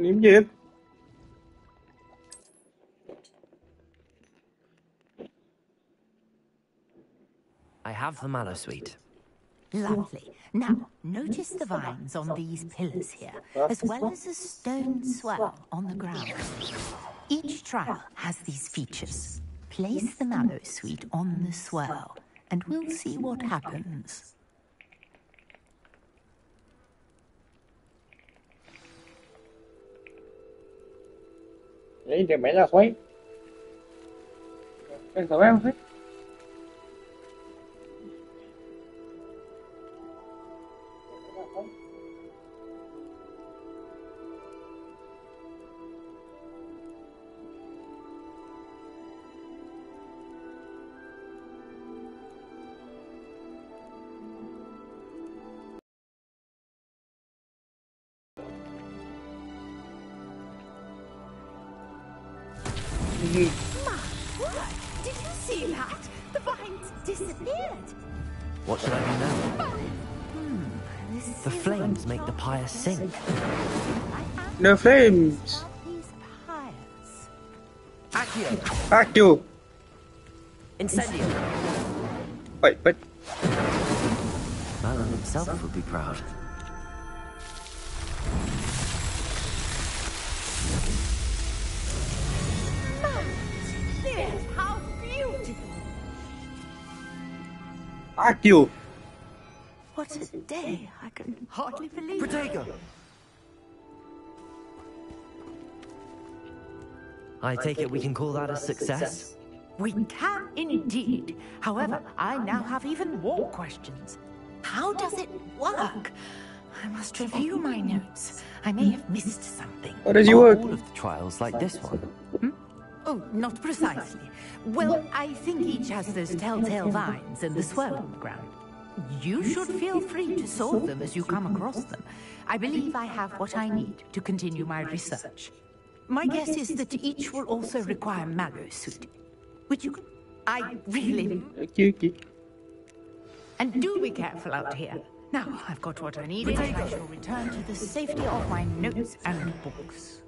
Niệm gì? I have the Mallowsweet. Lovely. Now, notice the vines on these pillars here, as well as a stone swell on the ground. Each trial has these features. Place the Mallowsweet on the swell, and we'll see what happens. Vậy thì mày là khuấy. Cái tao ăn hết. My word! Did you see that? The vines disappeared. What should I do now? The flames make the pyre sink. The flames. These pyres. Accio! Accio. Incendio! Wait, but Mallow himself would be proud. This, how beautiful! Accio. What a day! I can hardly believe it. Protego! I take it we can call that a success? We can indeed. However, I now have even more questions. How does it work? I must review my notes. I may have missed something. How does it Are work? all of the trials like this one? Oh, not precisely. Well, I think each has those telltale vines and the swirl on the ground. You should feel free to solve them as you come across them. I believe I have what I need to continue my research. My guess is that each will also require Mallowsweet, which you can... I really... Okay. And do be careful out here. Now, I've got what I need, and I shall return to the safety of my notes and books.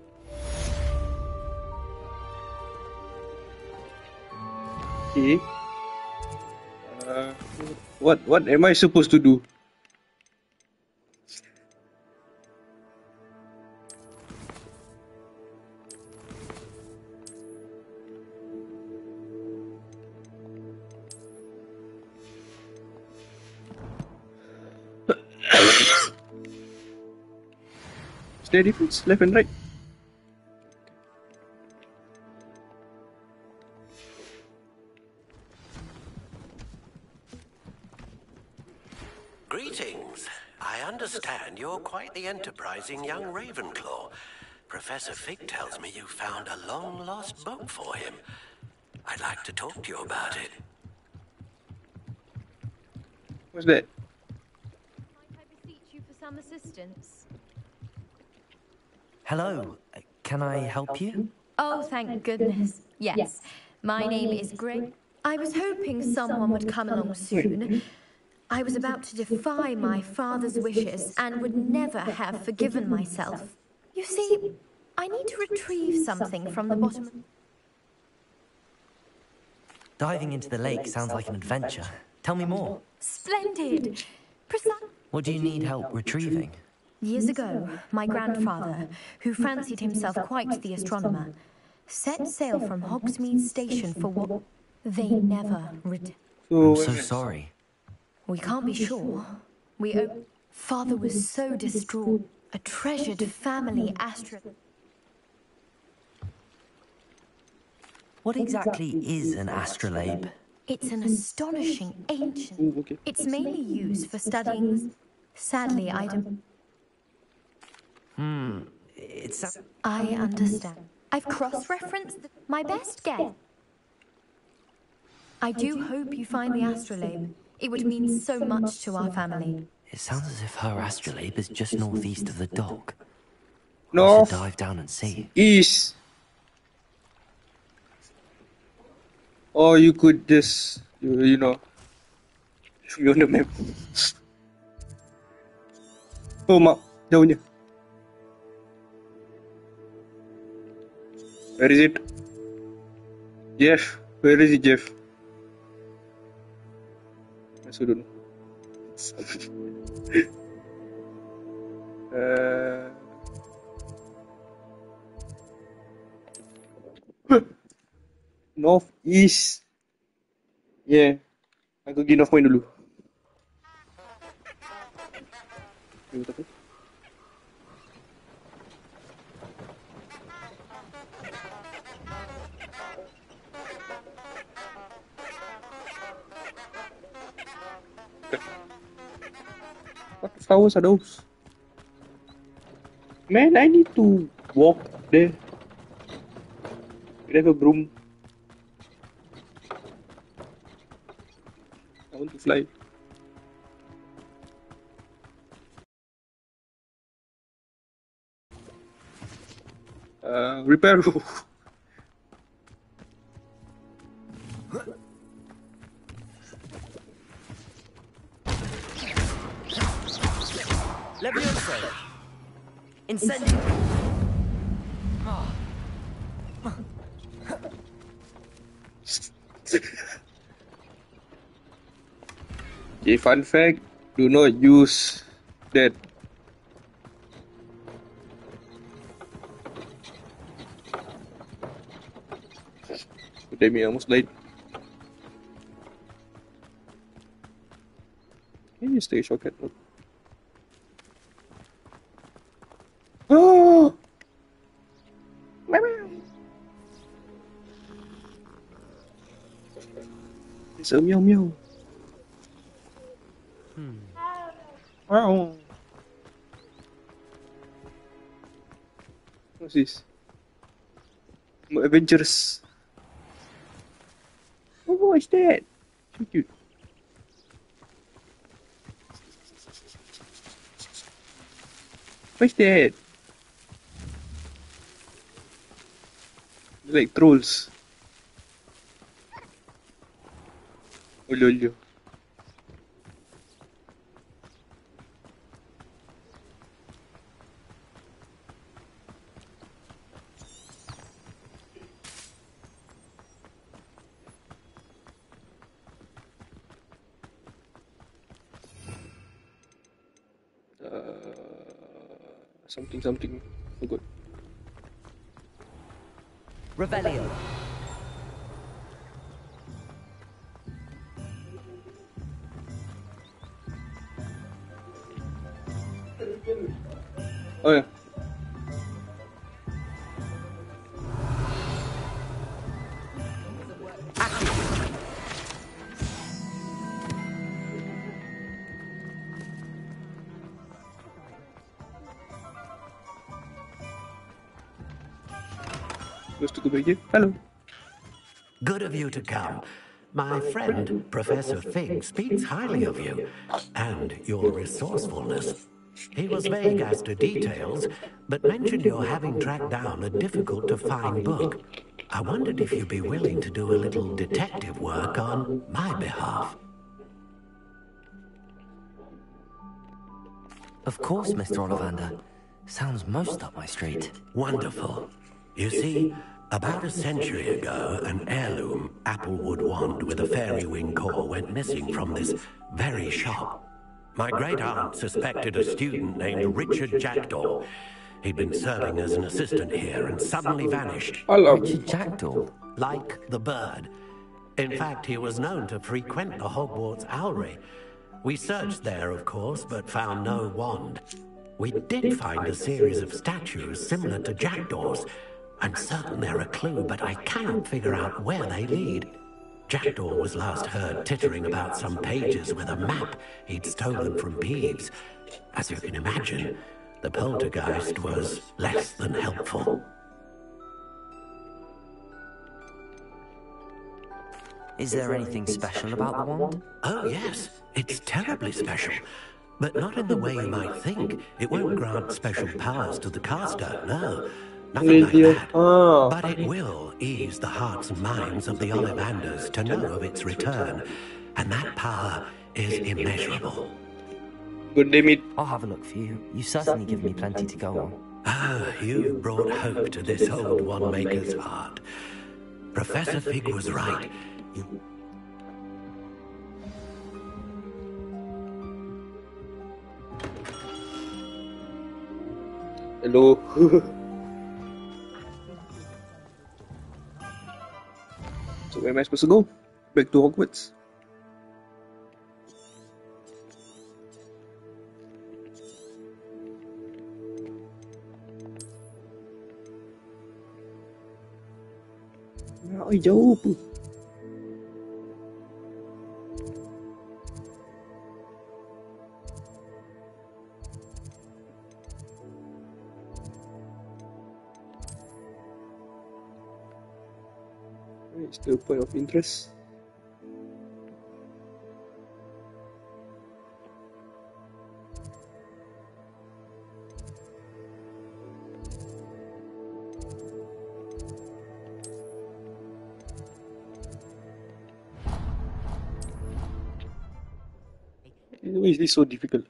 Okay. What am I supposed to do? Is there a difference left and right? Greetings. I understand you're quite the enterprising young Ravenclaw. Professor Fig tells me you found a long-lost book for him. I'd like to talk to you about it. What's that? Might I beseech you for some assistance? Hello, can I help you? Oh, thank goodness. Yes. My name is Greg. I was hoping someone would come along soon. I was about to defy my father's wishes and would never have forgiven myself. You see, I need to retrieve something from the bottom. Diving into the lake sounds like an adventure. Tell me more. Splendid! What do you need help retrieving? Years ago, my grandfather, who fancied himself quite the astronomer, set sail from Hogsmeade Station for what they never returned. I'm so sorry. We can't be sure. Father was so distraught. A treasured family astronaut. What exactly is an astrolabe? It's an astonishing ancient. Okay. It's mainly used for studying. Sadly, I don't. It's... I understand. I've cross-referenced my best guess. I do hope you find the astrolabe. It would mean so much to our family. It sounds as if her astrolabe is just northeast of the dock. I North, should dive down and see. east. Or you could just, you know, show you on the map. Oh, map. Jauhnya. Where is it? Jeff. Where is it, Jeff? I also don't know. North East. Yeah. Aku pergi North Point dulu. Okay, what flowers are those? Man, I need to walk there. We have a broom. I want to fly. Repair. Levioso! Incendio! Okay, fun fact, do not use that. Damn it, I almost died. Can you stay a shortcut? Oh! It's a meow meow. Wow. What's this? More adventurous. Oh, what's that? So cute. What's that? They're like trolls. Ololio. Something. Forgot. Revelio. Oh yeah. Supposed to go back here. Hello. Good of you to come. My friend, Professor Fig, speaks highly of you and your resourcefulness. He was vague as to details, but mentioned your having tracked down a difficult-to-find book. I wondered if you'd be willing to do a little detective work on my behalf. Of course, Mr. Ollivander. Sounds most up my street. Wonderful. You see, about a century ago, an heirloom applewood wand with a fairy wing core went missing from this very shop. My great-aunt suspected a student named Richard Jackdaw. He'd been serving as an assistant here and suddenly vanished. Richard Jackdaw? Like the bird. In fact, he was known to frequent the Hogwarts Owlery. We searched there, of course, but found no wand. We did find a series of statues similar to Jackdaw's. I'm certain they're a clue, but I cannot figure out where they lead. Jackdaw was last heard tittering about some pages with a map he'd stolen from Peeves. As you can imagine, the poltergeist was less than helpful. Is there anything special about the wand? Oh, yes. It's terribly special. But not in the way you might think. It won't grant special powers to the caster, no. Nothing like that. But it will ease the hearts and minds of the Ollivanders to know of its return. And that power is immeasurable. Good damn it. I'll have a look for you. You certainly give me plenty to go on. Ah, you've brought hope to this old one-maker's heart. Professor Fig was right. Hello. So where am I supposed to go? Back to Hogwarts. Ay, jauh pun. It's still a point of interest. Why is this so difficult?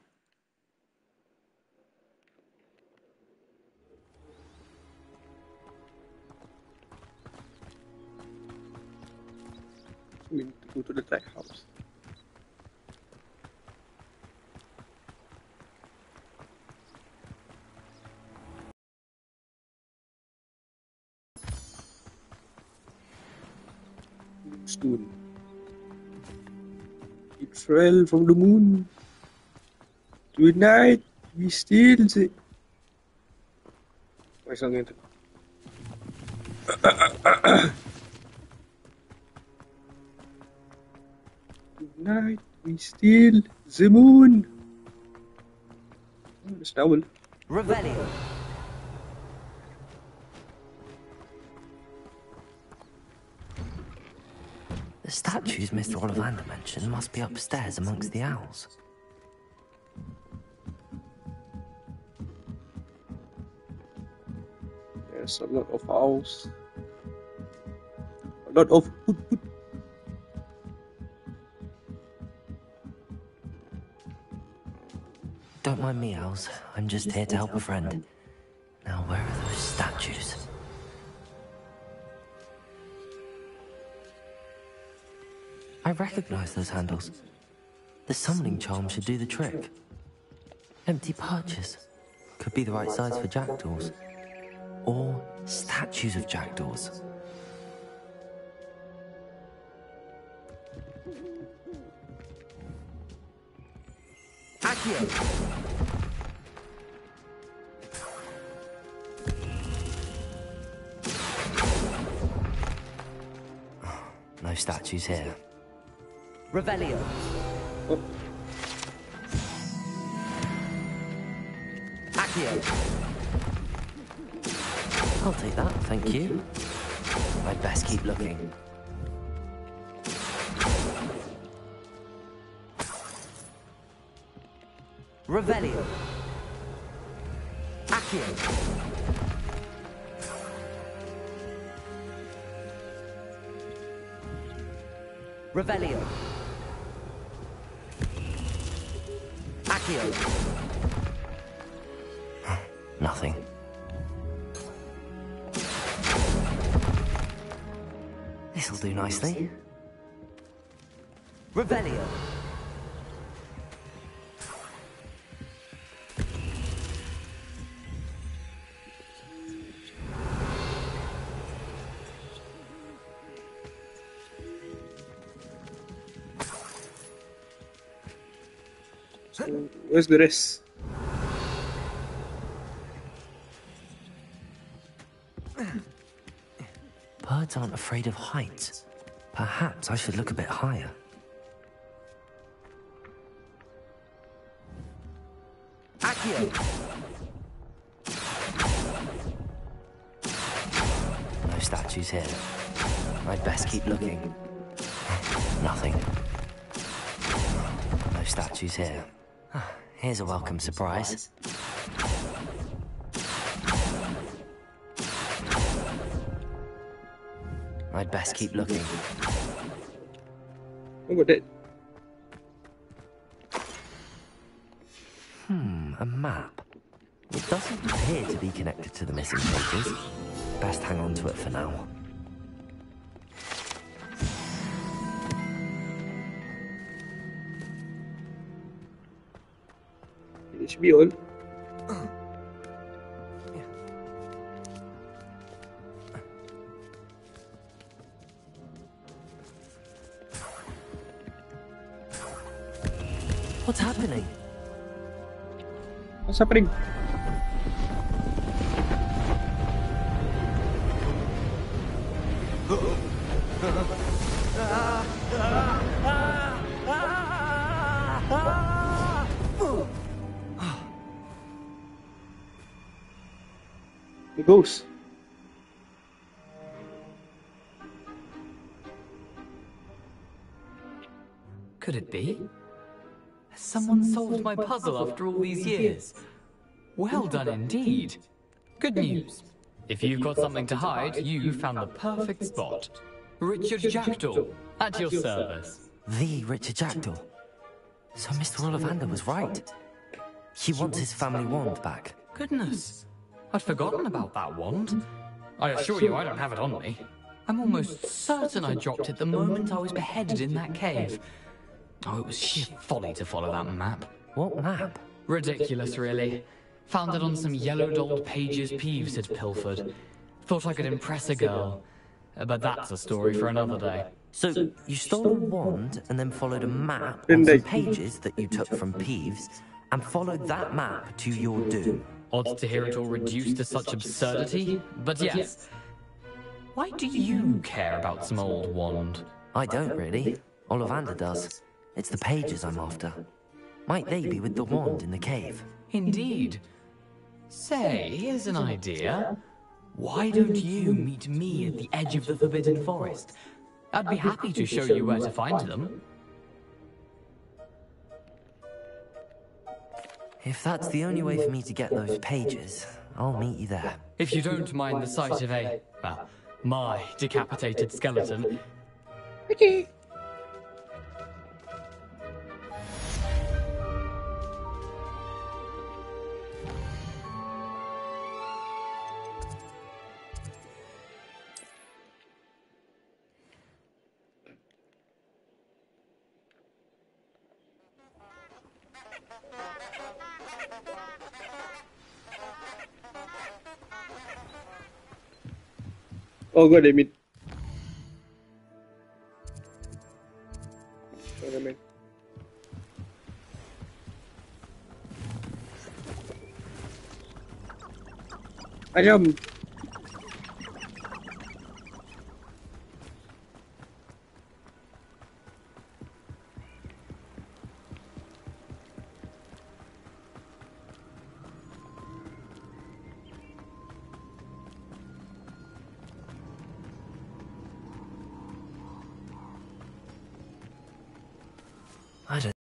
I mean, to go to the lighthouse. Stone. It fell from the moon. Tonight we still say. Why song itu? Tonight we steal the moon. Oh, that's novel. Revelio. The statues Mr. Ollivander mentioned must be upstairs amongst the owls. There's a lot of owls. A lot of put. Don't mind me, owls. I'm just here to help a friend. Now, where are those statues? I recognize those handles. The summoning charm should do the trick. Empty perches. Could be the right size for jackdaws. Or statues of jackdaws. Accio! No statues here. Revelio. Oh. Accio. I'll take that, thank you. I'd best keep looking. Revelio. Accio. Revelio. Accio. Nothing. This'll do nicely. Revelio. So, where's the rest? Birds aren't afraid of heights. Perhaps I should look a bit higher. Accio! No statues here. I'd best keep looking. Nothing. No statues here. Here's a welcome surprise. I'd best keep looking. What about that? A map. It doesn't appear to be connected to the missing pages. Best hang on to it for now. It should be all. What's happening? What's happening? The ghost. Could it be? Has someone solved my puzzle after all these years? Well done indeed. Good news. If you've got something to hide, you found the perfect spot. Richard Jackdaw, at your service. The Richard Jackdaw. So Mr. Ollivander was right. He wants his family wand back. Goodness, I'd forgotten about that wand. I assure you I don't have it on me. I'm almost certain I dropped it the moment I was beheaded in that cave. Oh, it was sheer folly to follow that map. What map? Ridiculous, really. Found it on some yellowed old pages Peeves had pilfered. Thought I could impress a girl. But that's a story for another day. So, you stole a wand and then followed a map on some pages that you took from Peeves and followed that map to your doom. Odd to hear it all reduced to such absurdity, but yes. Why do you care about some old wand? I don't really. Ollivander does. It's the pages I'm after. Might they be with the wand in the cave? Indeed. Say, here's an idea. Why don't you meet me at the edge of the Forbidden Forest? I'd be happy to show you where to find them. If that's the only way for me to get those pages, I'll meet you there. If you don't mind the sight of well, my decapitated skeleton. Okay. Oh god damn it. Sorry, man. Ayam. I don't...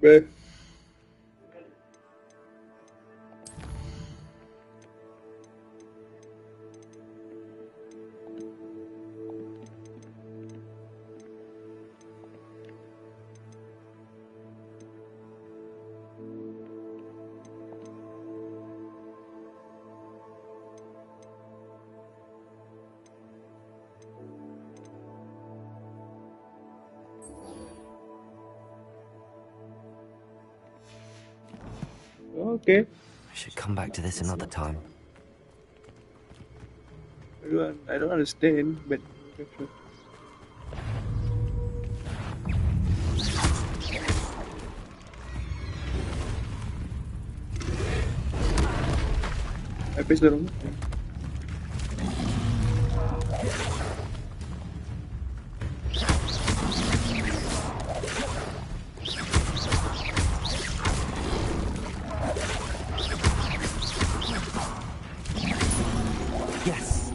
Bruh. Okay. I should come back to this another time. I don't understand, but I pressed the wrong button. Yes!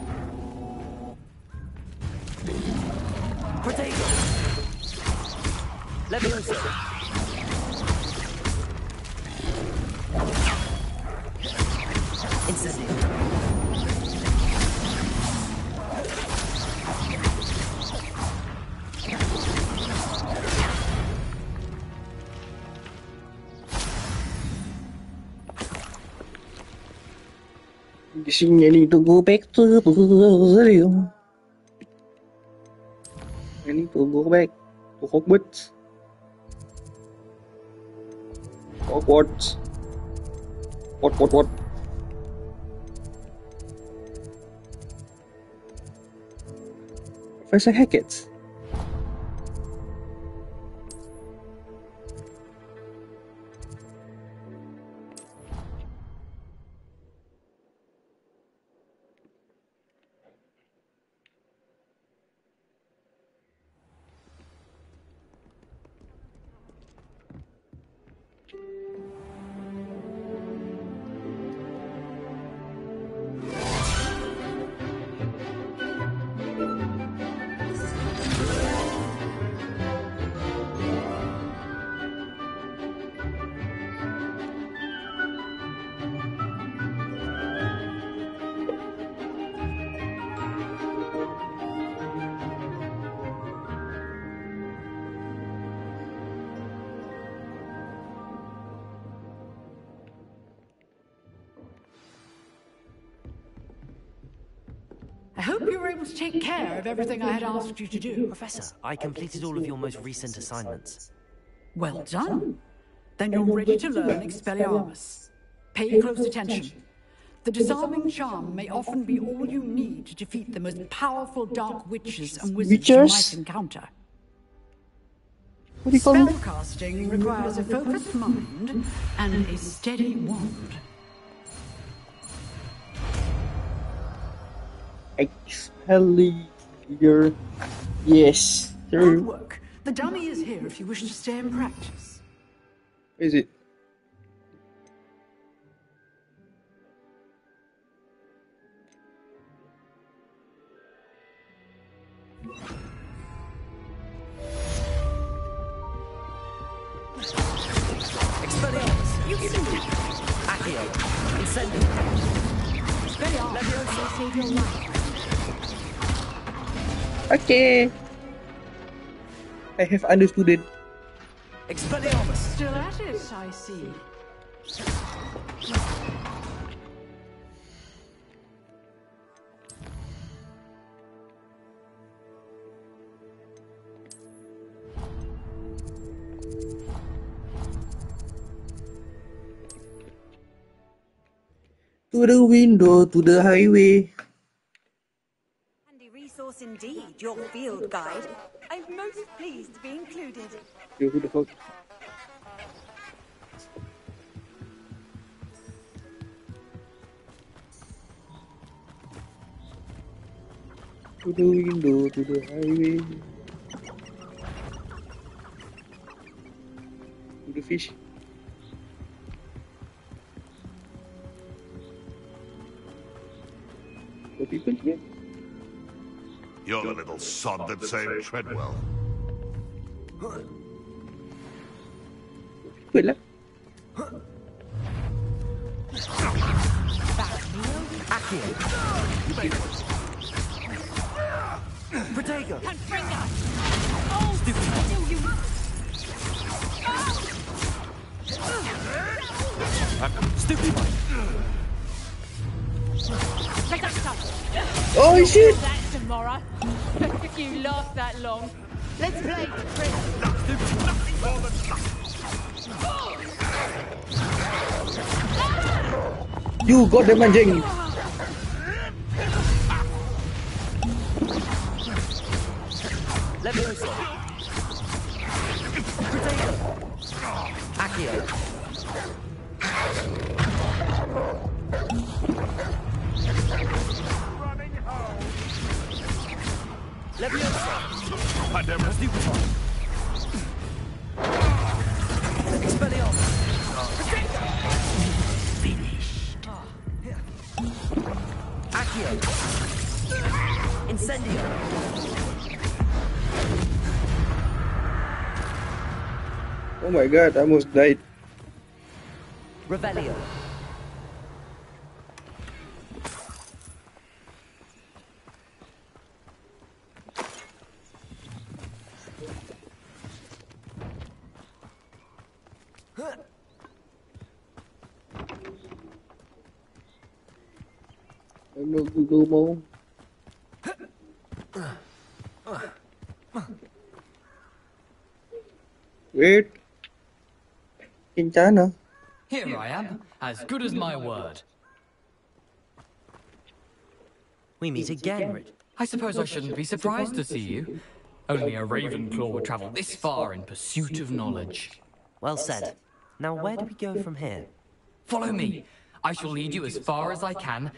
Protego! Levioso! Incendio! Guessing I need to go back to the museum. I need to go back to Hogwarts. Hogwarts. What? Professor Hackett. I hope you were able to take care of everything I had asked you to do. Professor, I completed all of your most recent assignments. Well done. Then you're ready to learn Expelliarmus. Pay close attention. The disarming charm may often be all you need to defeat the most powerful dark witches and wizards you might encounter. What do you call me? Spellcasting requires a focused mind and a steady wand. Expelliarmus. Yes, Good sir. work. The dummy is here if you wish to stay and practice. Is it? Expelliarmus! You can do it. Accio! Incendio! Expelliarmus will save your life. Okay. I have understood it. Expelliarmus! Still at it, I see. To the window, to the highway. Handy resource indeed, your field guide. I'm most pleased to be included. Yo, who the fuck? To the window, to the highway. To the fish. The people here? You're the little sod that saved Treadwell. People lah. Accio! Protego! Stupid one! Stupid one! Oh shit! That tomorrow. If you last that long. Let's play, Chris. You got them anjing. Levioso! Protego! Accio! Levioso! Stupid one! Expelliarmus! Finished! Accio! Incendio! Oh my god, I almost died. Revelio! Ano gugo mo? Wait. Kincana. Here I am, as good as my word. We meet again, I suppose I shouldn't be surprised to see you. Only a Ravenclaw would travel this far in pursuit of knowledge. Well said. Now where do we go from here? Follow me. I shall lead you as far as I can,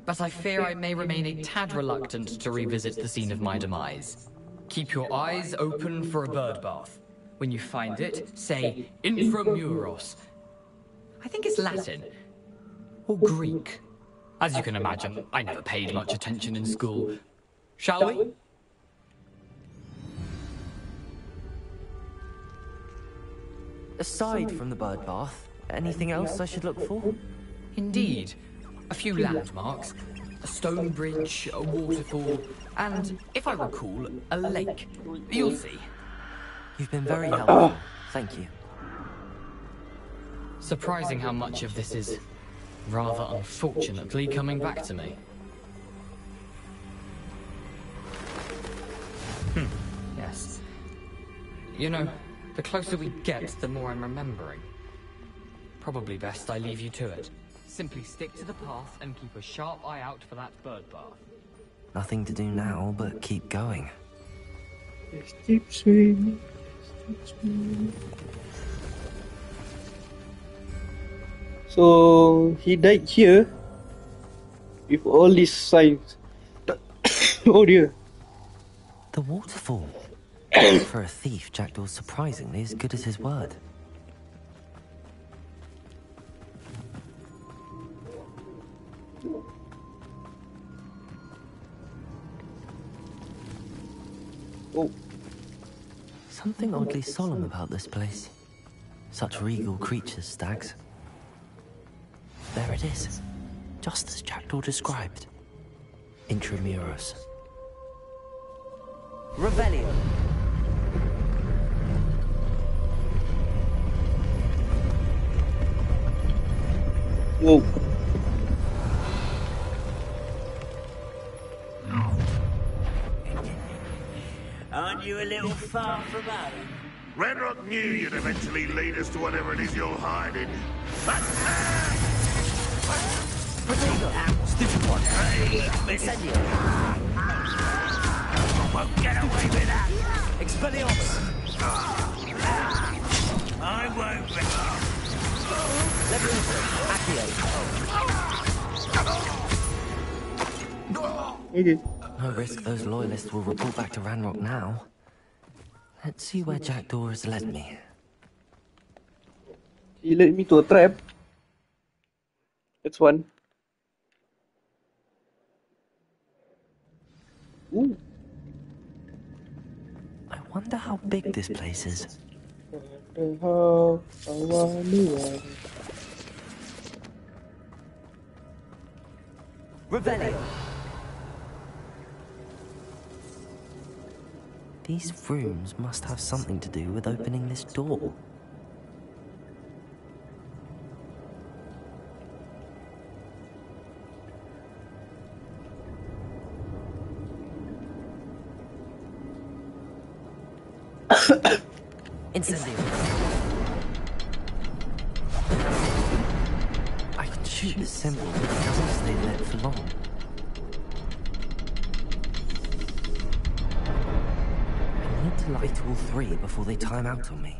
but I fear I may remain a tad reluctant to revisit the scene of my demise. Keep your eyes open for a bird bath. When you find it, say Intramuros. I think it's Latin. Or Greek. As you can imagine, I never paid much attention in school. Shall we? Aside from the bird bath, anything else I should look for? Indeed. A few landmarks. A stone bridge, a waterfall, and, if I recall, a lake. You'll see. You've been very helpful. Thank you. Surprising how much of this is, rather unfortunately, coming back to me. Yes. You know, the closer we get, the more I'm remembering. Probably best I leave you to it. Simply stick to the path and keep a sharp eye out for that bird bath. Nothing to do now but keep going. Just keep swimming. Just keep swimming. So he died here with all these signs. Oh dear. The waterfall. For a thief, Jackdaw's surprisingly as good as his word. Oh. Something oddly solemn about this place. Such regal creatures, stags. There it is, just as Jackdaw described. Intramuros. Revelio. Whoa. Aren't you a little far from home? Ranrock knew you'd eventually lead us to whatever it is you're hiding. Stupid one. Incendio. Won't get away with that. Expelliarmus. I won't. Okay. No risk those loyalists will report back to Ranrock now. Let's see where Jackdaw has led me. He led me to a trap. That's one. Ooh. I wonder how big this place is. Revelio. These rooms must have something to do with opening this door. Incendio. I can shoot the symbol, but it doesn't stay lit for long. I need to light all three before they time out on me.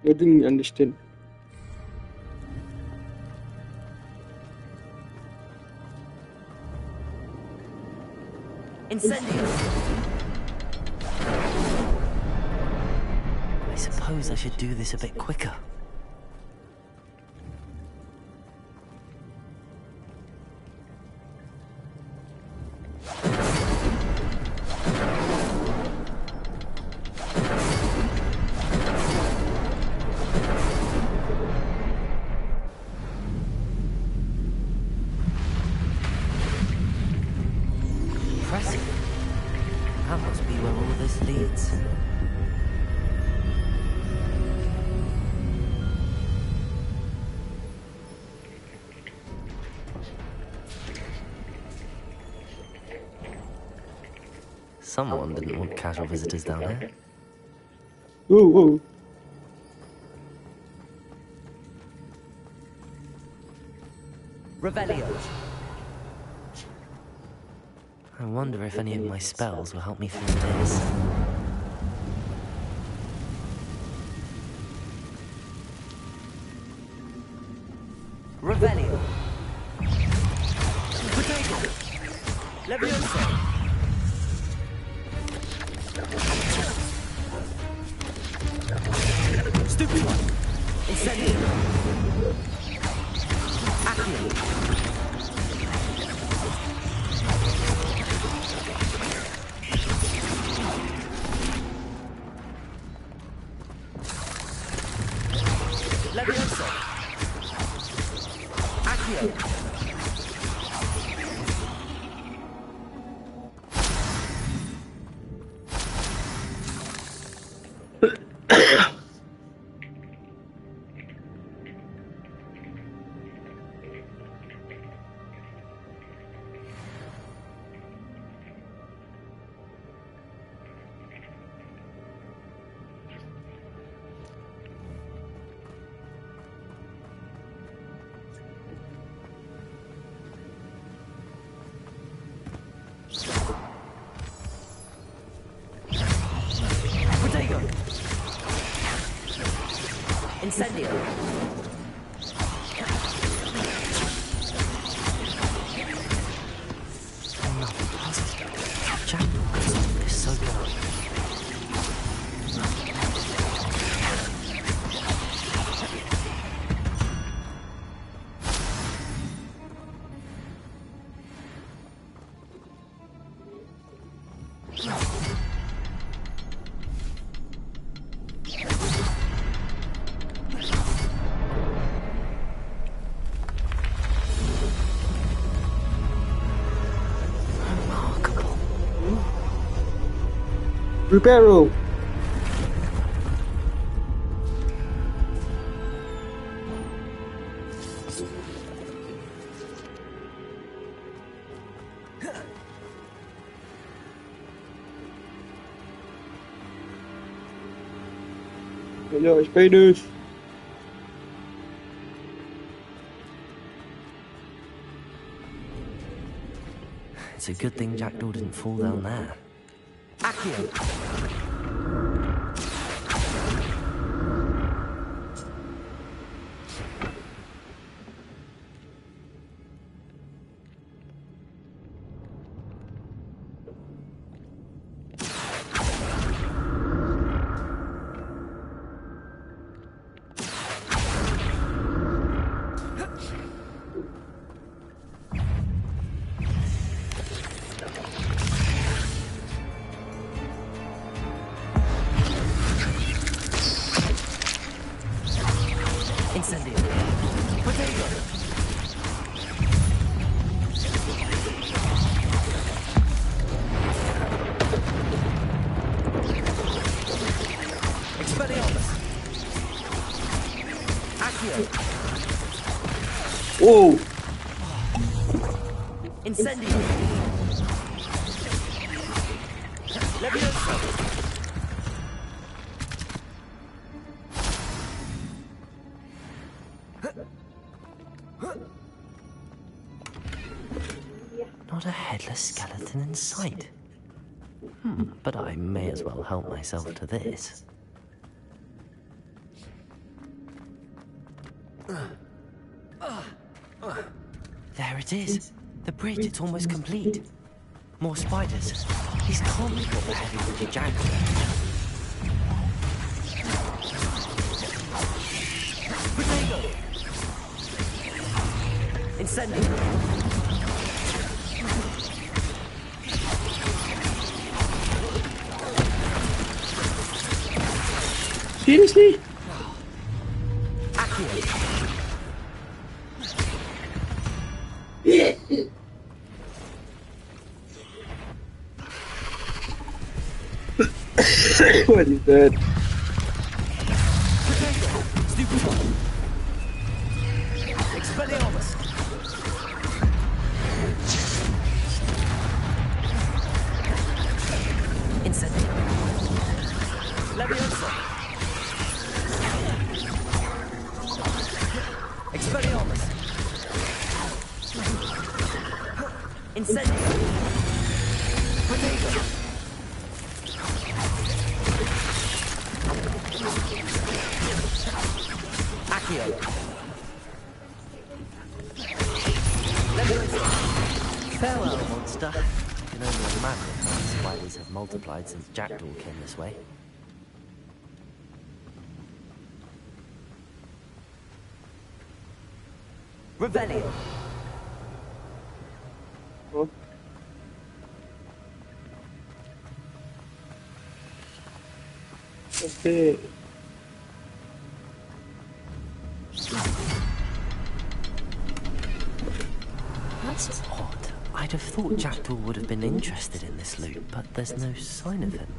I didn't understand. Incendio! I suppose suppose I should do this a bit quicker. Impressive. That must be where all this leads. Someone didn't want casual visitors down here. Ooh, ooh. Revelio. I wonder if any of my spells will help me through this. Revelio. Potato. Levioso. Stupid one. Incendio. Accio. Levioso. Accio. Protego. Incendio. Another puzzle. Jackdaw could solve this so well. Reparo. Melhor, spiders. It's a good thing Jackdaw didn't fall down there. Accio. Incendio. Potato. Expelliarmus. Accio. Whoa. Incendio. Levioso. Not a headless skeleton in sight. But I may as well help myself to this. There it is. The bridge, it's almost complete. More spiders. These can't be what the heavy-wooted Jackdaw. Incendio. Seriously? Accio. What is that? Stupefy. Expelliarmus. Incendio. Leviosa. Expelliarmus. Incendio. Potato. Accio. Leviosa. Farewell, monster. You can only imagine how spiders have multiplied since Jackdaw came this way. Revelio. Oh. Okay. That's odd. I'd have thought Jackdaw would have been interested in this loot, but there's no sign of him.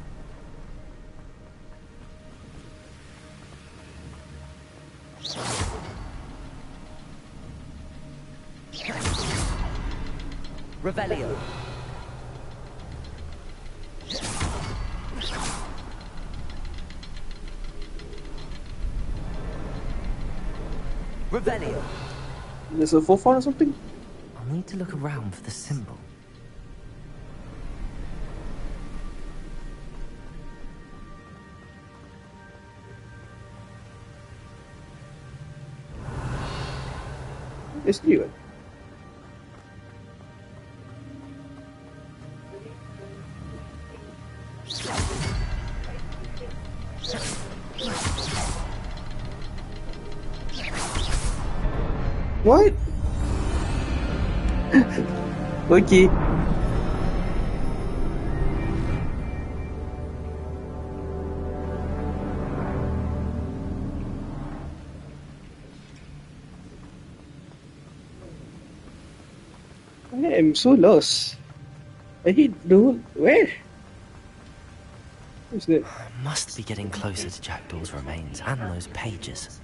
Revelio. Revelio. There's a fourth one or something? I'll need to look around for the symbol. Let's do it. What? Okay. I am so lost. I hit the whole... Where? What's that? Must be getting closer to Jackdaw's remains and those pages.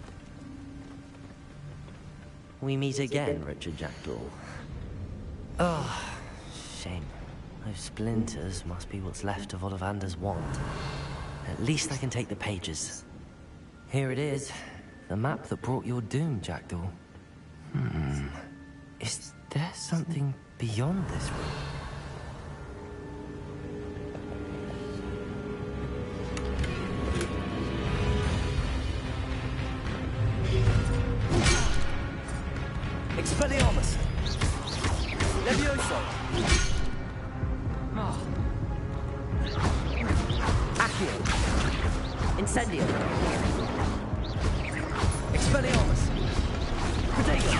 We meet again, Richard Jackdaw. Oh, shame. Those splinters must be what's left of Ollivander's wand. At least I can take the pages. Here it is. The map that brought your doom, Jackdaw. Is there something beyond this room? Expelliarmus. Levioso. Accio. Incendio. Expelliarmus. Protego.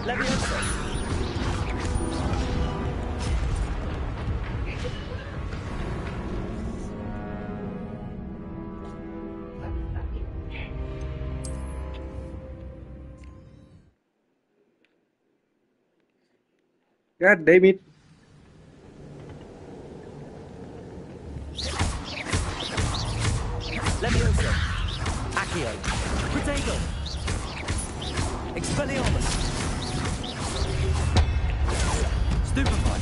Levioso. God damn it. Levioso. Accio. Protego. Expelliarmus. Stupefy.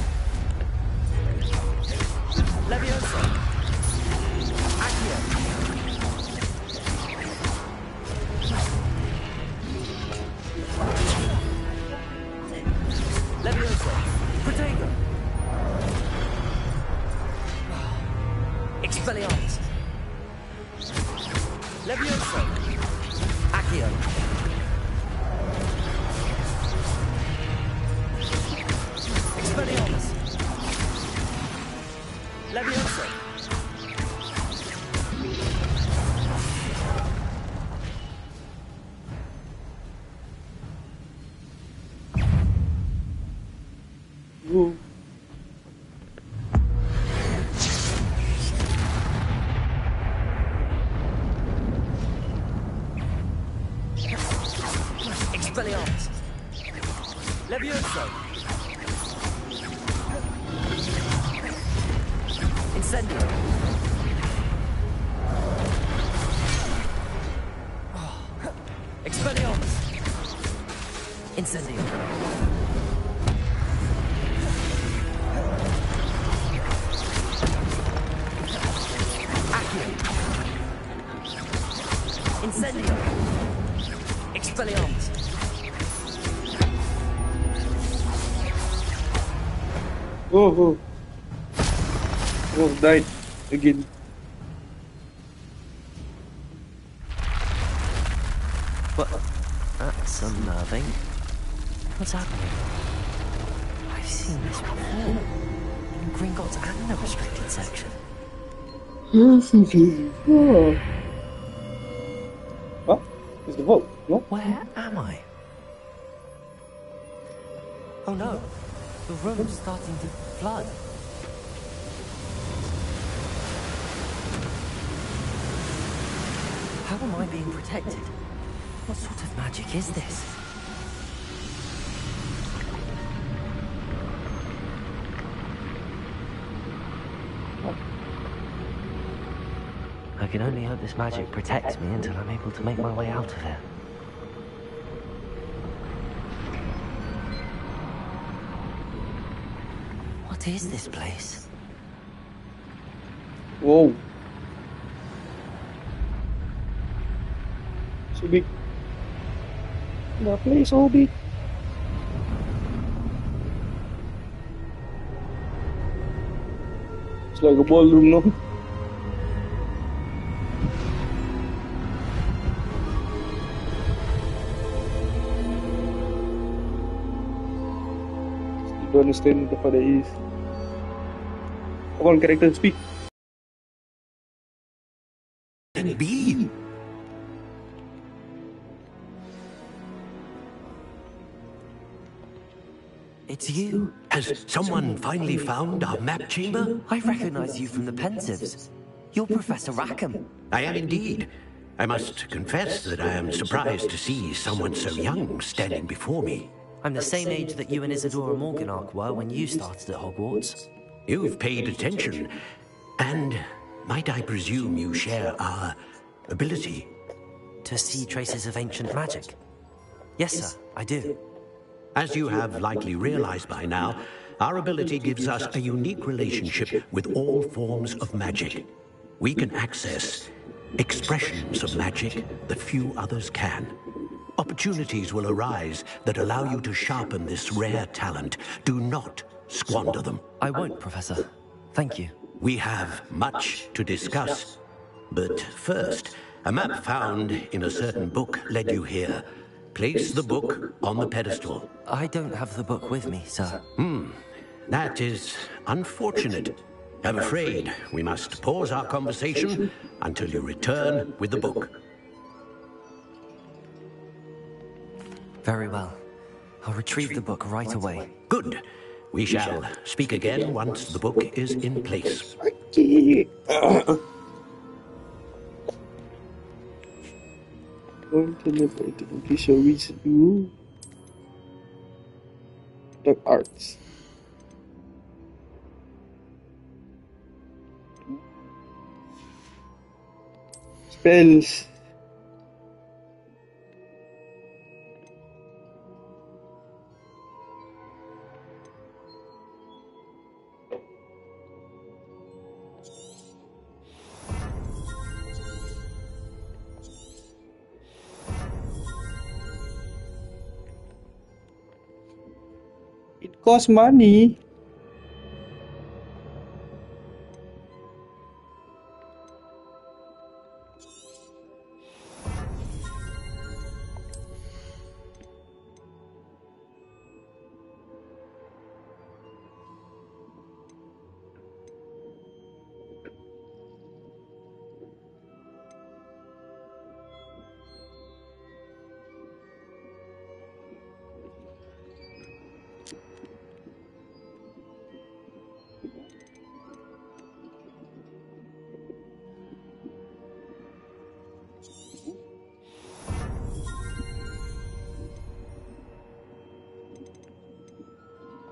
Levioso. Accio. Levioso. Protego. Expelliarmus. Levioso. Accio. Expelliarmus. Levioso. Ooh. Expelliarmus. Levioso. Incendio. Expelliarmus. Incendio. Accio. Incendio. Expelliarmus. Oh. Oh, died again. But that's unnerving. What's happening? I've seen this before. In Gringotts and the restricted section. What? It's the vault, no? Where am I? Oh no. The room's starting to flood. How am I being protected? What sort of magic is this? I can only hope this magic protects me until I'm able to make my way out of here. What is this place? Whoa. So big. The place so big. It's like a ballroom, no? Still don't understand what that is. Come on, character, speak. Can it be? It's you. Has someone finally found our map chamber? I recognize you from the Pensieves. You're Professor Rackham. I am indeed. I must confess that I am surprised to see someone so young standing before me. I'm the same age that you and Isidora Morganach were when you started at Hogwarts. You've paid attention, and might I presume you share our ability? To see traces of ancient magic? Yes, sir, I do. As you have likely realized by now, our ability gives us a unique relationship with all forms of magic. We can access expressions of magic that few others can. Opportunities will arise that allow you to sharpen this rare talent. Do not squander them. I won't, Professor. Thank you. We have much to discuss. But first, a map found in a certain book led you here. Place the book on the pedestal. I don't have the book with me, sir. That is unfortunate. I'm afraid we must pause our conversation until you return with the book. Very well. I'll retrieve the book right away. Good. We shall speak again once the book is in place. Going to liberate the official reach you. Dark arts. Spells. It costs money.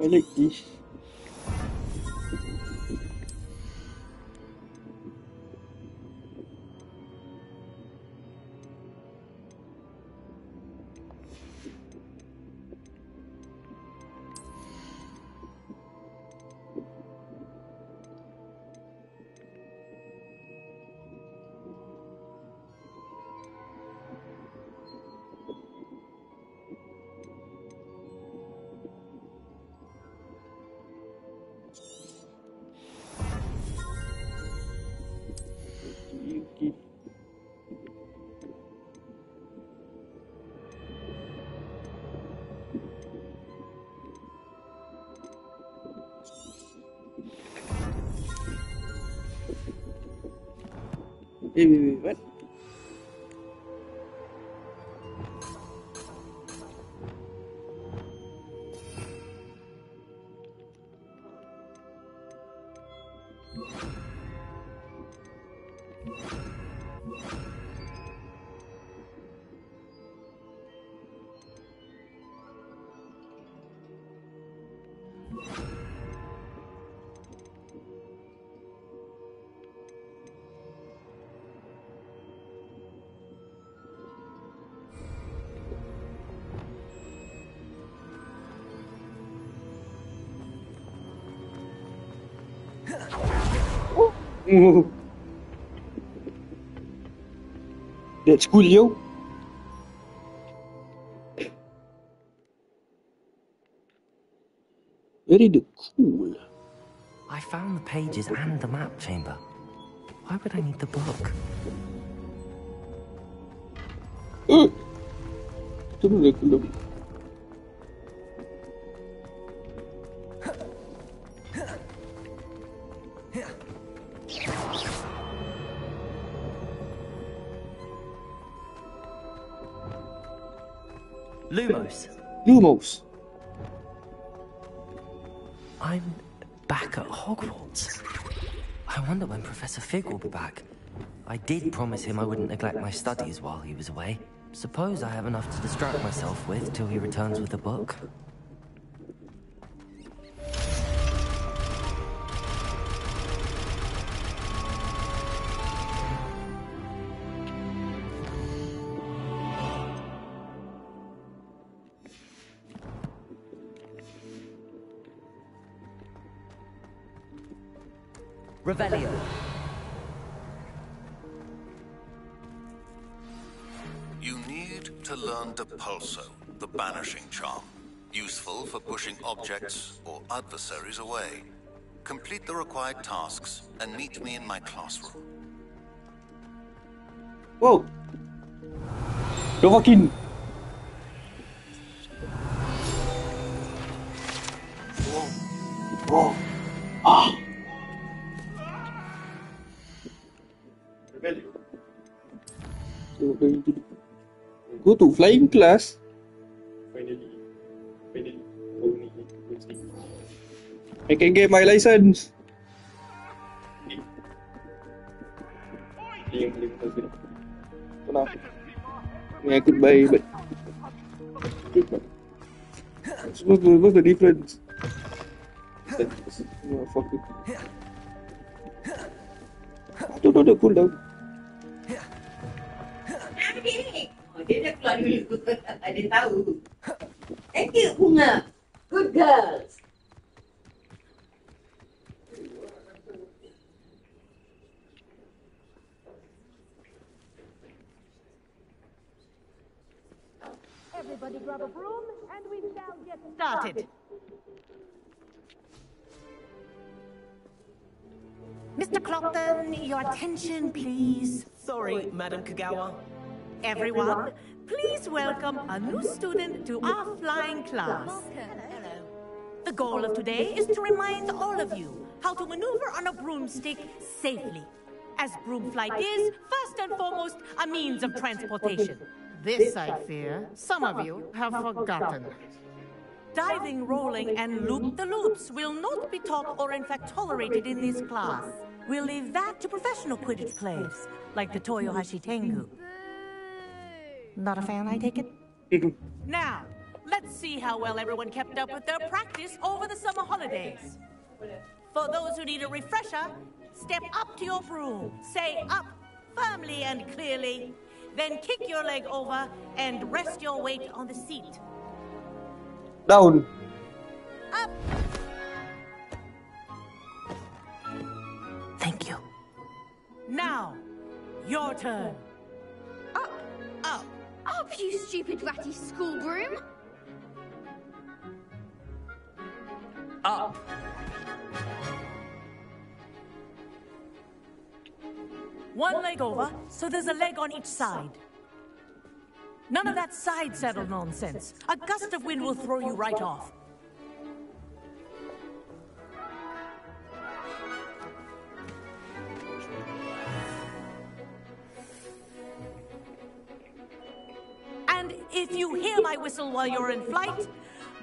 I like this. Wait, what? Oh. That's cool, yo. Very cool. I found the pages and the map chamber. Why would I need the book? Lumos. Lumos. I'm back at Hogwarts. I wonder when Professor Fig will be back. I did promise him I wouldn't neglect my studies while he was away. Suppose I have enough to distract myself with till he returns with the book. Revelio. You need to learn Depulso, the banishing charm. Useful for pushing objects or adversaries away. Complete the required tasks and meet me in my classroom. Whoa! Don't fucking... Whoa! Ah! So going to go to flying class. Finally, I can get my license. Yeah, goodbye, but what's the difference? Oh, fuck it. I don't know the cooldown. Dia dah keluar dulu. Dia tahu. Thank you, Bunga. Good girls. Everybody grab a broom and we shall get started. Mr. Clopton, your attention, please. Sorry, Madam Kagawa. Everyone, please welcome a new student to our flying class. The goal of today is to remind all of you how to maneuver on a broomstick safely, as broom flight is, first and foremost, a means of transportation. This, I fear, some of you have forgotten. Diving, rolling, and loop-the-loops will not be taught or in fact tolerated in this class. We'll leave that to professional Quidditch players, like the Toyohashi Tengu. Not a fan, I take it? Now, Let's see how well everyone kept up with their practice over the summer holidays. For those who need a refresher, step up to your broom, say up firmly and clearly, then kick your leg over and rest your weight on the seat. Down. Up. Thank you. Now, your turn. Up. Up. Up, you stupid ratty school broom. Up. One leg over, so there's a leg on each side. None of that side saddle nonsense. A gust of wind will throw you right off. And if you hear my whistle while you're in flight,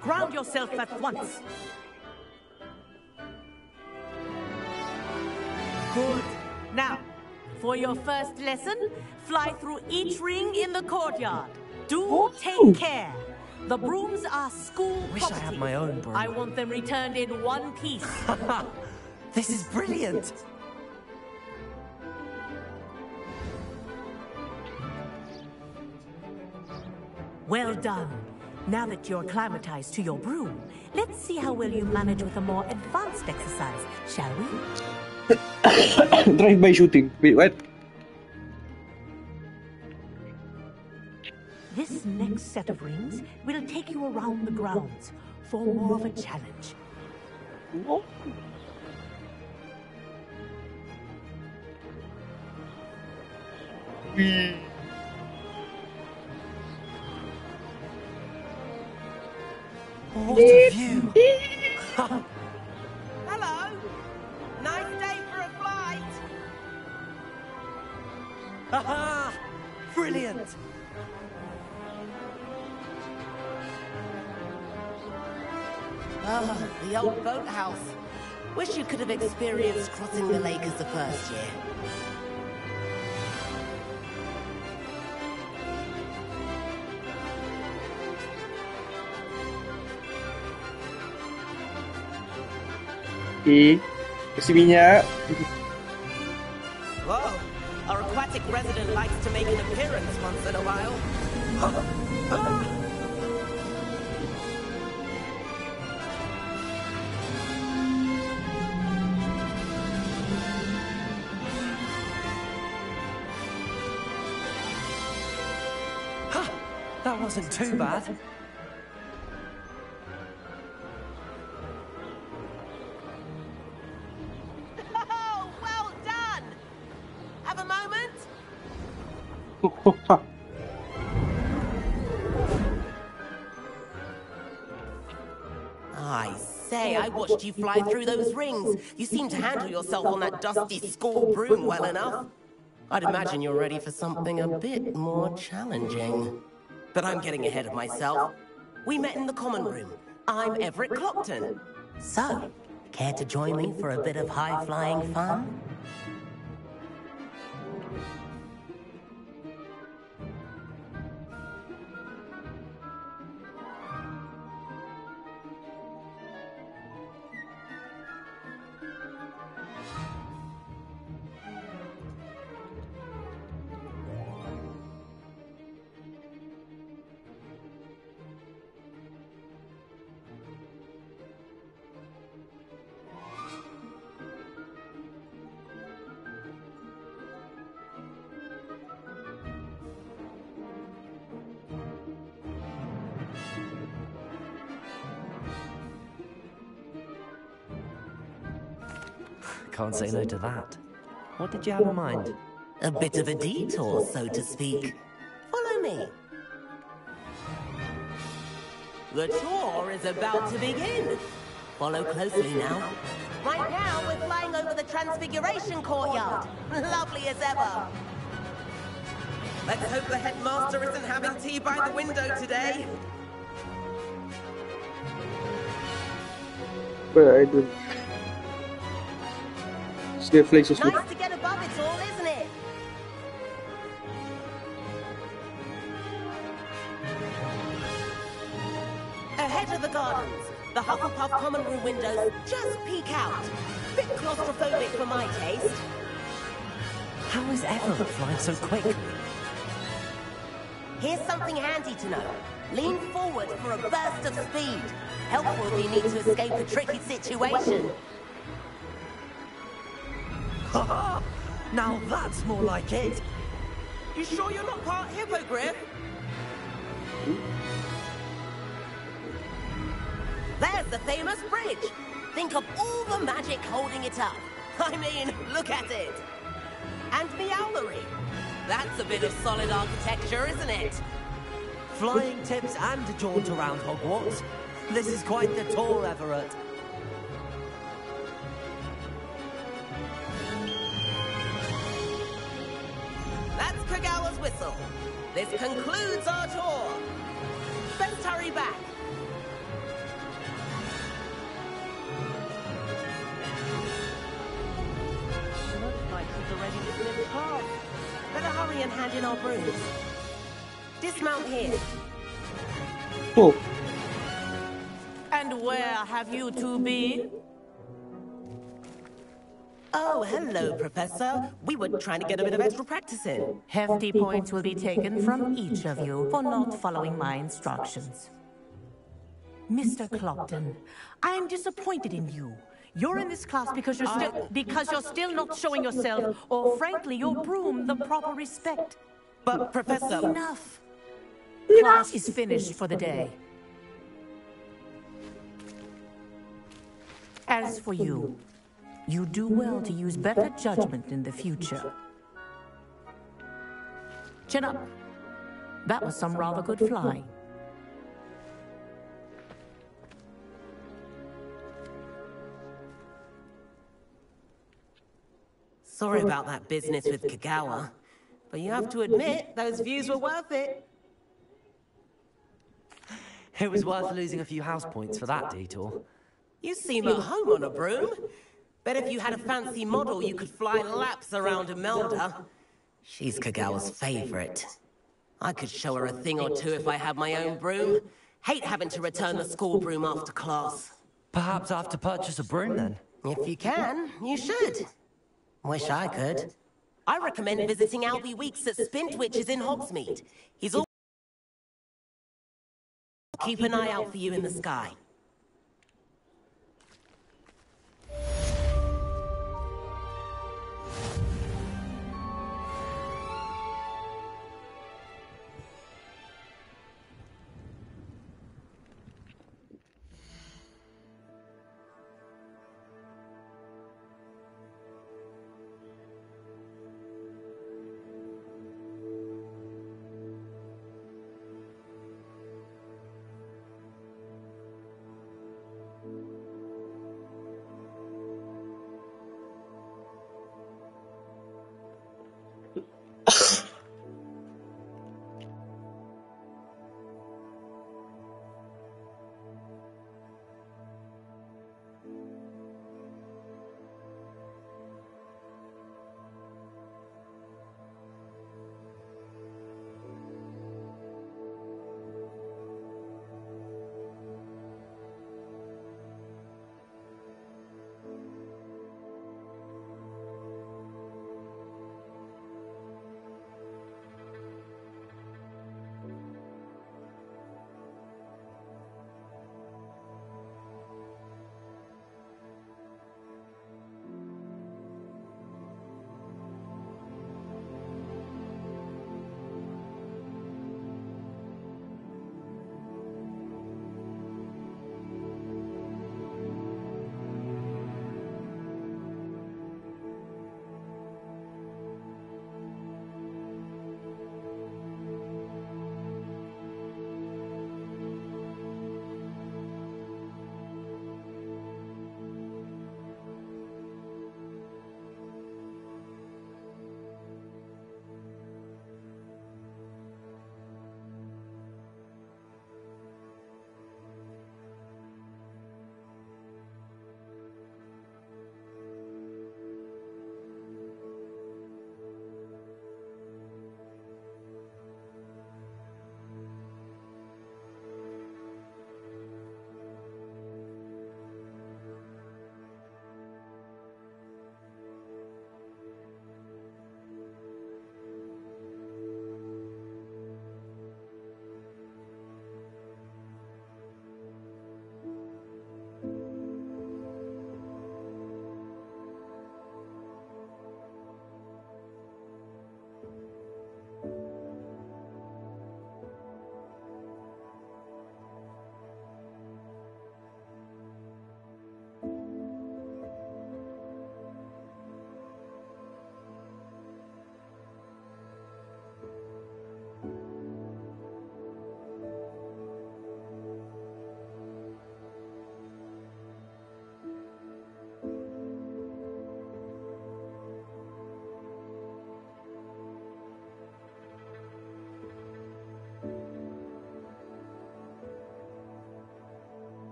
ground yourself at once. Good. Now, for your first lesson, fly through each ring in the courtyard. Do take care. The brooms are school Wish property. I had my own broom. I want them returned in one piece. This is brilliant. Well done. Now that you're acclimatized to your broom, let's see how well you manage with a more advanced exercise, shall we? Drive-by shooting. Wait, what? This next set of rings will take you around the grounds for more of a challenge. What a view. Hello. Nice day for a flight. Haha! Brilliant. Ah, the old boathouse. Wish you could have experienced crossing the lake as the first year. Okay. Kasih minyak. Whoa, our aquatic resident likes to make an appearance once in a while. That wasn't too bad. Oh, well done. Have a moment? I say, I watched you fly through those rings. You seem to handle yourself on that dusty school broom well enough. I'd imagine you're ready for something a bit more challenging. But I'm getting ahead of myself. We met in the common room. I'm Everett Clopton. So, care to join me for a bit of high-flying fun? Can't say no to that. What did you have in mind? A bit of a detour, so to speak. Follow me. The tour is about to begin. Follow closely now. Right now, we're flying over the Transfiguration Courtyard. Lovely as ever. Let's hope the headmaster isn't having tea by the window today. But I don't. Snowflakes or something. Nice to get above it all, isn't it? enter the gardens. The Hufflepuff common room windows just peek out. Bit claustrophobic for my taste. How is Everett flying so quickly? Here's something handy to know. Lean forward for a burst of speed. Helpful if you need to escape a tricky situation. Ha! Now that's more like it. You sure you're not part hippogriff? There's the famous bridge. Think of all the magic holding it up. I mean, look at it. And the owlery. That's a bit of solid architecture, isn't it? Flying tips and a jaunt around Hogwarts. This is quite the tour, Everett. That's Kagawa's whistle. This concludes our tour. Best hurry back. Looks like he's already dismissed half. Better hurry and hand in our brooms. Dismount here. Oh. And where have you two been? Oh, hello, Professor. We were trying to get a bit of extra practice in. Hefty points will be taken from each of you for not following my instructions. Mr. Clopton, I am disappointed in you. You're in this class because you're still not showing yourself, or frankly, your broom the proper respect. But, Professor... Enough. Class is finished for the day. As for you, you do well to use better judgment in the future. Chin up. That was some rather good flying. Sorry about that business with Kagawa, but you have to admit, those views were worth it. It was worth losing a few house points for that detour. You seem at home on a broom. Bet if you had a fancy model, you could fly laps around Imelda. She's Kagawa's favorite. I could show her a thing or two if I had my own broom. Hate having to return the school broom after class. Perhaps I have to purchase a broom then? If you can, you should. Wish I could. I recommend visiting Albie Weeks at Spintwitches in Hogsmeade. He's all... Keep an eye out for you in the sky.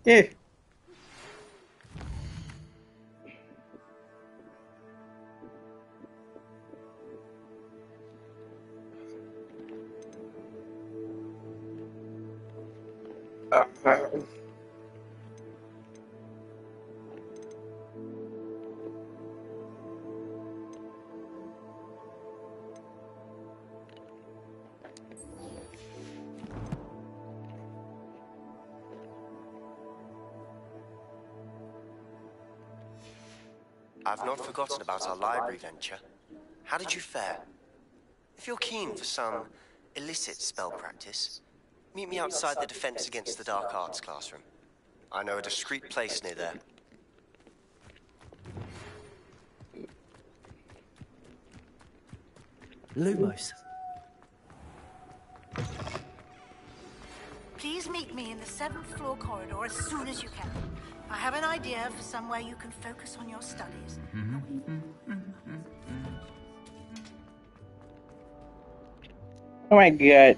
Yeah. I've not forgotten about our library venture. How did you fare? If you're keen for some illicit spell practice, meet me outside the Defense Against the Dark Arts classroom. I know a discreet place near there. Lumos. Please meet me in the 7th floor corridor as soon as you can. I have an idea for somewhere you can focus on your studies. Oh my god.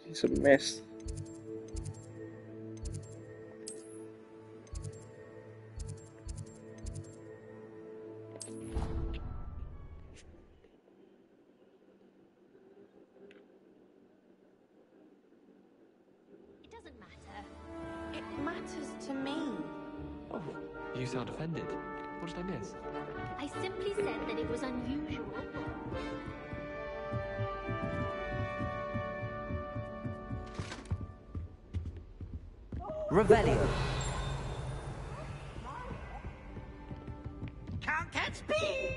It's a mess. It matters to me. Oh, you sound offended. What did I miss? I simply said that it was unusual. Revelio. Can't catch bees!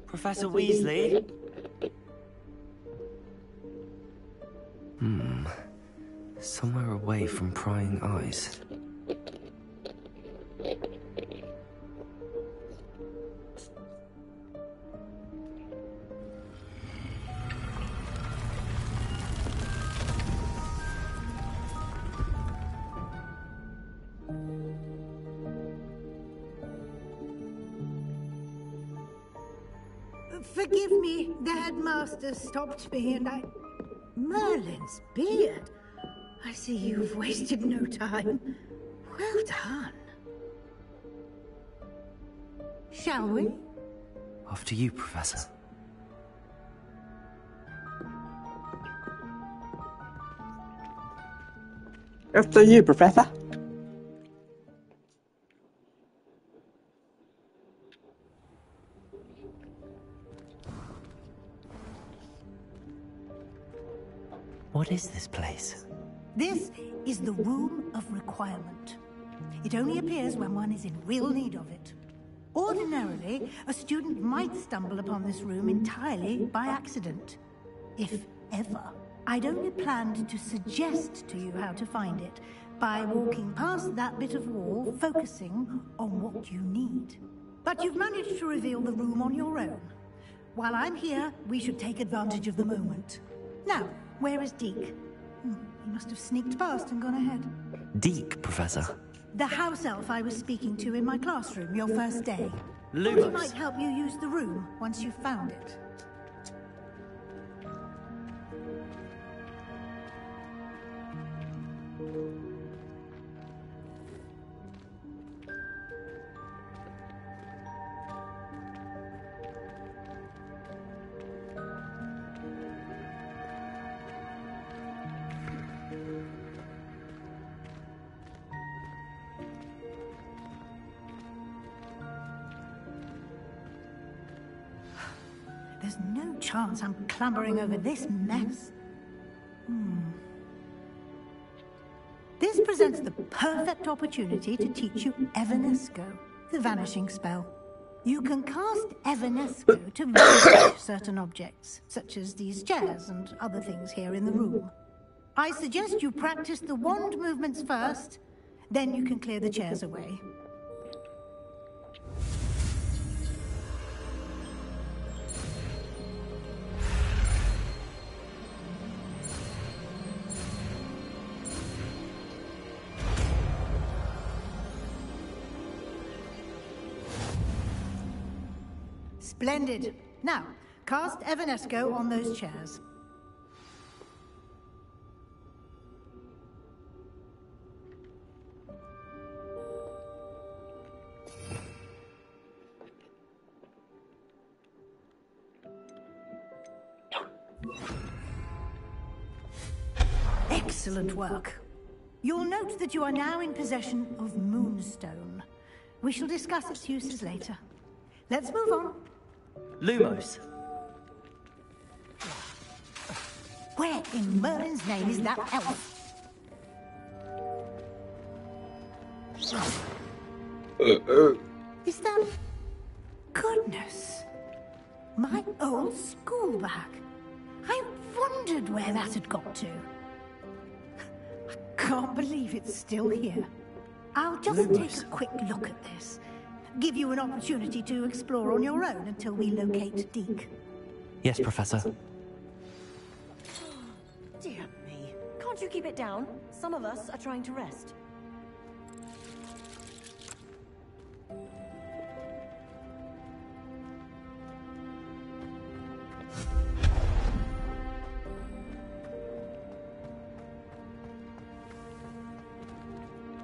Professor Weasley? Somewhere away from prying eyes. Forgive me, the headmaster stopped me and I... Merlin's beard. I see you've wasted no time. Well done. Shall we? After you, Professor. After you, Professor. What is this place? This is the Room of Requirement. It only appears when one is in real need of it. Ordinarily, a student might stumble upon this room entirely by accident. If ever. I'd only planned to suggest to you how to find it by walking past that bit of wall, focusing on what you need. But you've managed to reveal the room on your own. While I'm here, we should take advantage of the moment. Now, where is Deke? He must have sneaked past and gone ahead. Deke, Professor. The house elf I was speaking to in my classroom your first day. Lumos. He might help you use the room once you've found it. There's no chance I'm clambering over this mess. This presents the perfect opportunity to teach you Evanesco, the vanishing spell. You can cast Evanesco to vanish certain objects, such as these chairs and other things here in the room. I suggest you practice the wand movements first, then you can clear the chairs away. Splendid. Now, cast Evanesco on those chairs. Excellent work. You'll note that you are now in possession of Moonstone. We shall discuss its uses later. Let's move on. Lumos. Where in Merlin's name is that elf? Is that... Goodness. My old school bag. I wondered where that had got to. I can't believe it's still here. I'll just take a quick look at this. Give you an opportunity to explore on your own until we locate Deke. Yes, Professor. Dear me. Can't you keep it down? Some of us are trying to rest.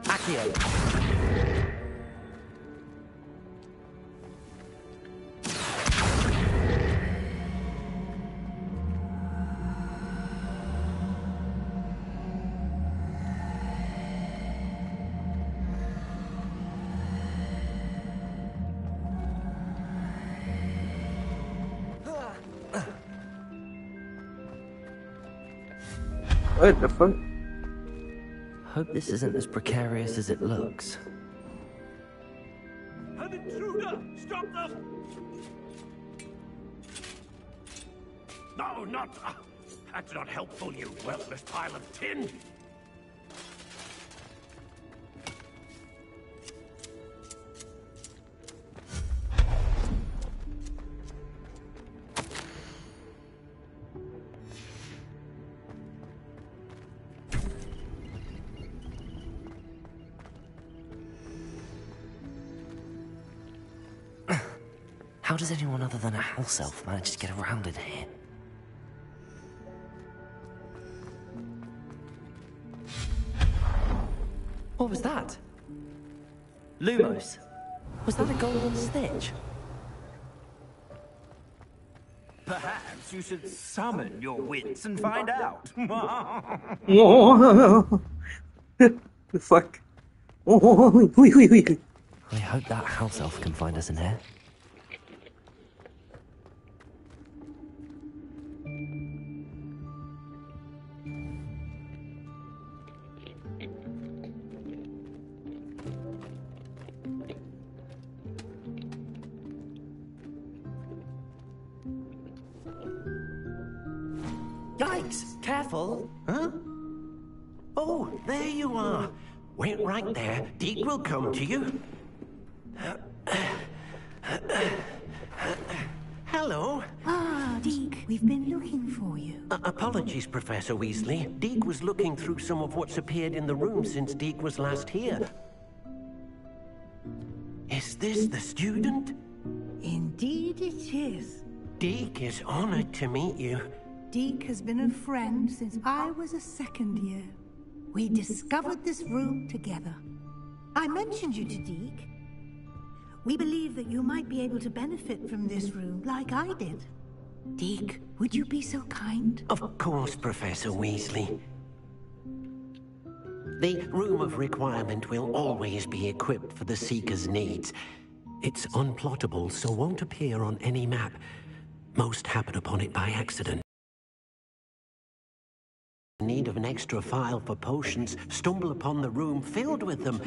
Accio. What the fuck? Hope this isn't as precarious as it looks. An intruder! Stop them! No, not... that's not helpful, you worthless pile of tin! How does anyone other than a house elf manage to get around in here? What was that? Lumos. Was that a golden stitch? Perhaps you should summon your wits and find out. Oh, the fuck. Oh, wait. I hope that house elf can find us in here. Yikes! Careful! Huh? Oh, there you are. Wait right there. Deke will come to you. Hello. Ah, Deke, we've been looking for you. Apologies, Professor Weasley. Deke was looking through some of what's appeared in the room since Deke was last here. Is this the student? Indeed it is. Deke is honored to meet you. Deke has been a friend since I was a second year. We discovered this room together. I mentioned you to Deke. We believe that you might be able to benefit from this room like I did. Deke, would you be so kind? Of course, Professor Weasley. The Room of Requirement will always be equipped for the Seeker's needs. It's unplottable, so won't appear on any map. Most happen upon it by accident. In need of an extra file for potions, stumble upon the room filled with them.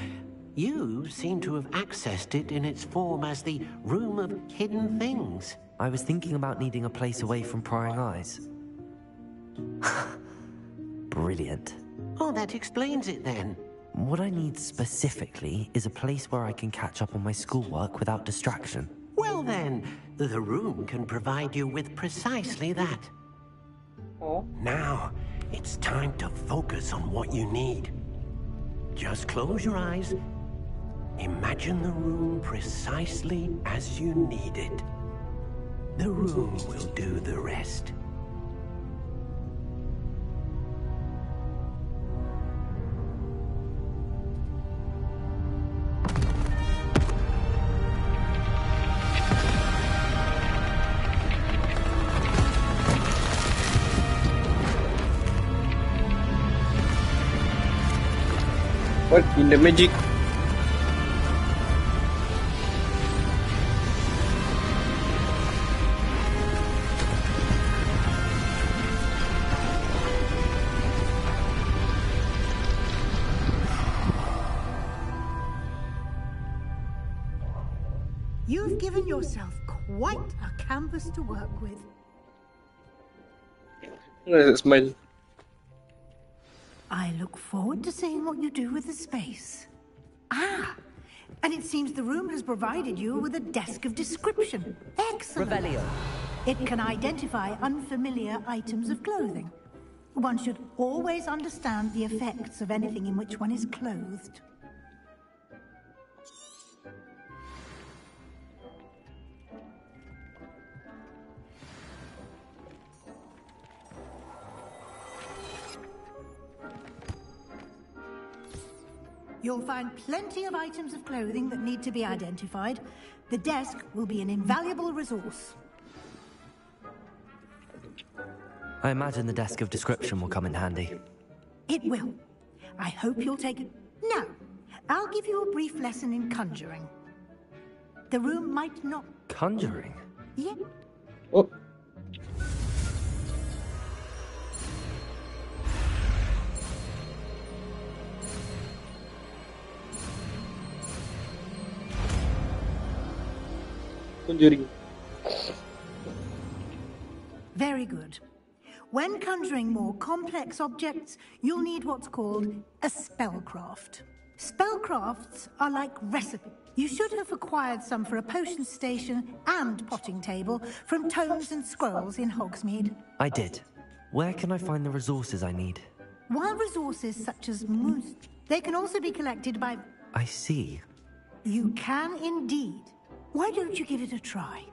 You seem to have accessed it in its form as the Room of Hidden Things. I was thinking about needing a place away from prying eyes. Brilliant. Oh, that explains it then. What I need specifically is a place where I can catch up on my schoolwork without distraction. Well then, the room can provide you with precisely that. Now, it's time to focus on what you need. Just close your eyes. Imagine the room precisely as you need it. The room will do the rest. What in the magic? You've given yourself quite a canvas to work with. There's a smile. I look forward to seeing what you do with the space. Ah, and it seems the room has provided you with a desk of description. Excellent. Revelio. It can identify unfamiliar items of clothing. One should always understand the effects of anything in which one is clothed. You'll find plenty of items of clothing that need to be identified. The desk will be an invaluable resource. I imagine the desk of description will come in handy. It will. I hope you'll take it. Now, I'll give you a brief lesson in conjuring. The room might not... Conjuring? Yeah. Oh. Conjuring. Very good. When conjuring more complex objects, you'll need what's called a spellcraft. Spellcrafts are like recipes. You should have acquired some for a potion station and potting table from tomes and scrolls in Hogsmeade. I did. Where can I find the resources I need? While resources such as moons, they can also be collected by... I see. You can indeed. Why don't you give it a try?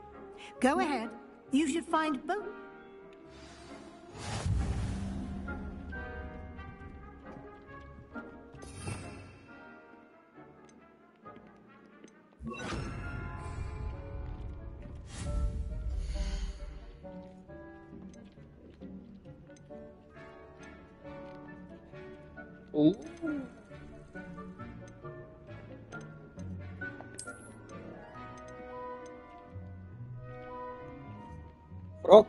Go ahead. You should find both. Ooh. Frog.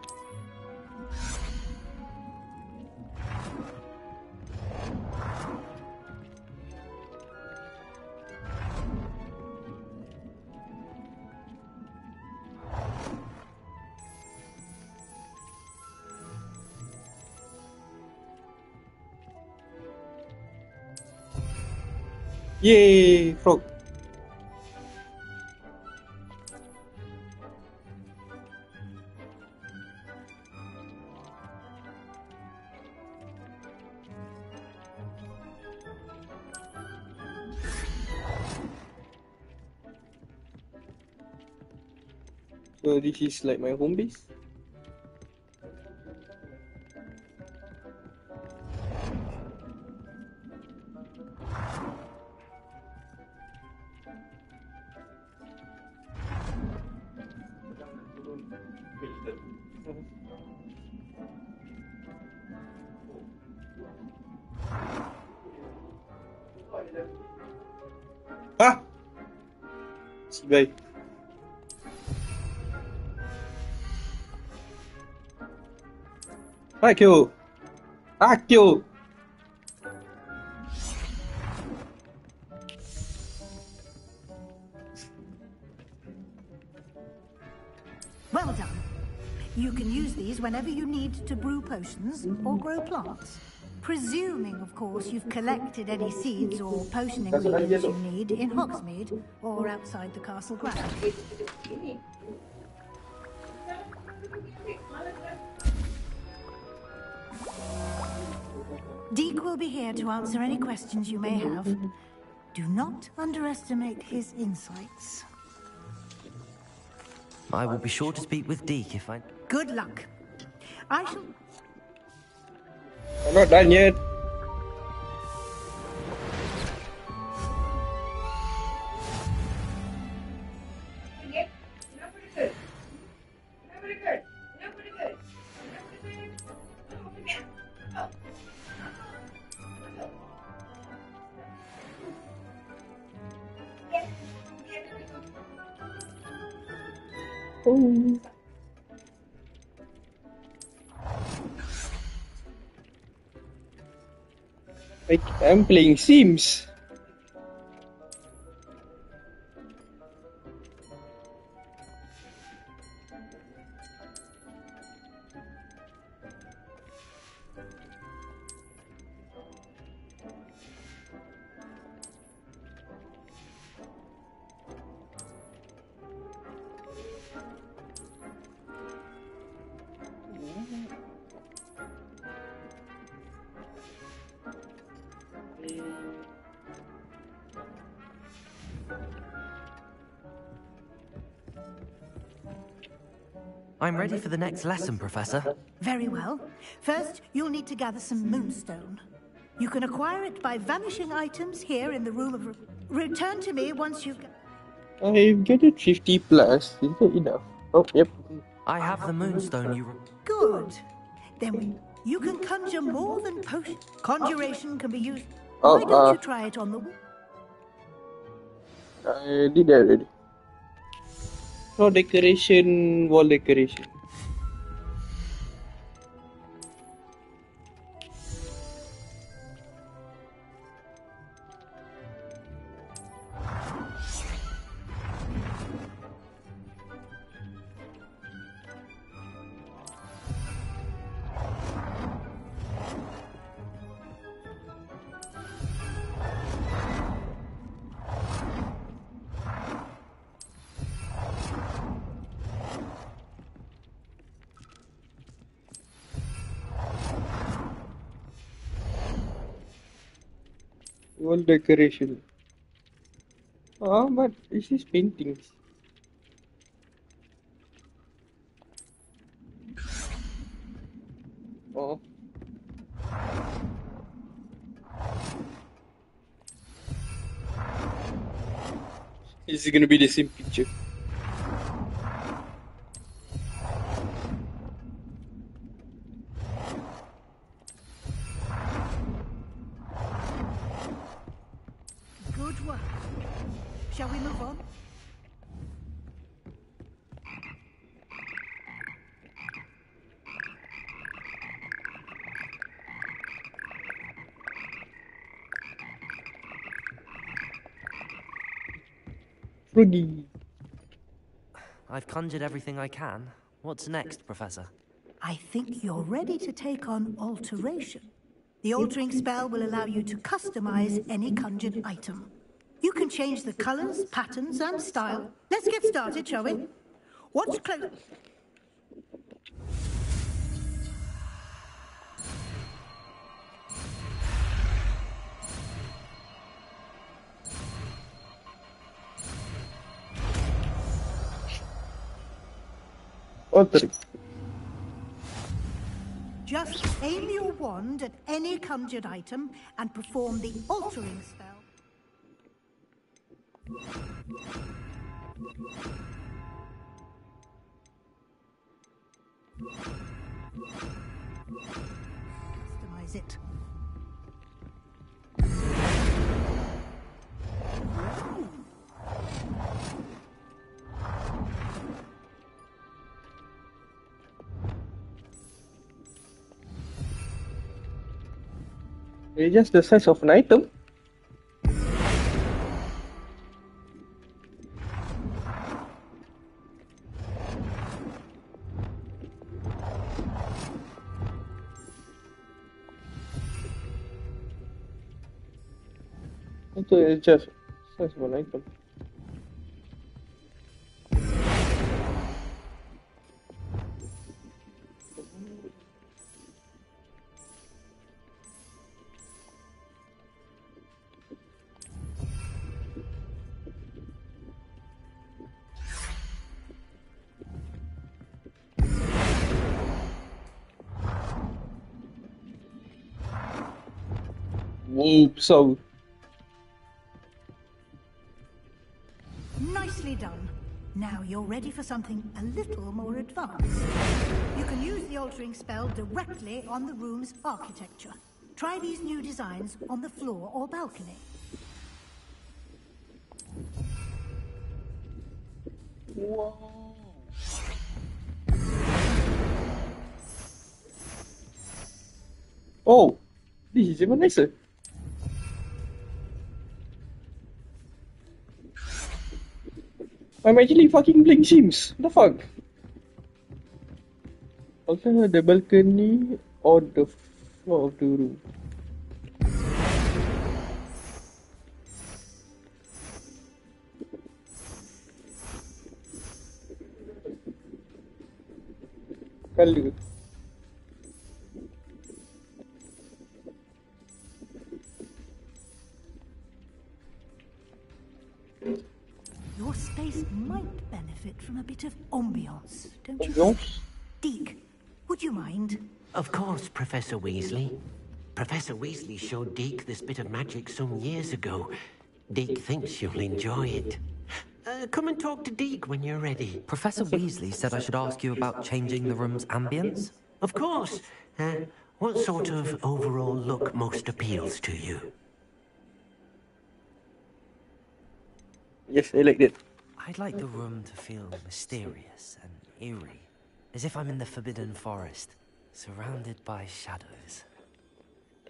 Yay, frog. So this is like my home base. Ah! Si baik. Akio! Akio! Well done. You can use these whenever you need to brew potions or grow plants. Presuming, of course, you've collected any seeds or potion ingredients you need in Hogsmeade or outside the castle grounds. Deek will be here to answer any questions you may have. Do not underestimate his insights. I will be sure to speak with Deke if I... Good luck. I shall... I'm not done yet. Oh. I'm playing Sims. I'm ready for the next lesson, Professor. Very well. First, you'll need to gather some moonstone. You can acquire it by vanishing items here in the room of... Return to me once you've... I've gathered 50 plus. Is that enough? Oh, yep. I have the moonstone you... Good. Then you can conjure more than potion. Conjuration can be used... Oh, Why don't you try it on the... I did that already. No decoration, wall decoration. Wall decoration. Ah, but this is paintings. Oh. This is gonna be the same picture. Good work. Shall we move on? Froggy. I've conjured everything I can. What's next, Professor? I think you're ready to take on alteration. The altering spell will allow you to customize any conjured item. You can change the colors, patterns, and style. Let's get started, shall we? What's close? Altering. Just aim your wand at any conjured item and perform the altering spell. Customize it. It's just the size of an item. It's just size of an item. Whoa, so. Nicely done. Now you're ready for something a little more advanced. You can use the altering spell directly on the room's architecture. Try these new designs on the floor or balcony. Whoa. Oh, this is even nicer. I'm actually fucking playing Sims. What the fuck? Also, the balcony or the floor of the room. Color. Your space might benefit from a bit of ambiance, don't you? Ambiance? Deke, would you mind? Of course, Professor Weasley. Professor Weasley showed Deke this bit of magic some years ago. Deke thinks you'll enjoy it. Come and talk to Deke when you're ready. Professor Weasley said I should ask you about changing the room's ambience? Of course. What sort of overall look most appeals to you? Yes, I like that. I'd like the room to feel mysterious and eerie, as if I'm in the Forbidden Forest, surrounded by shadows.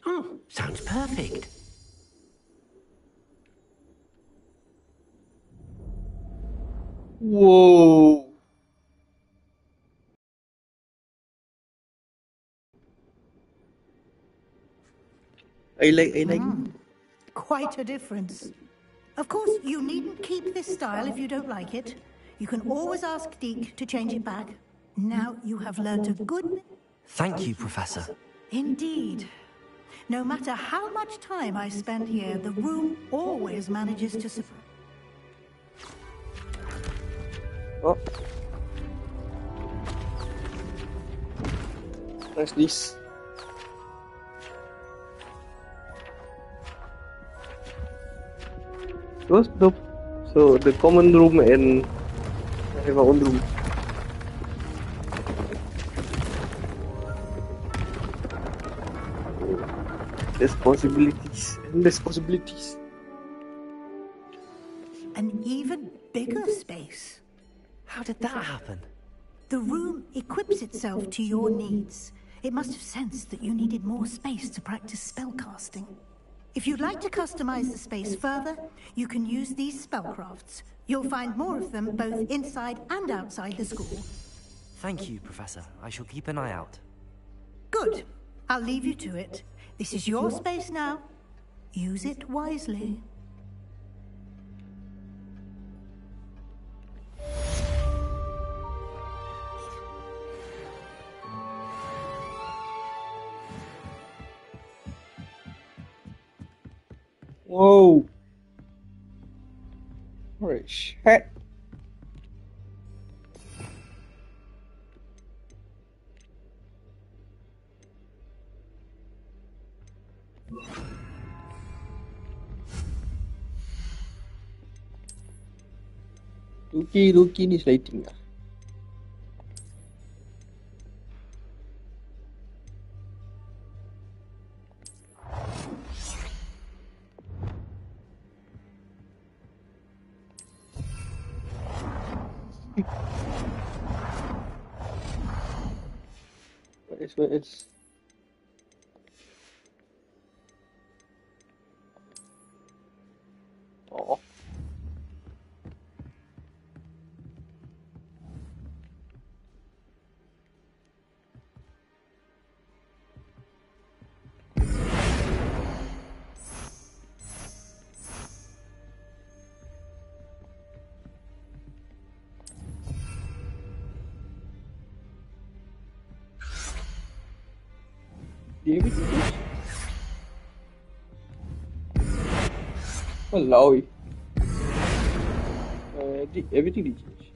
Oh, sounds perfect. Whoa. I like. Quite a difference. Of course, you needn't keep this style if you don't like it. You can always ask Deke to change it back. Now you have learnt a good... Thank you, Professor. Indeed. No matter how much time I spend here, the room always manages to surprise. Oh. What's this? So the common room and I have our own room. There's possibilities. Endless possibilities. An even bigger space. How did that happen? The room equips itself to your needs. It must have sensed that you needed more space to practice spellcasting. If you'd like to customize the space further, you can use these spellcrafts. You'll find more of them both inside and outside the school. Thank you, Professor. I shall keep an eye out. Good. I'll leave you to it. This is your space now. Use it wisely. Whoa. Holy shit. Ruki ni lighting lah. What is oh. Everything is... Walao. Everything did change.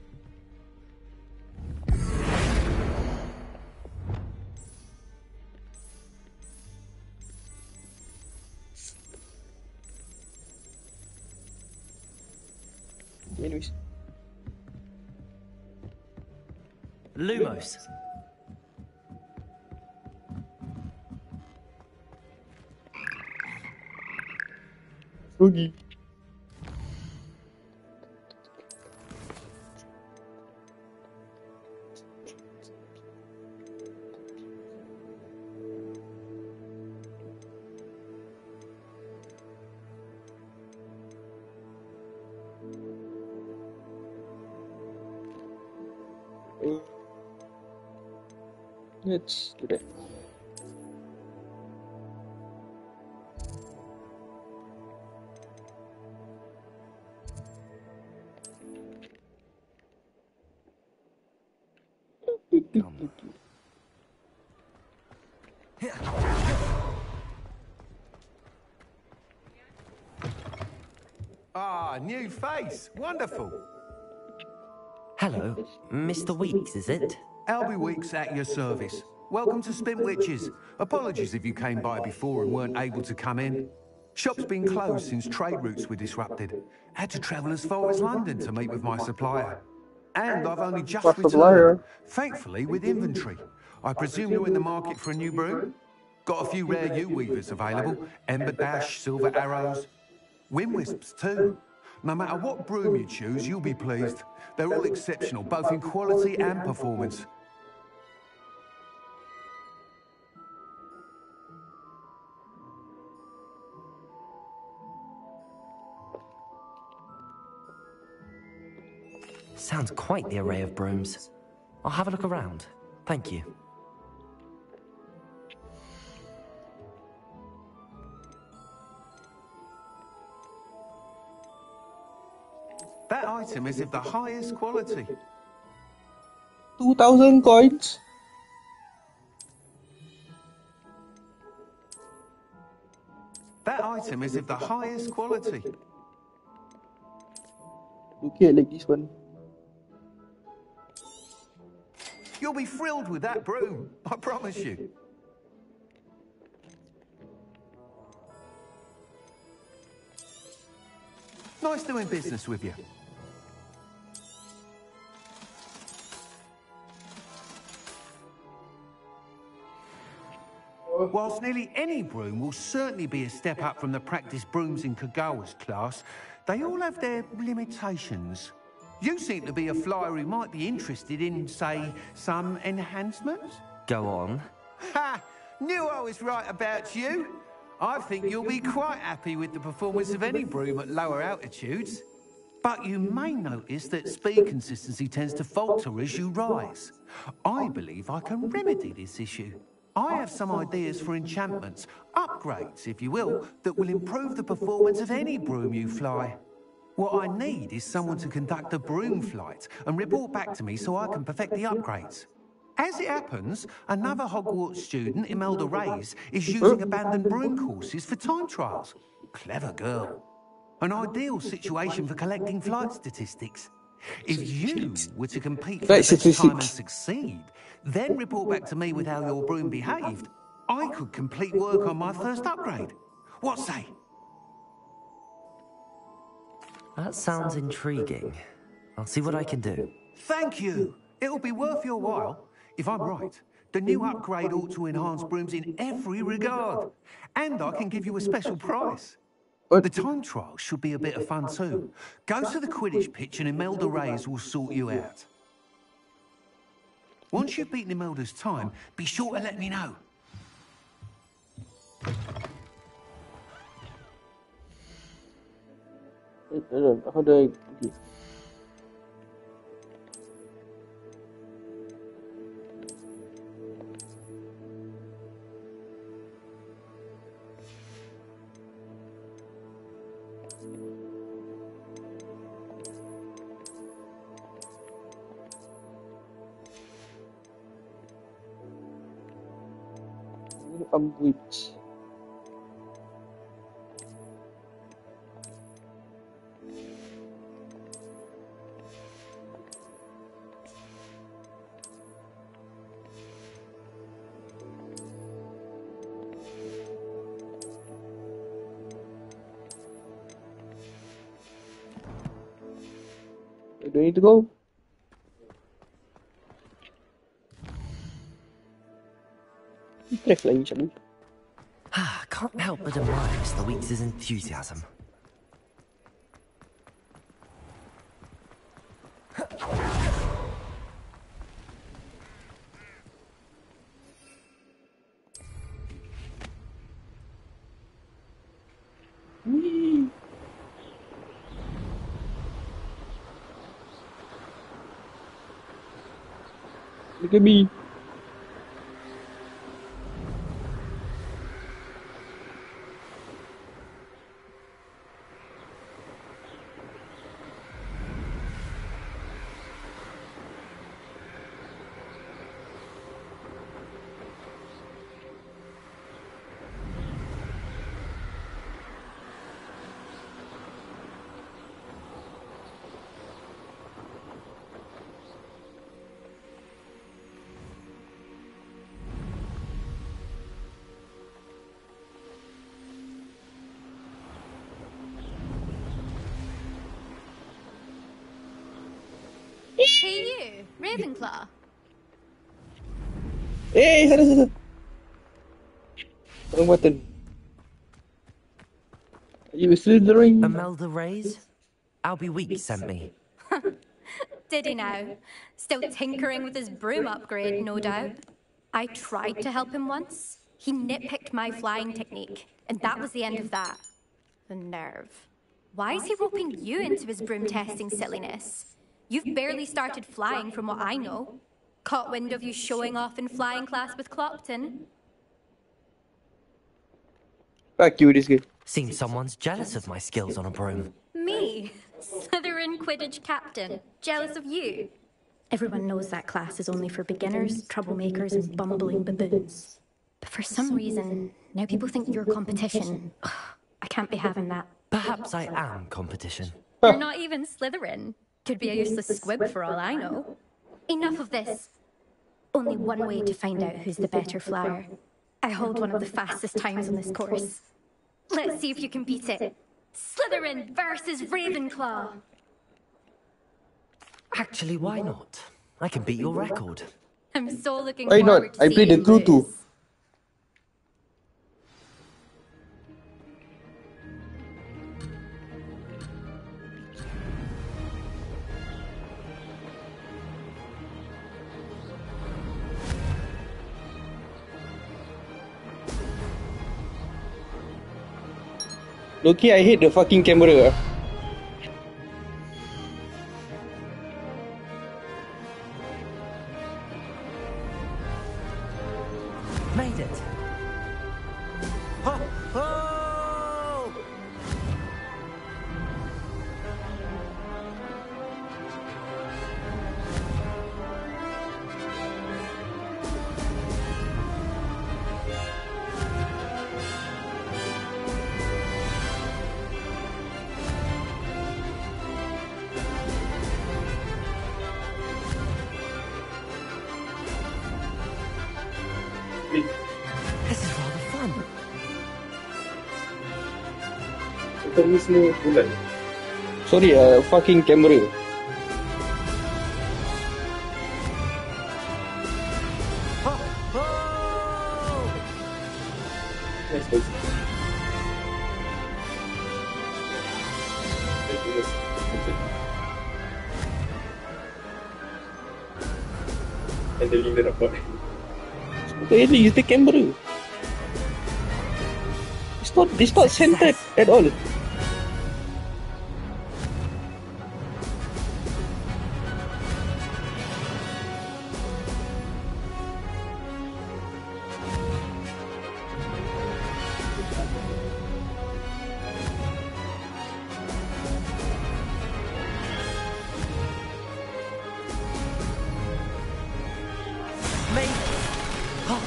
Lumos. Rugi. Let's do that. Ah, new face. Wonderful. Hello, Mr. Weeks, is it? Albie Weeks at your service. Welcome to Spintwitches. Apologies if you came by before and weren't able to come in. Shop's been closed since trade routes were disrupted. Had to travel as far as London to meet with my supplier. And I've only just returned, thankfully with inventory. I presume you're in the market for a new broom? Got a few rare yew-weavers available. Ember Dash, Silver Arrows. Wind-wisps too. No matter what broom you choose, you'll be pleased. They're all exceptional, both in quality and performance. Sounds quite the array of brooms. I'll have a look around. Thank you. That item is of the highest quality. 2,000 coins. That item is of the highest quality. Okay, like this one. You'll be thrilled with that broom, I promise you. Nice doing business with you. Whilst nearly any broom will certainly be a step up from the practice brooms in Kagawa's class, they all have their limitations. You seem to be a flyer who might be interested in, say, some enhancements? Go on. Ha! Knew I was right about you. I think you'll be quite happy with the performance of any broom at lower altitudes. But you may notice that speed consistency tends to falter as you rise. I believe I can remedy this issue. I have some ideas for enchantments, upgrades, if you will, that will improve the performance of any broom you fly. What I need is someone to conduct a broom flight and report back to me so I can perfect the upgrades. As it happens, another Hogwarts student, Imelda Reyes, is using abandoned broom courses for time trials. Clever girl. An ideal situation for collecting flight statistics. If you were to compete for the best time and succeed, then report back to me with how your broom behaved, I could complete work on my first upgrade. What say? That sounds intriguing. I'll see what I can do. Thank you. It'll be worth your while. If I'm right, the new upgrade ought to enhance brooms in every regard. And I can give you a special price. The time trial should be a bit of fun too. Go to the Quidditch pitch and Imelda Reyes will sort you out. Once you've beaten Imelda's time, be sure to let me know. How do I... Okay. Which do I need to go? Can't help but admire Mr. Weeks' enthusiasm. Look at me. Hey you, Ravenclaw. Eh, sana. Wrong button. Are you Slytherin? Imelda Reyes? Albie Weeks sent me. Did he now? Still tinkering with his broom upgrade, no doubt. I tried to help him once. He nitpicked my flying technique, and that was the end of that. The nerve. Why is he roping you into his broom testing silliness? You've barely started flying from what I know. Caught wind of you showing off in flying class with Clopton. Fuck you, this guy. Seems someone's jealous of my skills on a broom. Me? Slytherin Quidditch captain. Jealous of you? Everyone knows that class is only for beginners, troublemakers, and bumbling baboons. But for some reason, now people think you're competition. Ugh, I can't be having that. Perhaps I am competition. You're not even Slytherin. Could be a useless squib for all I know. Enough of this. Only one way to find out who's the better flyer. I hold one of the fastest times on this course. Let's see if you can beat it. Slytherin versus Ravenclaw. Actually, why not? I can beat your record. I'm so looking Why forward not? to I seeing played the you crew too. lose. Loki, I hate the fucking camera. Made it. Ho, ho! This is rather fun. Sorry, fucking camera. Ho, ho! Really, use the camera. It's not centered at all. Made it. Oh,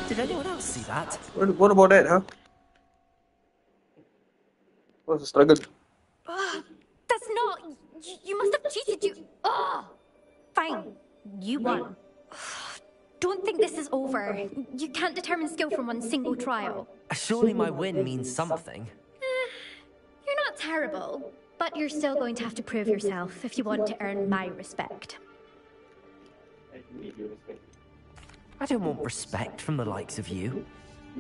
did anyone else see that? What about that, huh? What's the struggle? That's not... You must have cheated, you... Ugh. Fine. You won. Don't think this is over. You can't determine skill from one single trial. Surely my win means something. You're not terrible, but you're still going to have to prove yourself if you want to earn my respect. I don't want respect from the likes of you.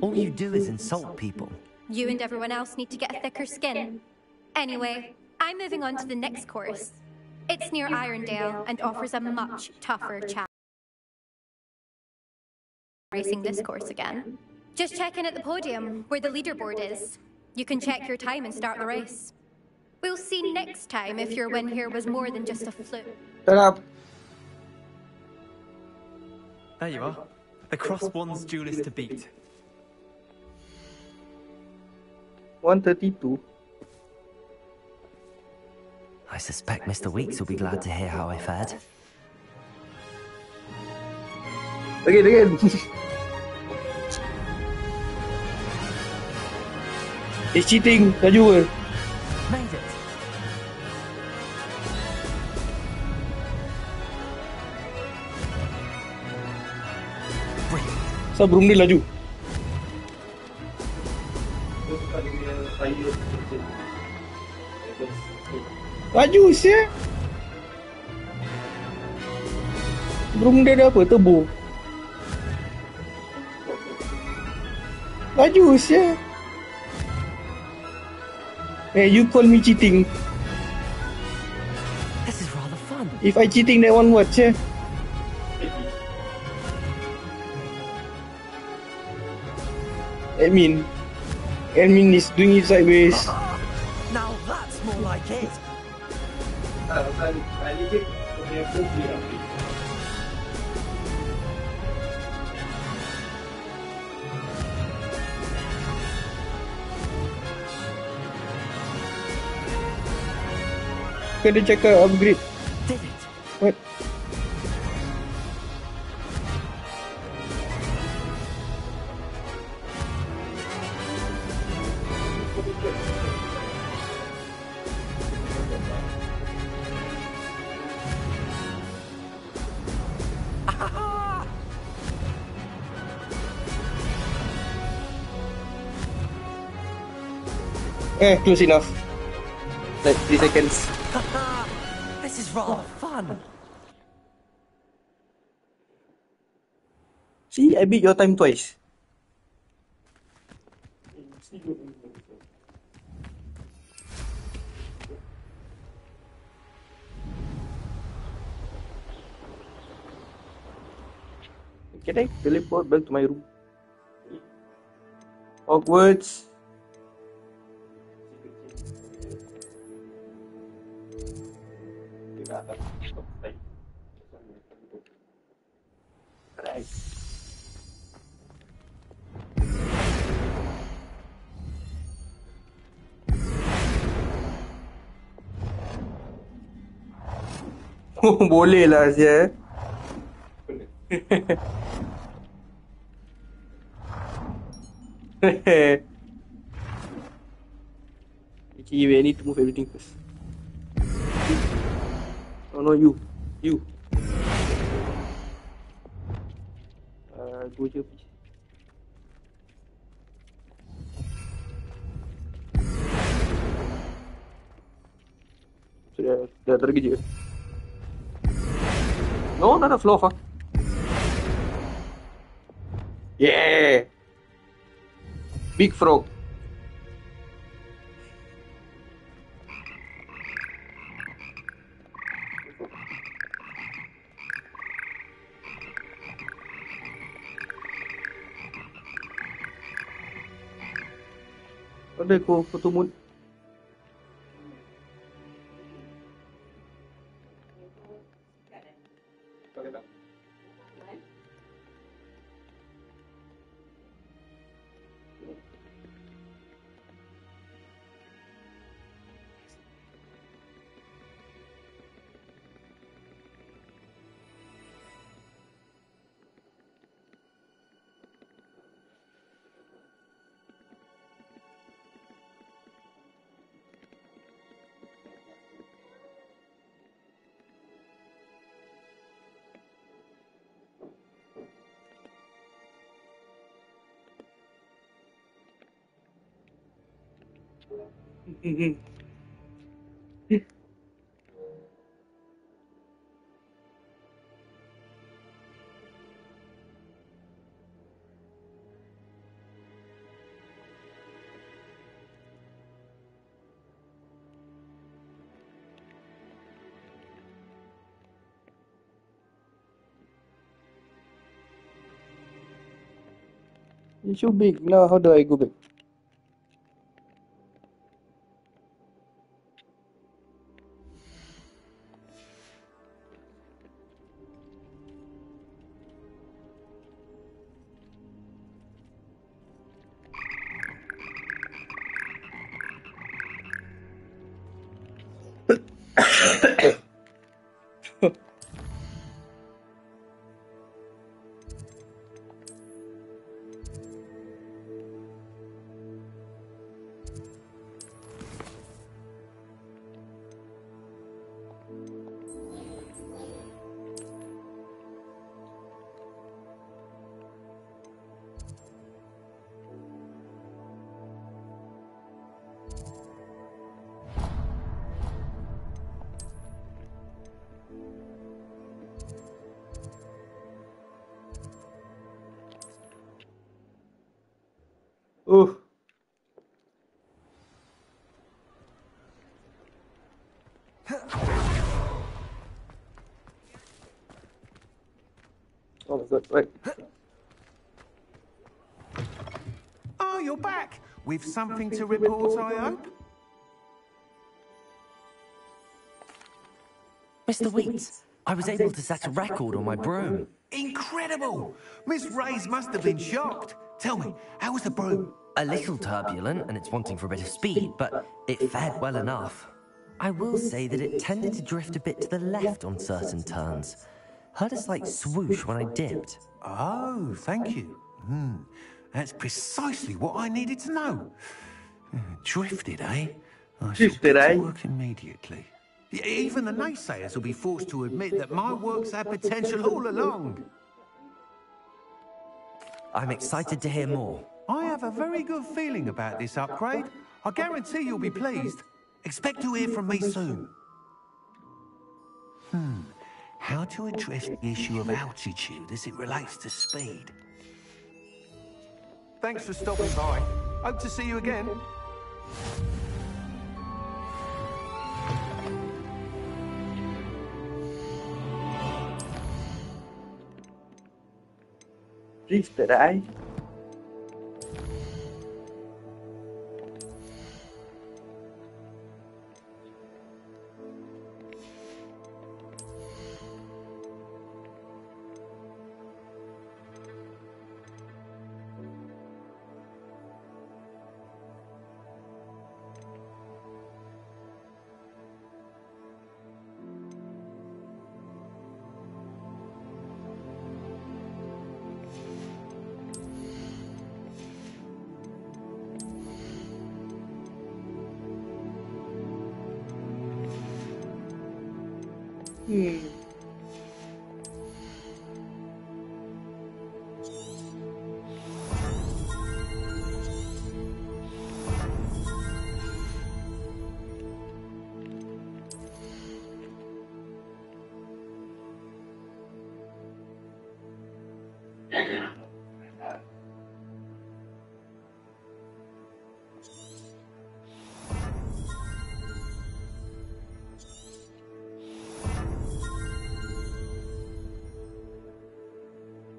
All you do is insult people. You and everyone else need to get a thicker skin. Anyway, I'm moving on to the next course. It's near Irondale and offers a much tougher challenge. Racing this course again. Just check in at the podium, where the leaderboard is. You can check your time and start the race. We'll see next time if your win here was more than just a fluke. Shut up. There you are. The Crosswands duelist to beat. 132. I suspect Mr. Weeks will be glad to hear how I fared. Again. It's cheating, laju. Made it. Sebelum dia laju. Laju sia. Sebelum dia ada apa? Turbo. Laju sia. Hey, you call me cheating. This is rather fun. If I cheating, that one what, sia? Admin is doing it sideways. Now that's more like it. Kena cakap upgrade. Did it? What? Close enough. Like 3 seconds. This is rather fun. See, I beat your time twice. Can I teleport back to my room? Hogwarts. Right. Boleh lah sia. Okay, I need to move everything first. Oh no, you. Go je. So dah terkejut. No, not a floor, fuck. Yeah! Big frog. Ada ko foto mood. It should be. Now, how do I go back? Oh. Oh my god, right. Oh, you're back! With something to report, I hope? Mr. Weeds, I was able to set a record on my broom. Incredible! Miss Reyes must have been shocked. Tell me, how was the broom? A little turbulent, and it's wanting for a bit of speed, but it fared well enough. I will say that it tended to drift a bit to the left on certain turns. Heard a slight swoosh when I dipped. Oh, thank you. That's precisely what I needed to know. Drifted, eh? I shall get to work immediately. Even the naysayers will be forced to admit that my work's had potential all along. I'm excited to hear more. I have a very good feeling about this upgrade. I guarantee you'll be pleased. Expect to hear from me soon. How to address the issue of altitude as it relates to speed? Thanks for stopping by. Hope to see you again. Drifted, eh?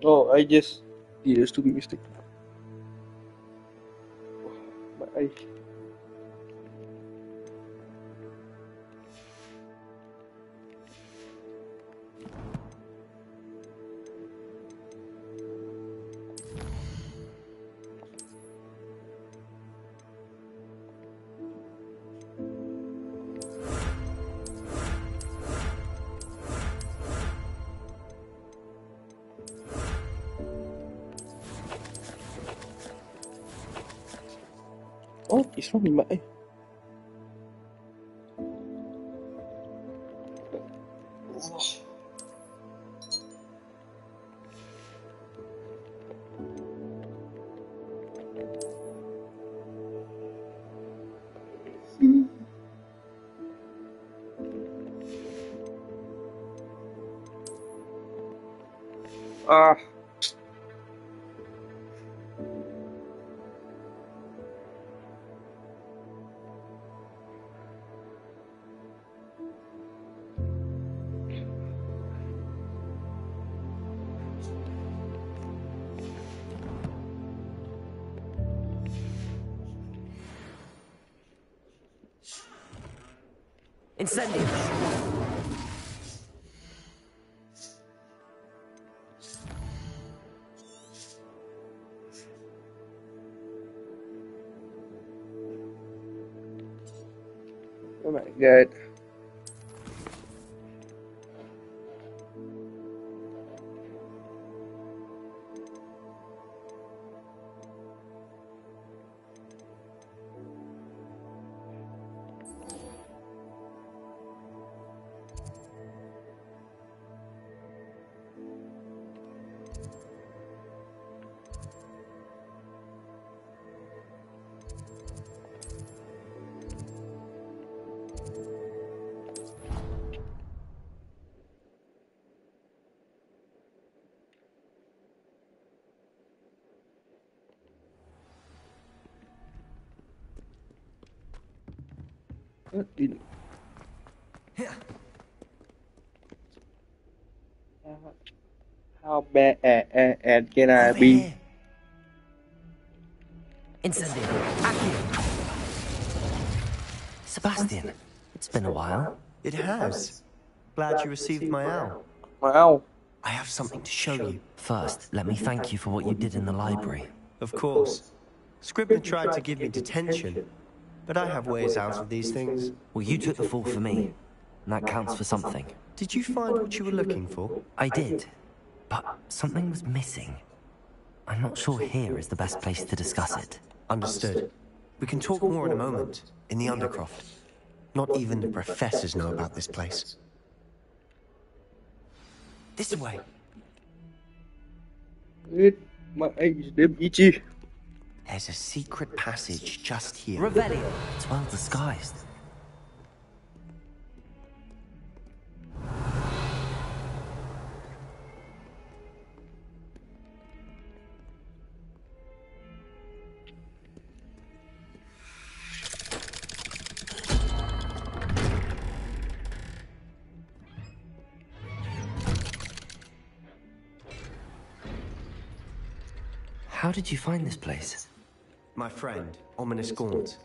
Oh, I just did a stupid mistake. My eye. Oh, it's wrong in my eye. Ah. Incendio! Oh my god. How bad can I be? Incendio! Accio! Sebastian, it's been a while. It has. Glad you received my owl. Wow. I have something to show you. First, let me thank you for what you did in the library. Of course. Scribner tried to give me detention, but I have ways out of these things. Well, you took the fall for me, and that counts for something. Did you find what you were looking for? I did, but something was missing. I'm not sure here is the best place to discuss it. Understood. We can talk more in a moment, in the Undercroft. Not even the professors know about this place. This way. My age, them itchy. There's a secret passage just here. Revelio! It's well disguised. How did you find this place? My friend, Ominous Gaunt.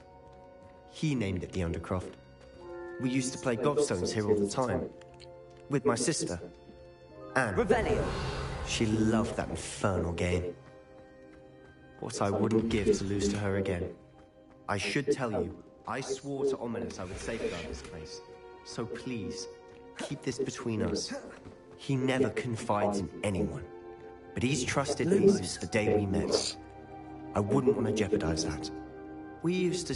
He named it the Undercroft. We used to play Godstones here all the time. With my sister, Anne. Revelio! She loved that infernal game. What I wouldn't give to lose to her again. I should tell you, I swore to Ominous I would safeguard this place. So please, keep this between us. He never confides in anyone. But he's trusted me since the day we met. I wouldn't want to jeopardize that. We used to...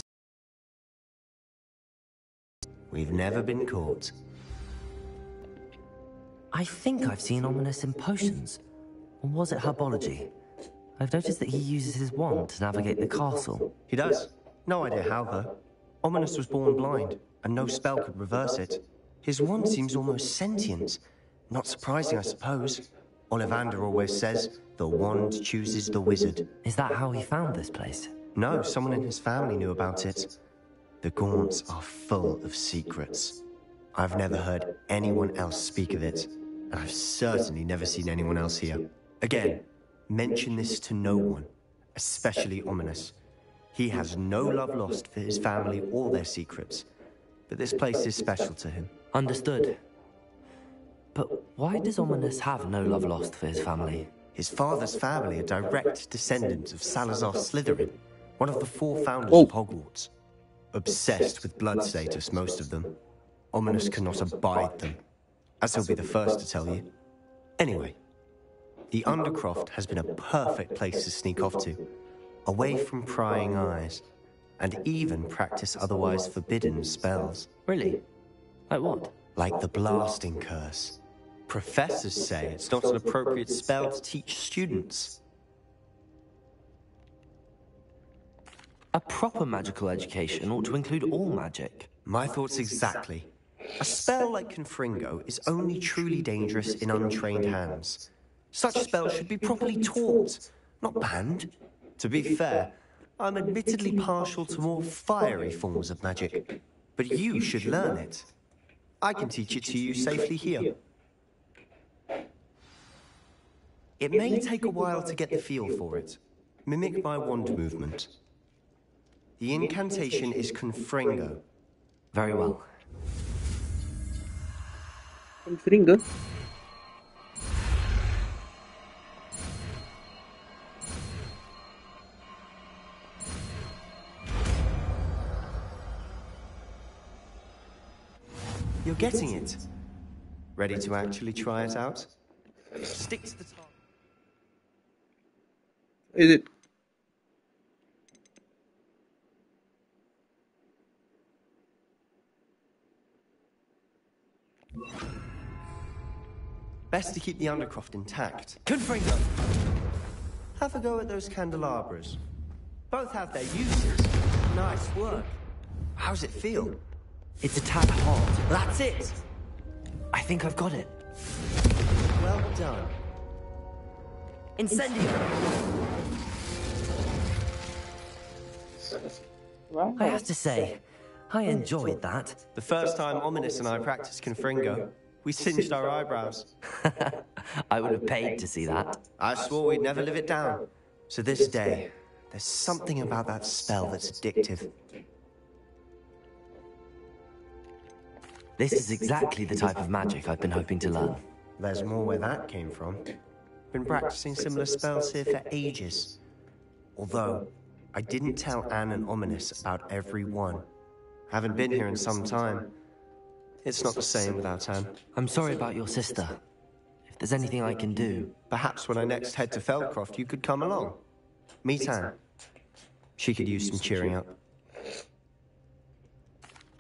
We've never been caught. I think I've seen Ominous in potions. Or was it herbology? I've noticed that he uses his wand to navigate the castle. He does. No idea how, though. Ominous was born blind, and no spell could reverse it. His wand seems almost sentient. Not surprising, I suppose. Ollivander always says, the wand chooses the wizard. Is that how he found this place? No, someone in his family knew about it. The Gaunts are full of secrets. I've never heard anyone else speak of it, and I've certainly never seen anyone else here. Again, mention this to no one, especially Ominous. He has no love lost for his family or their secrets, but this place is special to him. Understood. But why does Ominous have no love lost for his family? His father's family are direct descendants of Salazar Slytherin, one of the 4 founders of Hogwarts. Obsessed with blood status, most of them. Ominous cannot abide them, as he'll be the first to tell you. Anyway, the Undercroft has been a perfect place to sneak off to, away from prying eyes, and even practice otherwise forbidden spells. Really? Like what? Like the Blasting Curse. Professors say it's not an appropriate spell to teach students. A proper magical education ought to include all magic. My thoughts exactly. A spell like Confringo is only truly dangerous in untrained hands. Such spells should be properly taught, not banned. To be fair, I'm admittedly partial to more fiery forms of magic, but you should learn it. I can teach it to you safely here. It may take a while to get the feel for it. Mimic my wand movement. The incantation is Confringo. Very well. Confringo. You're getting it. Ready to actually try it out? Stick to the target. Is it? Best to keep the Undercroft intact. Confringo! Have a go at those candelabras. Both have their uses. Nice work. How's it feel? It's a tad hot. That's it! I think I've got it. Well done. Incendio! Wow. I have to say, I enjoyed that. The first time Ominous and I practiced Confringo, we singed our eyebrows. I would have paid to see that. I swore we'd never live it down. So this day, there's something about that spell that's addictive. This is exactly the type of magic I've been hoping to learn. There's more where that came from. Been practicing similar spells here for ages. Although, I didn't tell Anne and Ominous about every one. Haven't been here in some time. It's not the same without Anne. I'm sorry about your sister. If there's anything I can do... Perhaps when I next head to Feldcroft, you could come along. Meet Anne. She could use some cheering up.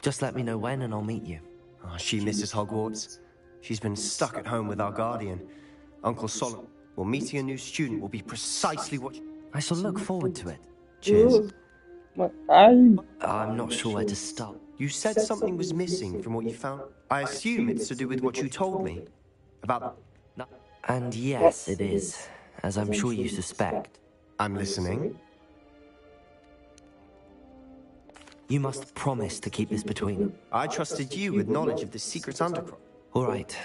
Just let me know when and I'll meet you. Oh, she misses Hogwarts. She's been stuck at home with our guardian, Uncle Solomon. Well, meeting a new student will be precisely what... I shall look forward to it. Cheers. I'm not sure where to start. You said something was missing from what you found. I assume it's to do with what you told me. About... No. And yes, it is. As I'm sure you suspect. I'm listening. You must promise to keep this between them. I trusted you with knowledge of the secret Undercroft. All right.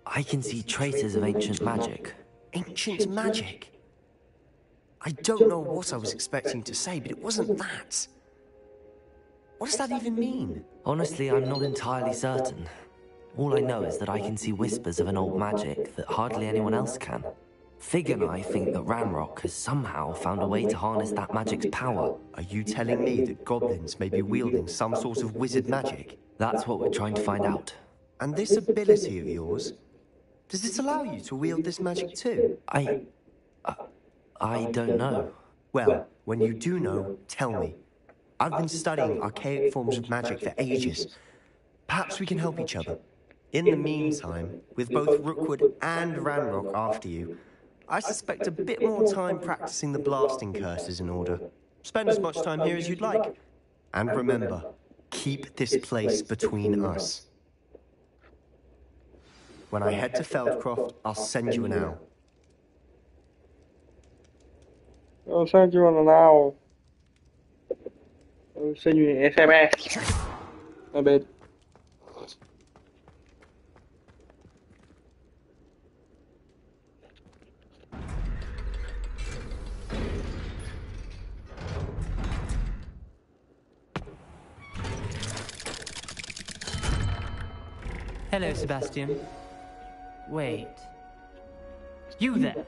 I can see traces of ancient magic. Ancient magic? I don't know what I was expecting to say, but it wasn't that. What does that even mean? Honestly, I'm not entirely certain. All I know is that I can see whispers of an old magic that hardly anyone else can. Fig and I think that Ranrock has somehow found a way to harness that magic's power. Are you telling me that goblins may be wielding some sort of wizard magic? That's what we're trying to find out. And this ability of yours, does it allow you to wield this magic too? I don't know. Well, when you do know, tell me. I've been studying archaic forms of magic for ages. Perhaps we can help each other. In the meantime, with both Rookwood and Ranrock after you, I suspect a bit more time practicing the blasting curse is in order. Spend as much time here as you'd like. And remember, keep this place between us. When I head to Feldcroft, I'll send you an owl. I'll send you an owl. I'll send you an SMS. My bad. Hello, Sebastian. Wait. You there?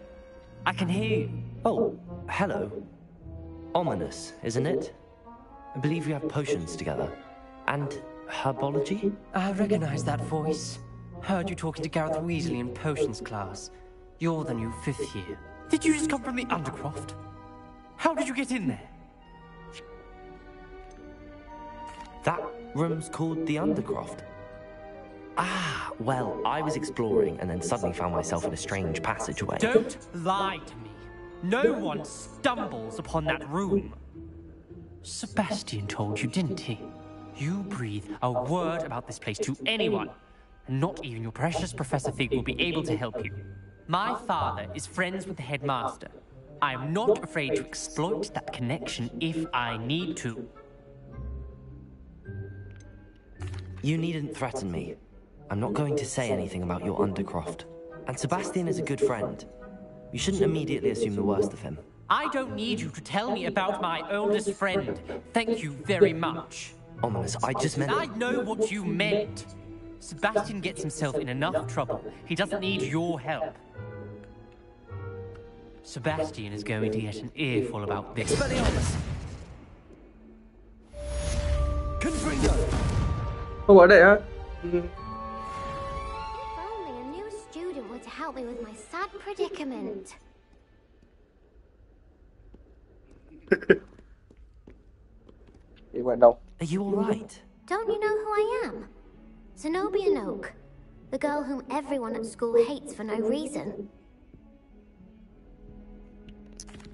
I can hear you. Oh, hello. Ominous, isn't it? I believe we have potions together. And herbology? I recognize that voice. Heard you talking to Gareth Weasley in potions class. You're the new 5th year. Did you just come from the Undercroft? How did you get in there? That room's called the Undercroft. Ah, well, I was exploring and then suddenly found myself in a strange passageway. Don't lie to me. No one stumbles upon that room. Sebastian told you, didn't he? You breathe a word about this place to anyone, and not even your precious Professor Fig will be able to help you. My father is friends with the headmaster. I am not afraid to exploit that connection if I need to. You needn't threaten me. I'm not going to say anything about your Undercroft. And Sebastian is a good friend. You shouldn't immediately assume the worst of him. I don't need you to tell me about my oldest friend. Thank you very much. Ominous, I just meant... I know what you meant. Sebastian gets himself in enough trouble. He doesn't need your help. Sebastian is going to get an earful about this. Oh, ada ya? If only a new student were to help me with my sad predicament. Are you alright? Don't you know who I am? Zenobia Noak, the girl whom everyone at school hates for no reason.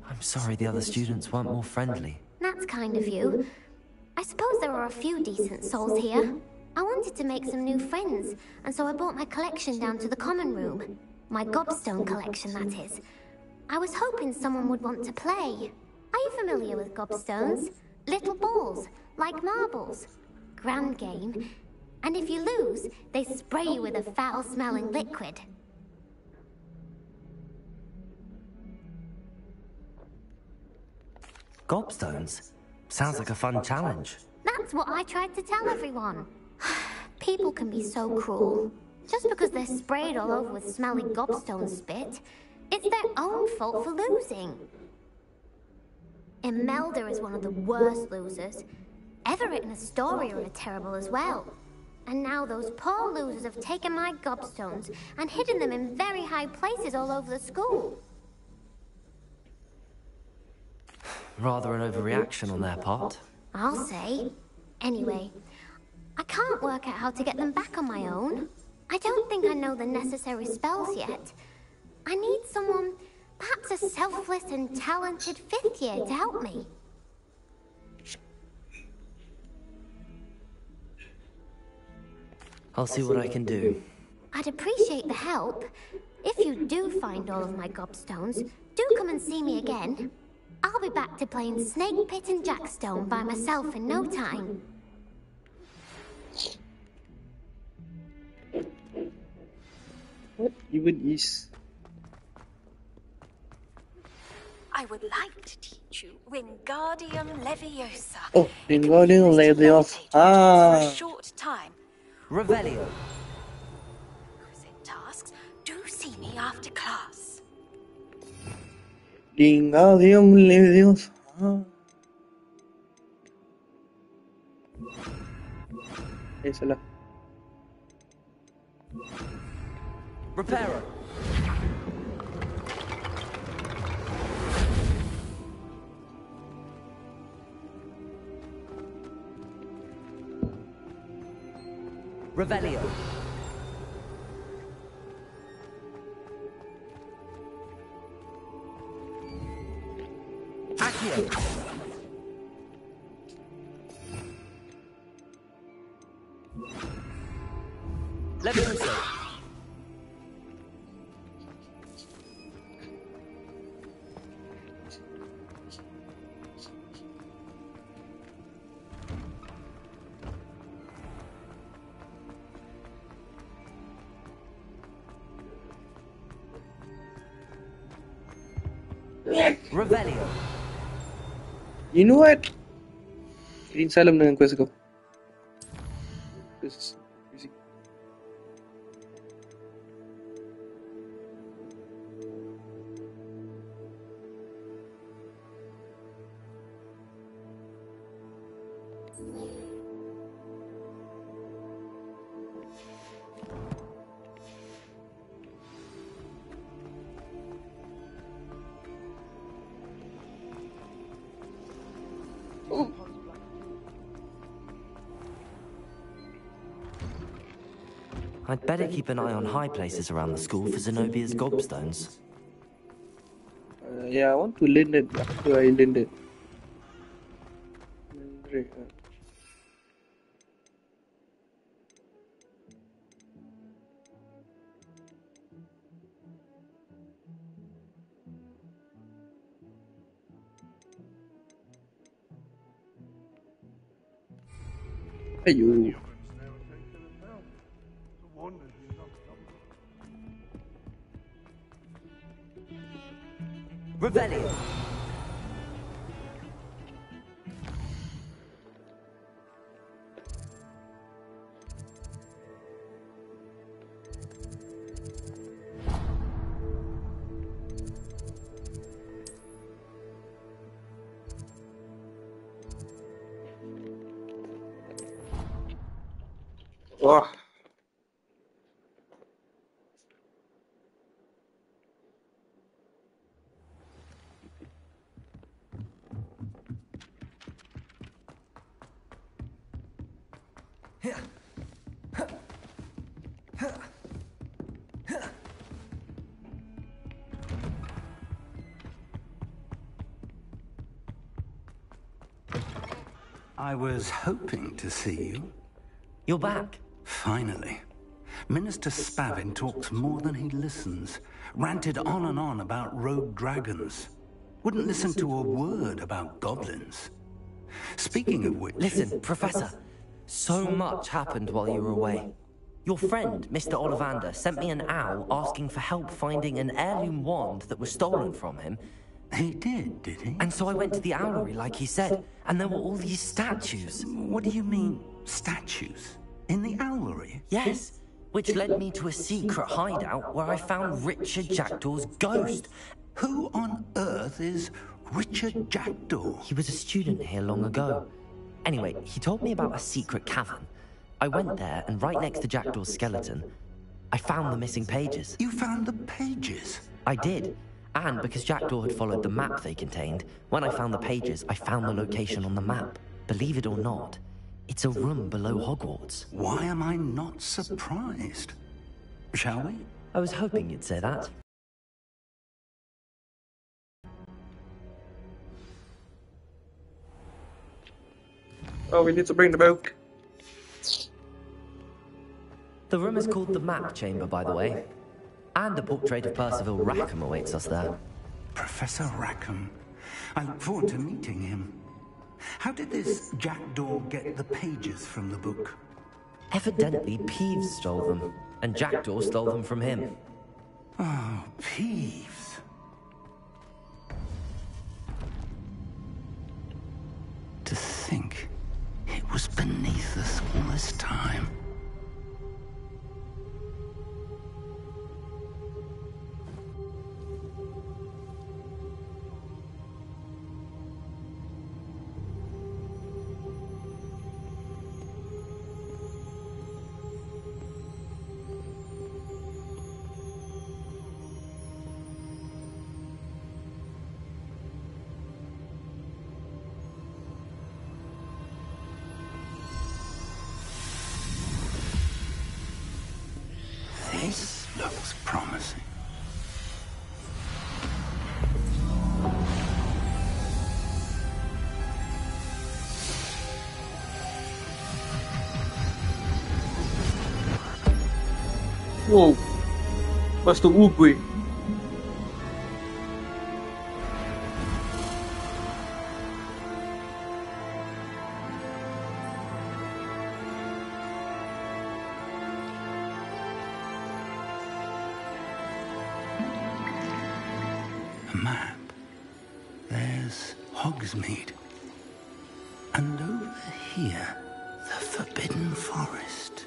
I'm sorry the other students weren't more friendly. That's kind of you. I suppose there are a few decent souls here. I wanted to make some new friends, and so I brought my collection down to the common room. My gobstone collection, that is. I was hoping someone would want to play. Are you familiar with gobstones? Little balls, like marbles. Grand game. And if you lose, they spray you with a foul-smelling liquid. Gobstones? Sounds like a fun challenge. That's what I tried to tell everyone. People can be so cruel. Just because they're sprayed all over with smelly gobstone spit, it's their own fault for losing. Imelda is one of the worst losers. Everett and Astoria are terrible as well. And now those poor losers have taken my gobstones and hidden them in very high places all over the school. Rather an overreaction on their part. I'll say. Anyway, I can't work out how to get them back on my own. I don't think I know the necessary spells yet. I need someone, perhaps a selfless and talented fifth year to help me. I'll see what I can do. I'd appreciate the help. If you do find all of my gobstones, do come and see me again. I'll be back to playing Snake Pit and Jackstone by myself in no time. What even is... I would like to teach you Wingardium Leviosa. Oh, Wingardium Leviosa. For a short time. Revelio. Tasks. Do see me after class. Wingardium Leviosa. Salah. Reparo. Revelio. Accio. Levioso. Revelio. You know what? Kirim salam dengan quest kau. This is easy. I'd better keep an eye on high places around the school for Zenobia's gobstones. Yeah, I want to learn that after I learn that. Ayo. Revelio. Wah. I was hoping to see you. You're back. Finally. Minister Spavin talks more than he listens. Ranted on and on about rogue dragons. Wouldn't listen to a word about goblins. Speaking of which... Listen, Professor. So much happened while you were away. Your friend, Mr. Ollivander, sent me an owl asking for help finding an heirloom wand that was stolen from him. He did he? And so I went to the owlery like he said, and there were all these statues. What do you mean, statues? In the owlery? Yes, which led me to a secret hideout where I found Richard Jackdaw's ghost. Who on earth is Richard Jackdaw? He was a student here long ago. Anyway, he told me about a secret cavern. I went there, and right next to Jackdaw's skeleton, I found the missing pages. You found the pages? I did. And because Jackdaw had followed the map they contained, when I found the pages, I found the location on the map. Believe it or not, it's a room below Hogwarts. Why am I not surprised? Shall we? I was hoping you'd say that. Oh, we need to bring the book. The room is called the Map Chamber, by the way. And a portrait of Percival Rackham awaits us there. Professor Rackham. I look forward to meeting him. How did this Jackdaw get the pages from the book? Evidently, Peeves stole them, and Jackdaw stole them from him. Oh, Peeves. To think it was beneath us all this time. This looks promising. Wow. Basta ugoy. A map. There's Hogsmeade. And over here, the Forbidden Forest.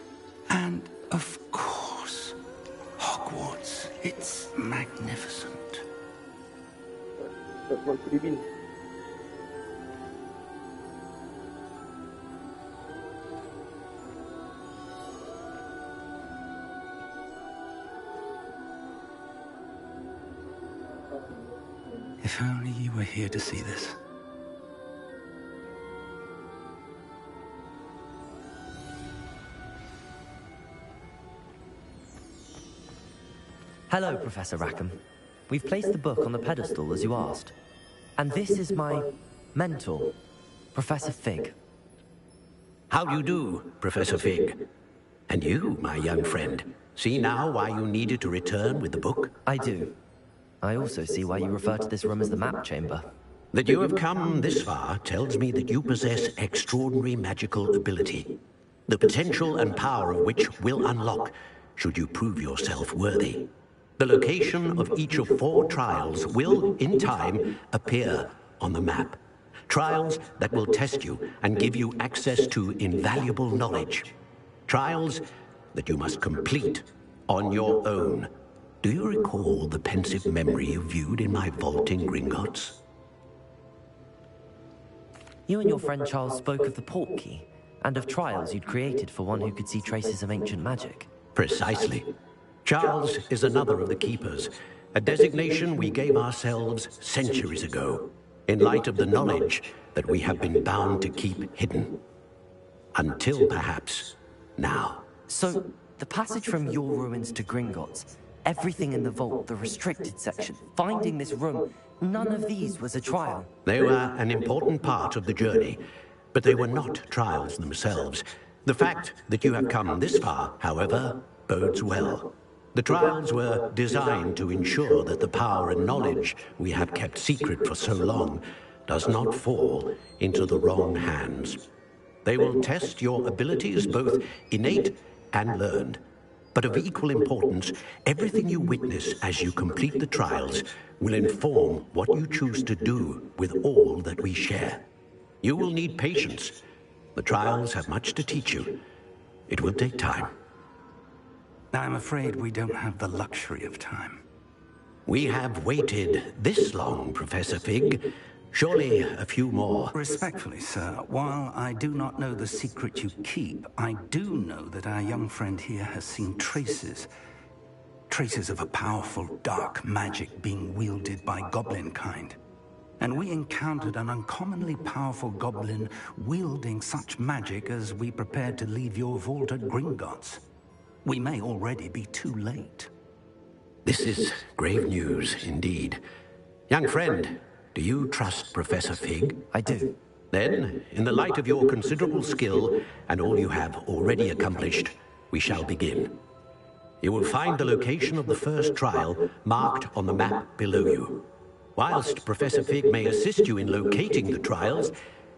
And, of course, Hogwarts. It's magnificent. What do you mean? If only you were here to see this. Hello, Professor Rackham. We've placed the book on the pedestal, as you asked. And this is my mentor, Professor Fig. How do you do, Professor Fig? And you, my young friend, see now why you needed to return with the book? I do. I also see why you refer to this room as the Map Chamber. That you have come this far tells me that you possess extraordinary magical ability, the potential and power of which will unlock should you prove yourself worthy. The location of each of 4 trials will, in time, appear on the map. Trials that will test you and give you access to invaluable knowledge. Trials that you must complete on your own. Do you recall the pensive memory you viewed in my vault in Gringotts? You and your friend Charles spoke of the Portkey. and of trials you'd created for one who could see traces of ancient magic. Precisely. Charles is another of the Keepers, a designation we gave ourselves centuries ago, in light of the knowledge that we have been bound to keep hidden. Until perhaps now. So, the passage from your ruins to Gringotts, everything in the vault, the restricted section, finding this room, none of these was a trial. They were an important part of the journey, but they were not trials themselves. The fact that you have come this far, however, bodes well. The trials were designed to ensure that the power and knowledge we have kept secret for so long does not fall into the wrong hands. They will test your abilities, both innate and learned. But of equal importance, everything you witness as you complete the trials will inform what you choose to do with all that we share. You will need patience. The trials have much to teach you. It will take time. I'm afraid we don't have the luxury of time. We have waited this long, Professor Fig. Surely a few more. Respectfully, sir, while I do not know the secret you keep, I do know that our young friend here has seen traces of a powerful dark magic being wielded by goblin kind. And we encountered an uncommonly powerful goblin wielding such magic as we prepared to leave your vault at Gringotts. We may already be too late. This is grave news indeed. Young friend, do you trust Professor Fig? I do. Then, in the light of your considerable skill and all you have already accomplished, we shall begin. You will find the location of the first trial marked on the map below you. Whilst Professor Fig may assist you in locating the trials,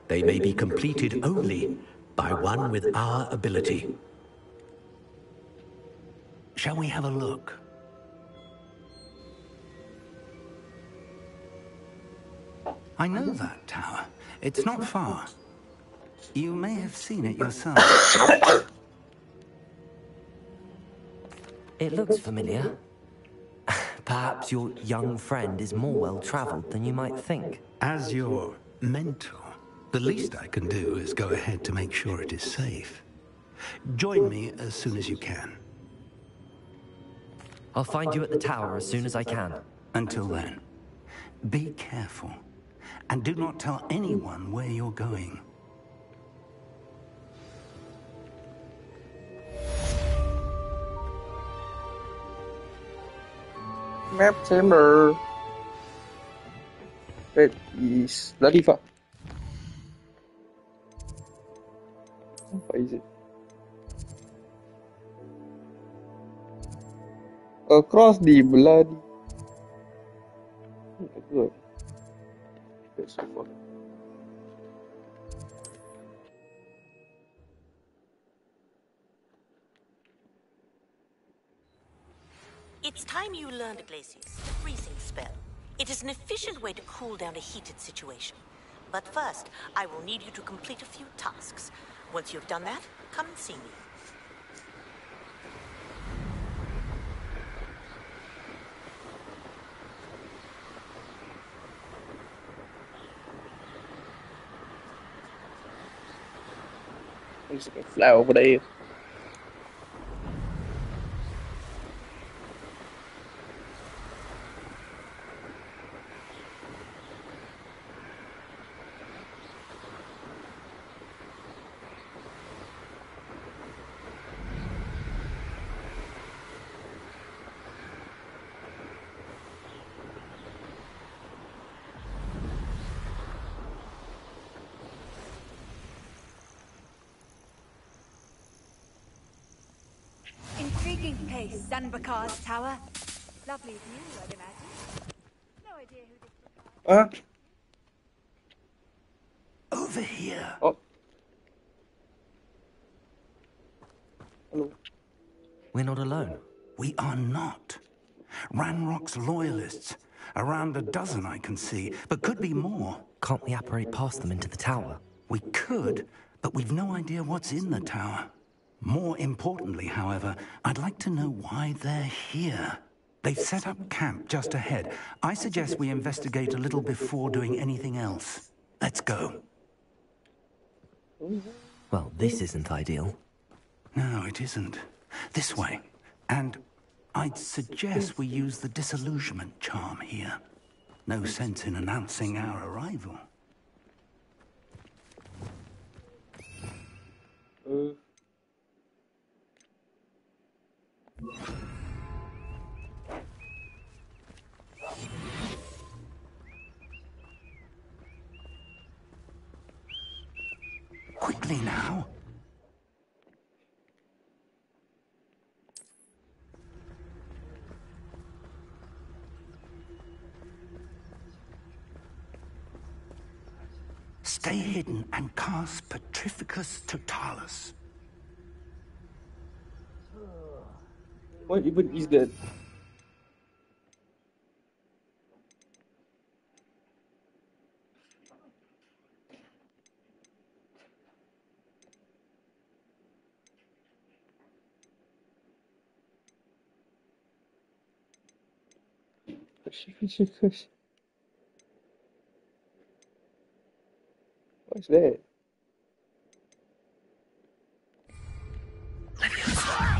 they may be completed only by one with our ability. Shall we have a look? I know that tower. It's not far. You may have seen it yourself. It looks familiar. Perhaps your young friend is more well-traveled than you might think. As your mentor, the least I can do is go ahead to make sure it is safe. Join me as soon as you can. I'll find you at the tower as soon as I can. Until then, be careful. And do not tell anyone where you're going. Map chamber. That is bloody far. What is it? Across the bloody. Good. That's so far. It's time you learned, Glacius, the freezing spell. It is an efficient way to cool down a heated situation. But first, I will need you to complete a few tasks. Once you've done that, come and see me. There's like a flower over there. Intriguing place, Zanbakar's tower. Lovely view, I'd imagine. No idea who this Over here. Oh. Hello. We're not alone. We are not. Ranrock's loyalists. Around a dozen I can see, but could be more. Can't we apparate past them into the tower? We could, but we've no idea what's in the tower. More importantly, however, I'd like to know why they're here. They've set up camp just ahead. I suggest we investigate a little before doing anything else. Let's go. Well, this isn't ideal. No, it isn't. This way. And I'd suggest we use the disillusionment charm here. No sense in announcing our arrival. Quickly now. Stay hidden and cast Petrificus Totalis. What even is that? What's that?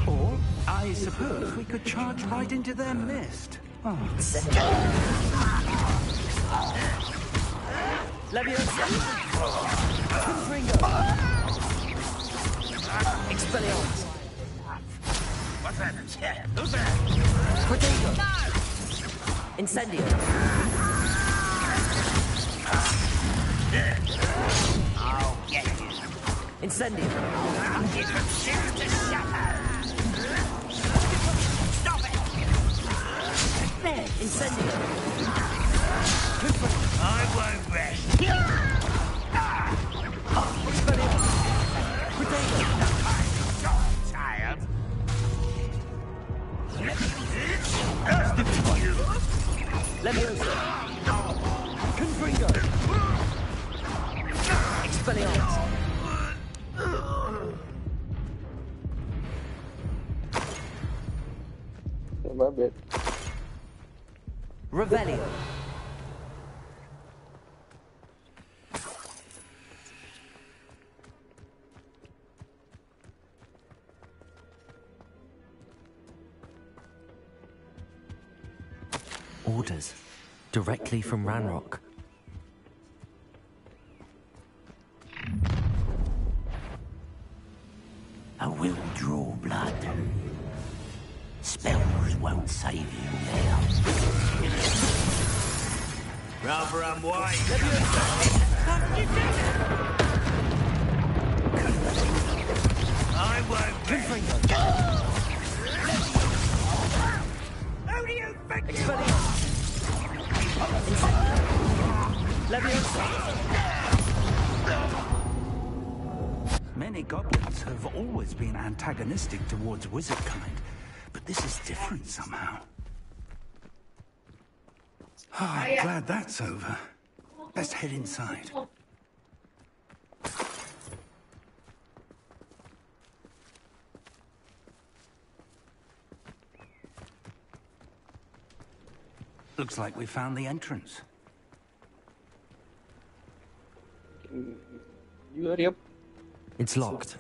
Or, I suppose we could charge right into their midst. Oh. Leviosa! Expelliarmus! What's that? Who's that? Potato! Incendio! I'll get you. Incendio! It refused to shatter. Stop it! Incendio! I won't rest. Tired. Leviosa! Confringo! Expelliarmus! My bad. Revelio! Orders. Directly from Ranrock. I will draw blood. Spells won't save you now. Rather unwise. I won't rest. How do you think you are? Many goblins have always been antagonistic towards wizard kind, but this is different somehow. Oh, I'm glad that's over. Let's head inside. Looks like we found the entrance. You hurry up. It's locked.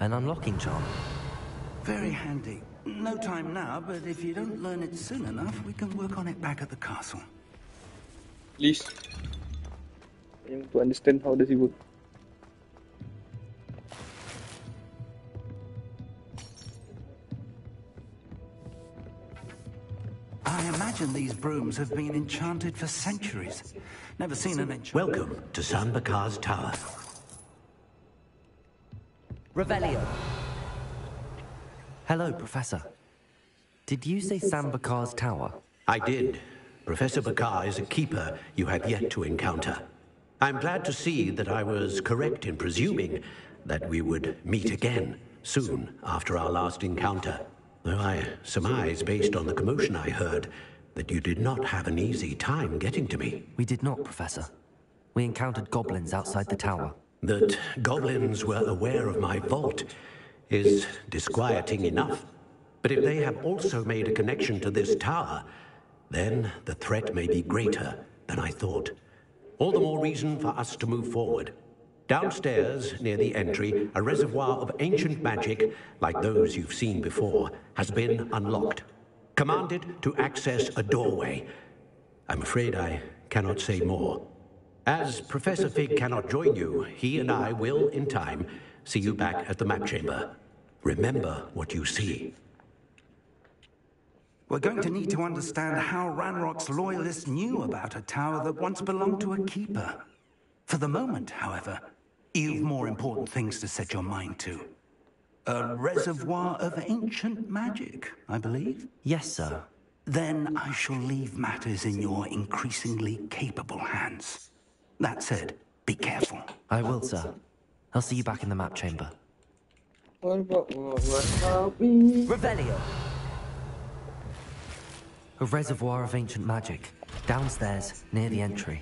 An unlocking charm. Very handy. No time now, but if you don't learn it soon enough, we can work on it back at the castle. Please. I want to understand how does it work. I imagine these brooms have been enchanted for centuries. Never seen an enchant. Welcome to San Bakar's Tower. Revelio. Hello, Professor. Did you say San Bakar's Tower? I did. Professor Bakar is a keeper you have yet to encounter. I'm glad to see that I was correct in presuming that we would meet again soon after our last encounter. Though I surmise, based on the commotion I heard, that you did not have an easy time getting to me. We did not, Professor. We encountered goblins outside the tower. That goblins were aware of my vault is disquieting enough. But if they have also made a connection to this tower, then the threat may be greater than I thought. All the more reason for us to move forward. Downstairs, near the entry, a reservoir of ancient magic, like those you've seen before, has been unlocked. Commanded to access a doorway. I'm afraid I cannot say more. As Professor Fig cannot join you, he and I will, in time, see you back at the map chamber. Remember what you see. We're going to need to understand how Ranrock's loyalists knew about a tower that once belonged to a keeper. For the moment, however, you've more important things to set your mind to. A reservoir of ancient magic, I believe? Yes, sir. Then I shall leave matters in your increasingly capable hands. That said, be careful. I will, sir. I'll see you back in the map chamber. What about me? Revelio! A reservoir of ancient magic. Downstairs, near the entry.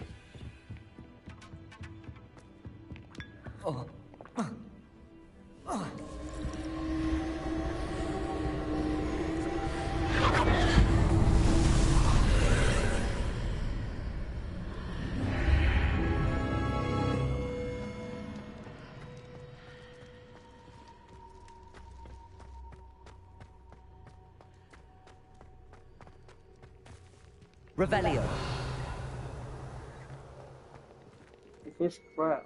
Revelio. First crap.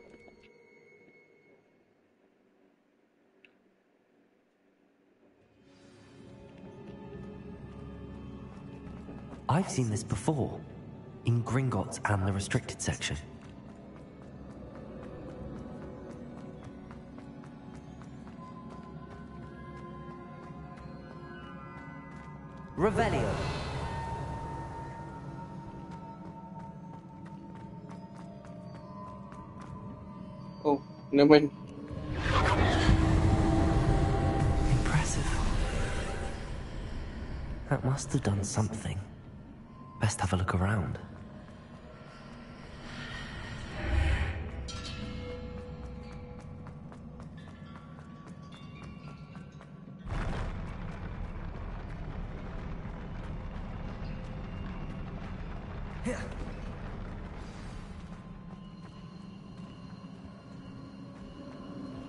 I've seen this before, in Gringotts and the restricted section. Revelio. Oh, never mind. Impressive. That must have done something. Best have a look around.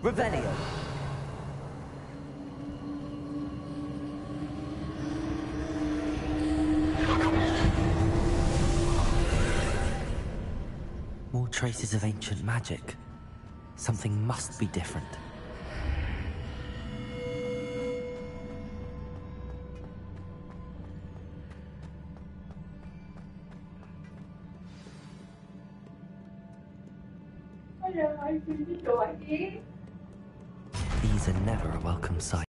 Revelio. More traces of ancient magic. Something must be different. These are never a welcome sight.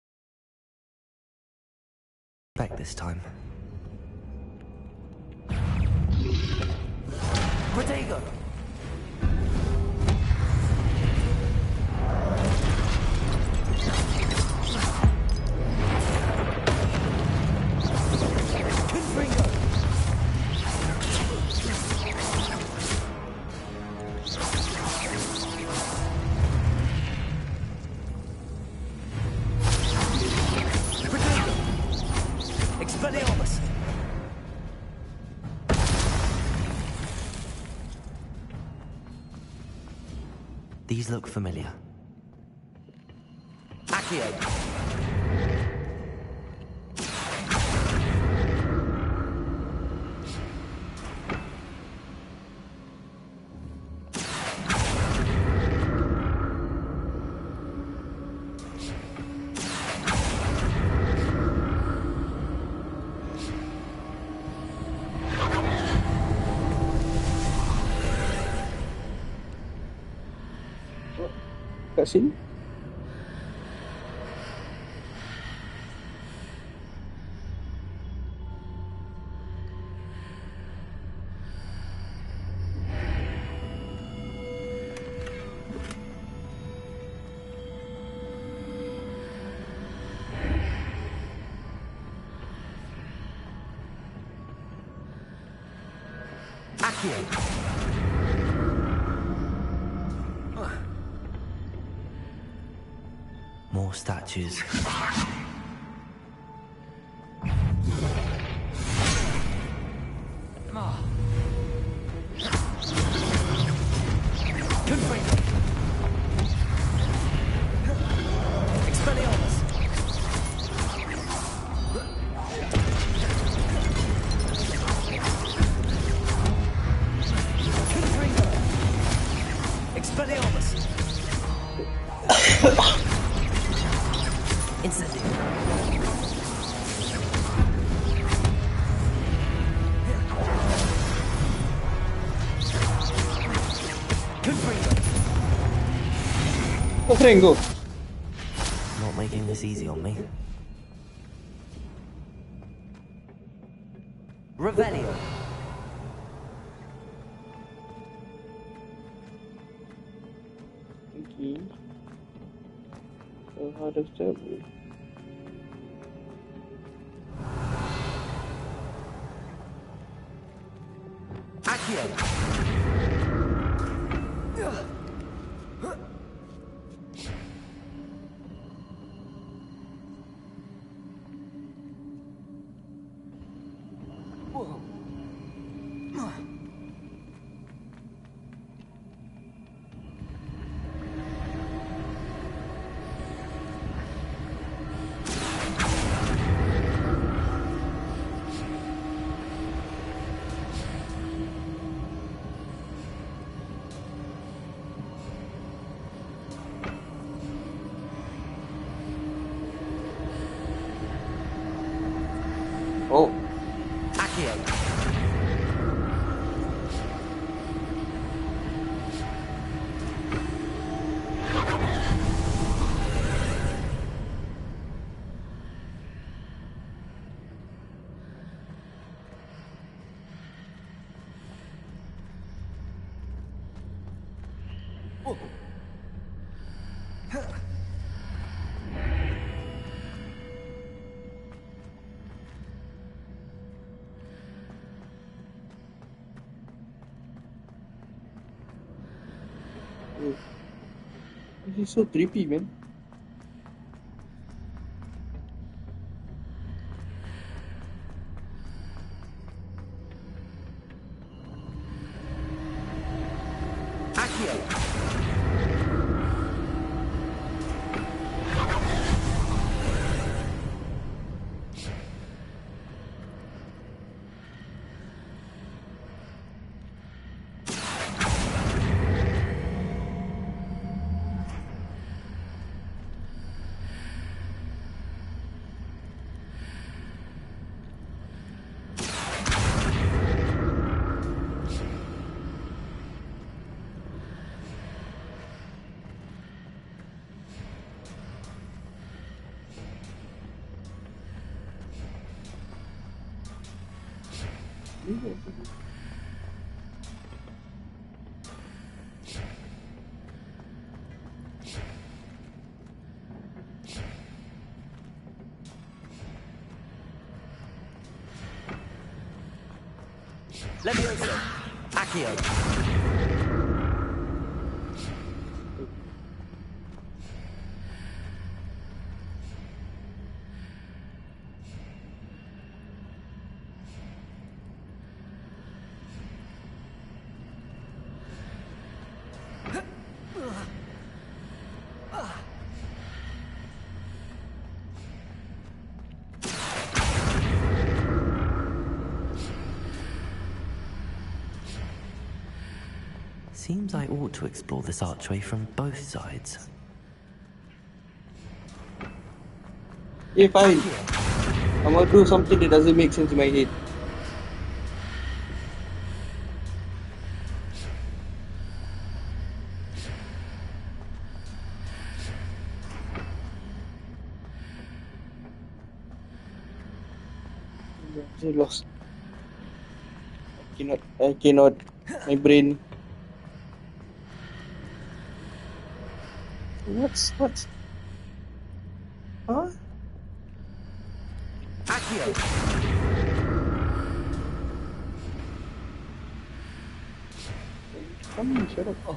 Back this time. Protego. These look familiar. Accio. Kat sini? Accio. More statues. Incendio. Fringo. Not making this easy on me. Revelio. Okay. So how does that work? Accio. Oh. Accio. This is so trippy, man. Accio. Levioso. Accio. Seems I ought to explore this archway from both sides. Yeah, fine. I'm gonna do something that doesn't make sense in my head. I'm lost. I cannot. My brain. What? Huh? Accio. Come on, shut up. Oh.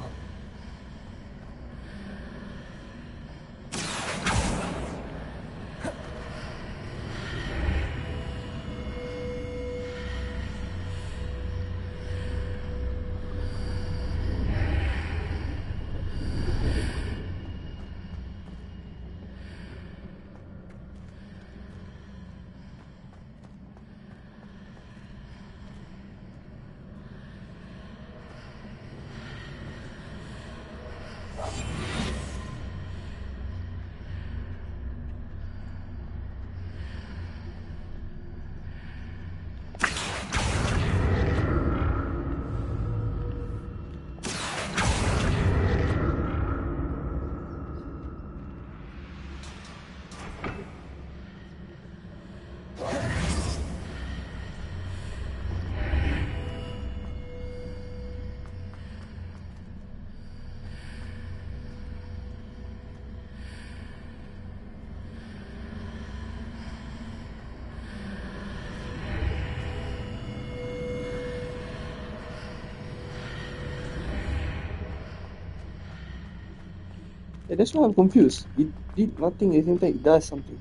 Yeah, that's why I'm confused. It did nothing, at the same time it does something.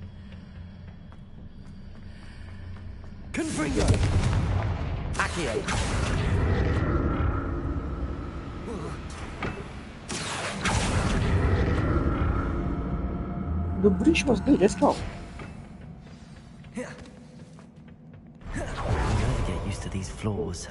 Confringo! Accio! The bridge was there just now. I'll never get used to these floors.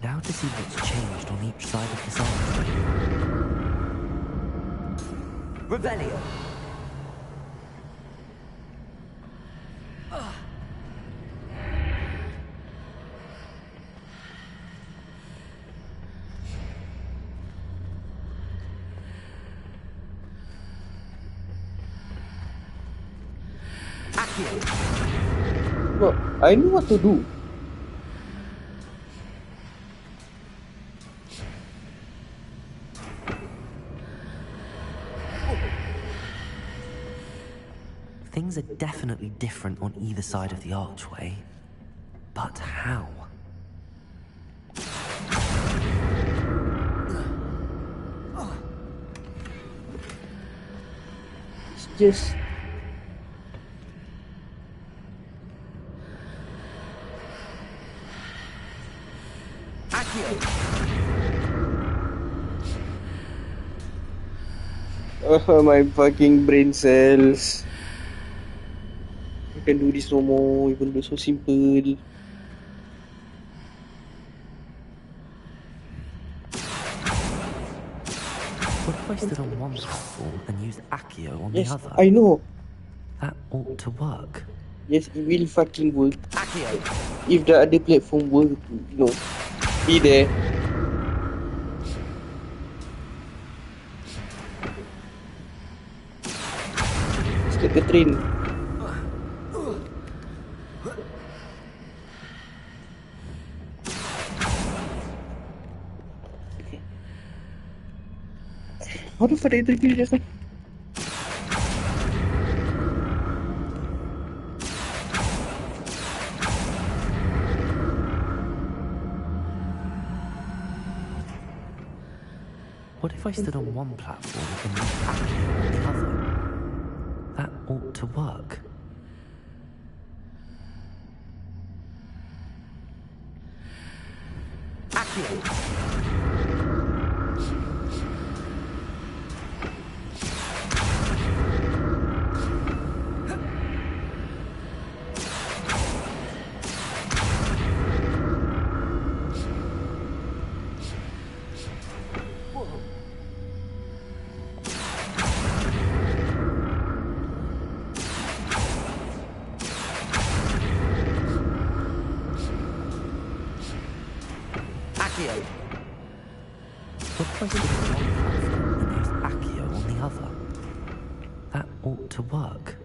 Now to see what's changed on each side of this archway. Revelio! Look, I know what to do. Things are definitely different on either side of the archway. But how? It's just... Oh, my fucking brain cells. I can do this no more, even though it's so simple. What if I stood on one platform and used Accio on Yes, the other? I know. That ought to work. Yes, it will fucking work. If the other platform were to, be there. Let's get the train. pada interview just now. What if I stood on one platform and moved Accio on the other? That ought to work. Accio! What if I stood on one platform and used Accio on the other? That ought to work.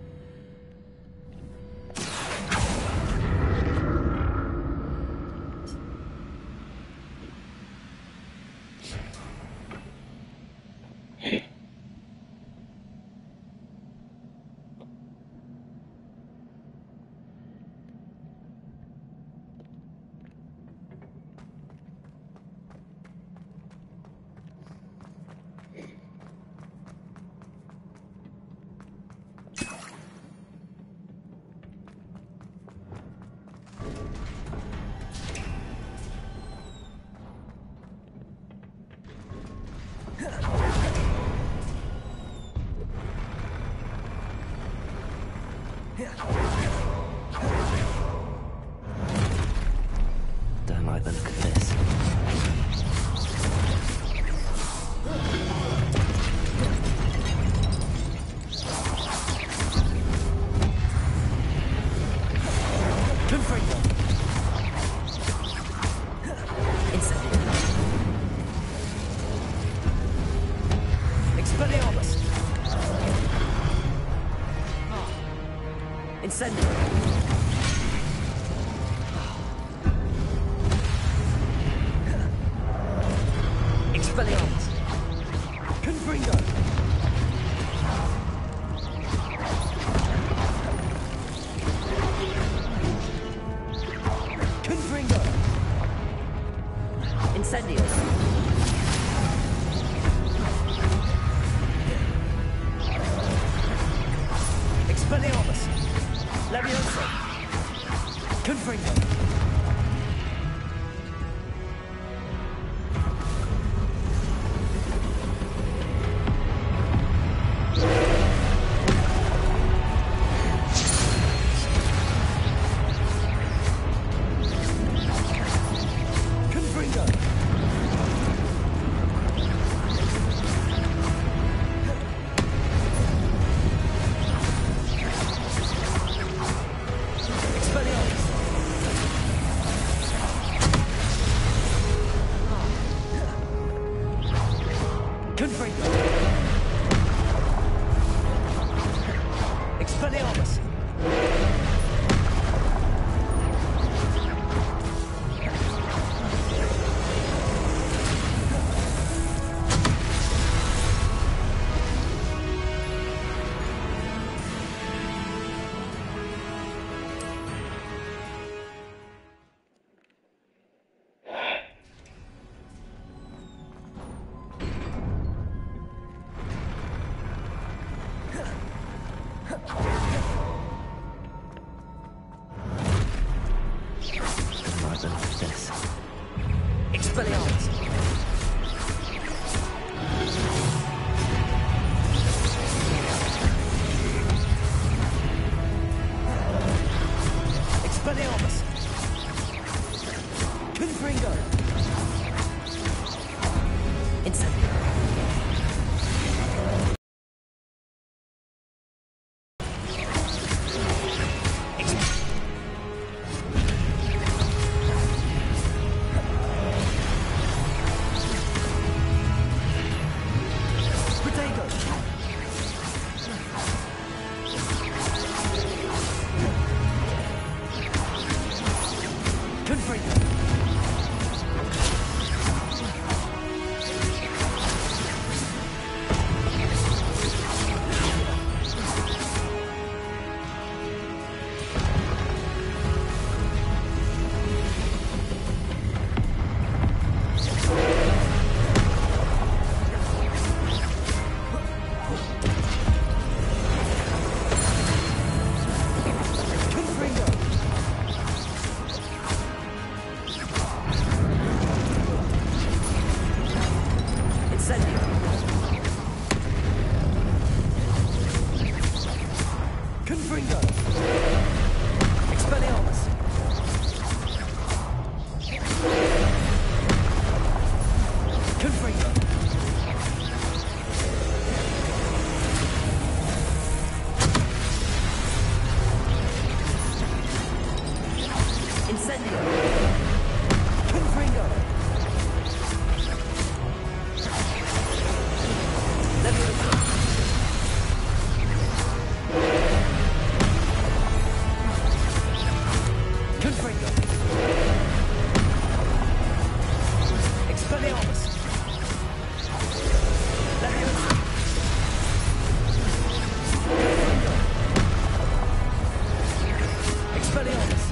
Don't like the look of this. Expelliarmus! Incendio! Expelliarmus! Confringo! Confringo! Incendios! Expelliarmus! Levioso! Confringo! Expelliarmus! Confringo! Incendio! Confringo! Leviosa! Confringo! Expelliarmus! Leviosa! Confringo! Expelliarmus!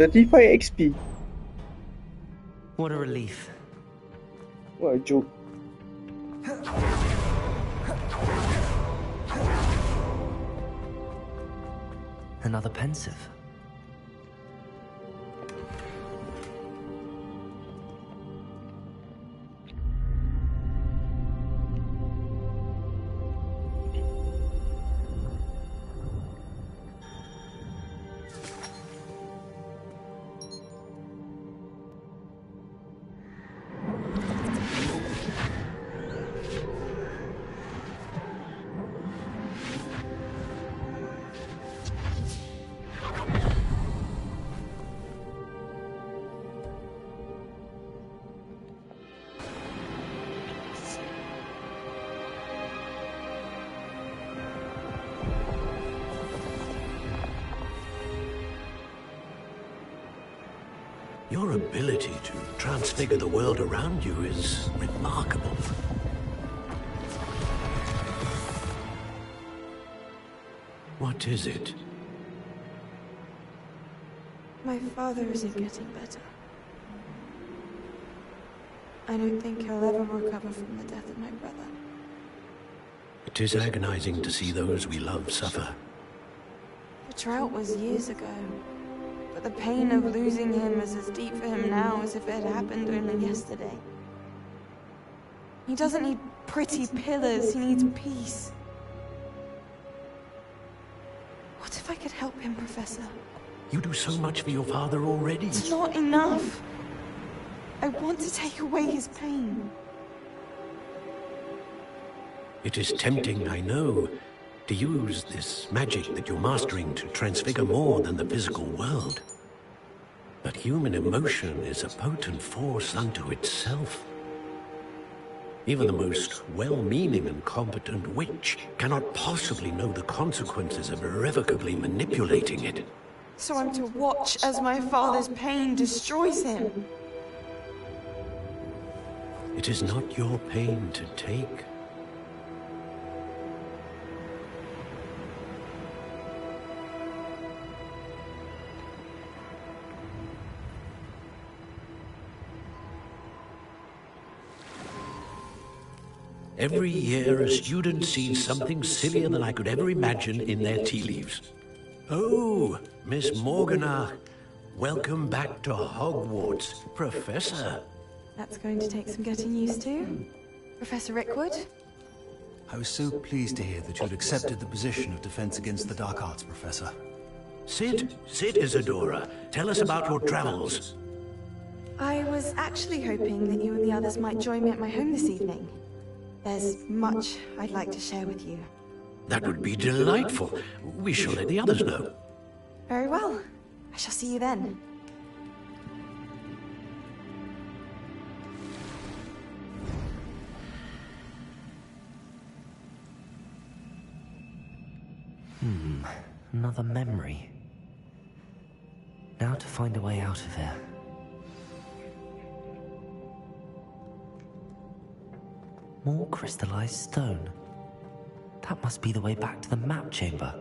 XP. What a relief. What a joke. Another pensive. Your ability to transfigure the world around you is remarkable. What is it? My father isn't getting better. I don't think he'll ever recover from the death of my brother. It is agonizing to see those we love suffer. The drought was years ago. But the pain of losing him is as deep for him now as if it had happened only yesterday. He doesn't need pretty pillars, he needs peace. What if I could help him, Professor? You do so much for your father already. It's not enough. I want to take away his pain. It is tempting, I know, to use this magic that you're mastering to transfigure more than the physical world. But human emotion is a potent force unto itself. Even the most well-meaning and competent witch cannot possibly know the consequences of irrevocably manipulating it. So I'm to watch as my father's pain destroys him. It is not your pain to take. Every year, a student sees something sillier than I could ever imagine in their tea leaves. Oh, Miss Morganach, welcome back to Hogwarts, Professor. That's going to take some getting used to. Professor Rickwood? I was so pleased to hear that you'd accepted the position of Defense Against the Dark Arts, Professor. Sit, Isadora. Tell us about your travels. I was actually hoping that you and the others might join me at my home this evening. There's much I'd like to share with you. That would be delightful. We shall let the others know. Very well. I shall see you then. Another memory. Now to find a way out of here. More crystallized stone. That must be the way back to the map chamber.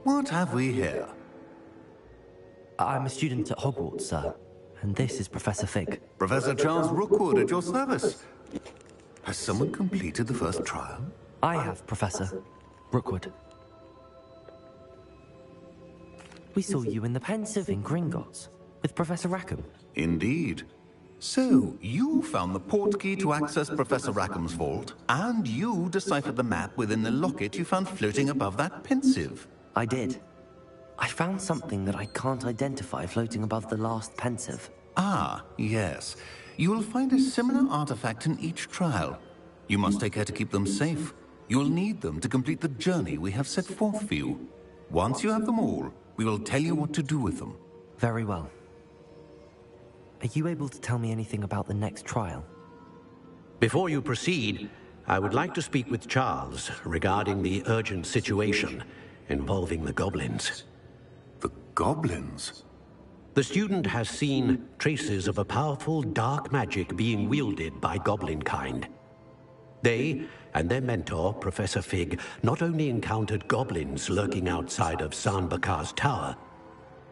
What have we here? I'm a student at Hogwarts, sir. And this is Professor Fig. Professor Charles Rookwood at your service. Has someone completed the first trial? I have, Professor Rookwood. We saw you in the Pensive in Gringotts with Professor Rackham. Indeed. So, you found the portkey to access Professor Rackham's vault, and you deciphered the map within the locket you found floating above that Pensive. I did. I found something that I can't identify floating above the last Pensive. Ah, yes. You will find a similar artifact in each trial. You must take care to keep them safe. You will need them to complete the journey we have set forth for you. Once you have them all, we will tell you what to do with them. Very well. Are you able to tell me anything about the next trial? Before you proceed, I would like to speak with Charles regarding the urgent situation involving the goblins. The goblins? The student has seen traces of a powerful dark magic being wielded by goblin kind. They and their mentor, Professor Fig, not only encountered goblins lurking outside of San Bakar's tower,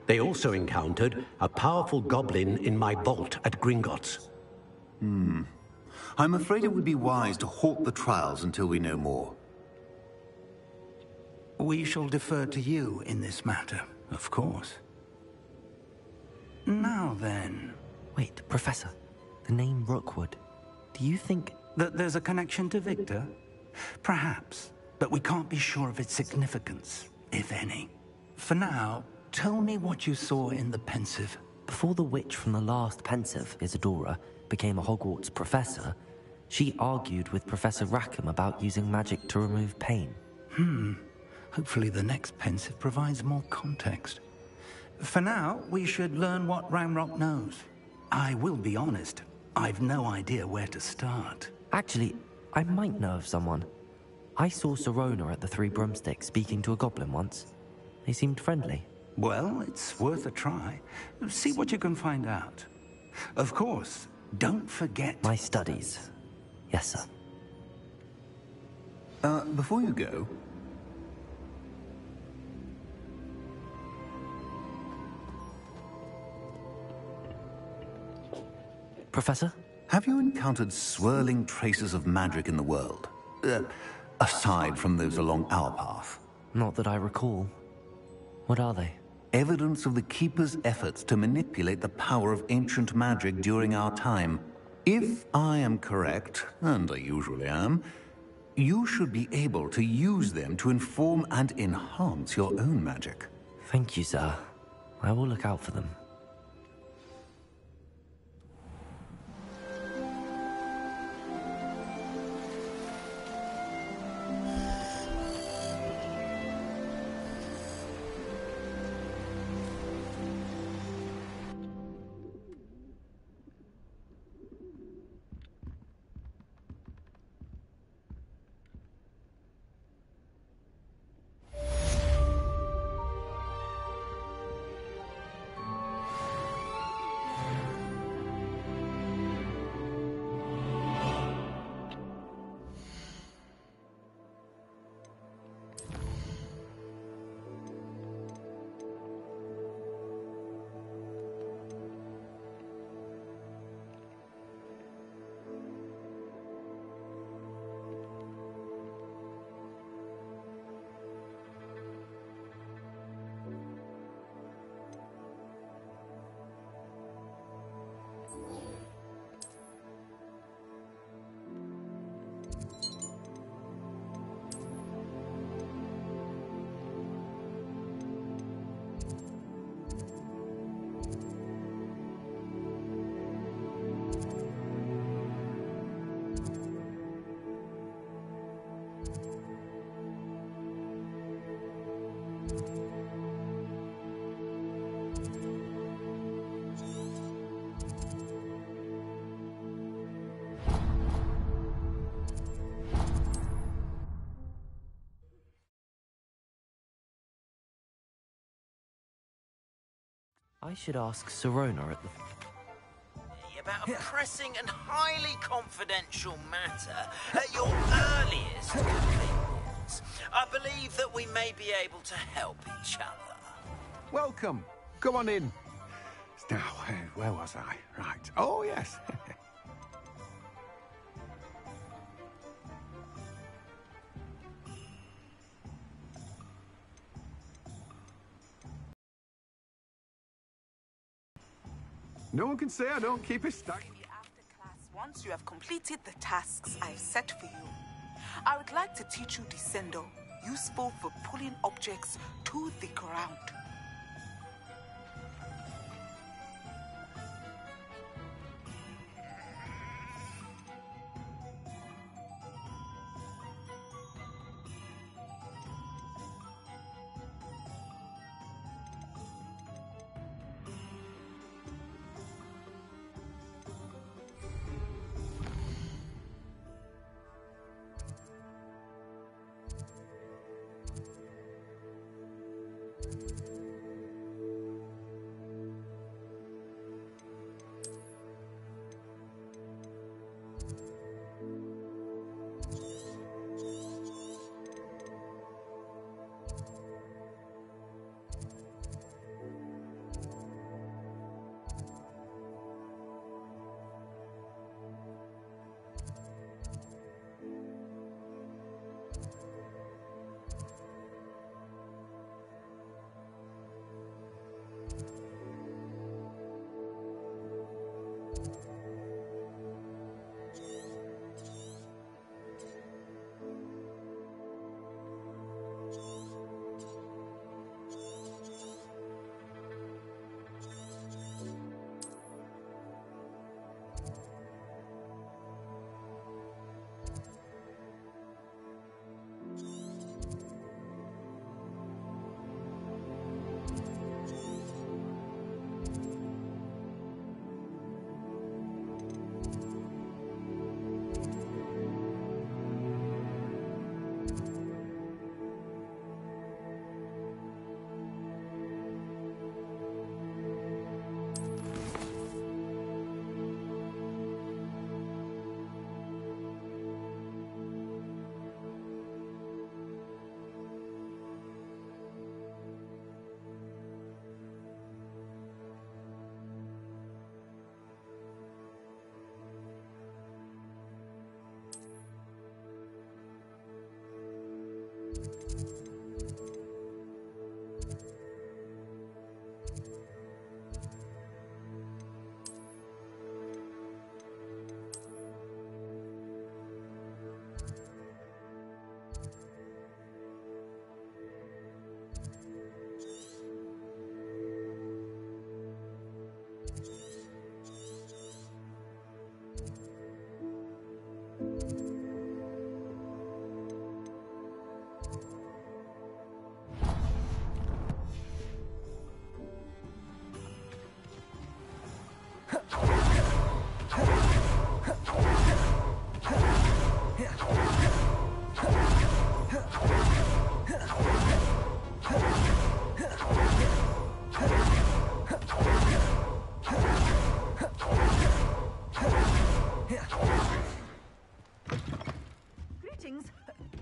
they also encountered a powerful goblin in my vault at Gringotts. I'm afraid it would be wise to halt the trials until we know more. We shall defer to you in this matter, of course. Now then... Wait, Professor. The name Rookwood. Do you think... that there's a connection to Victor? Perhaps, but we can't be sure of its significance, if any. For now, tell me what you saw in the Pensive. Before the witch from the last Pensive, Isadora, became a Hogwarts professor, she argued with Professor Rackham about using magic to remove pain. Hopefully the next Pensive provides more context. For now, we should learn what Ranrock knows. I will be honest, I've no idea where to start. Actually, I might know of someone. I saw Sirona at the Three Broomsticks speaking to a goblin once. They seemed friendly. Well, it's worth a try. See what you can find out. Of course, don't forget... my studies. Yes, sir. Before you go... Professor? Have you encountered swirling traces of magic in the world? Aside from those along our path? Not that I recall. What are they? Evidence of the Keeper's efforts to manipulate the power of ancient magic during our time. If I am correct, and I usually am, you should be able to use them to inform and enhance your own magic. Thank you, sir. I will look out for them. I should ask Sirona at the... About a pressing and highly confidential matter at your earliest convenience. I believe that we may be able to help each other. Welcome. Come on in. Now, where was I? Right. Oh, yes. No one can say I don't keep a stack. Once you have completed the tasks I've set for you, I would like to teach you Descendo, useful for pulling objects to the ground.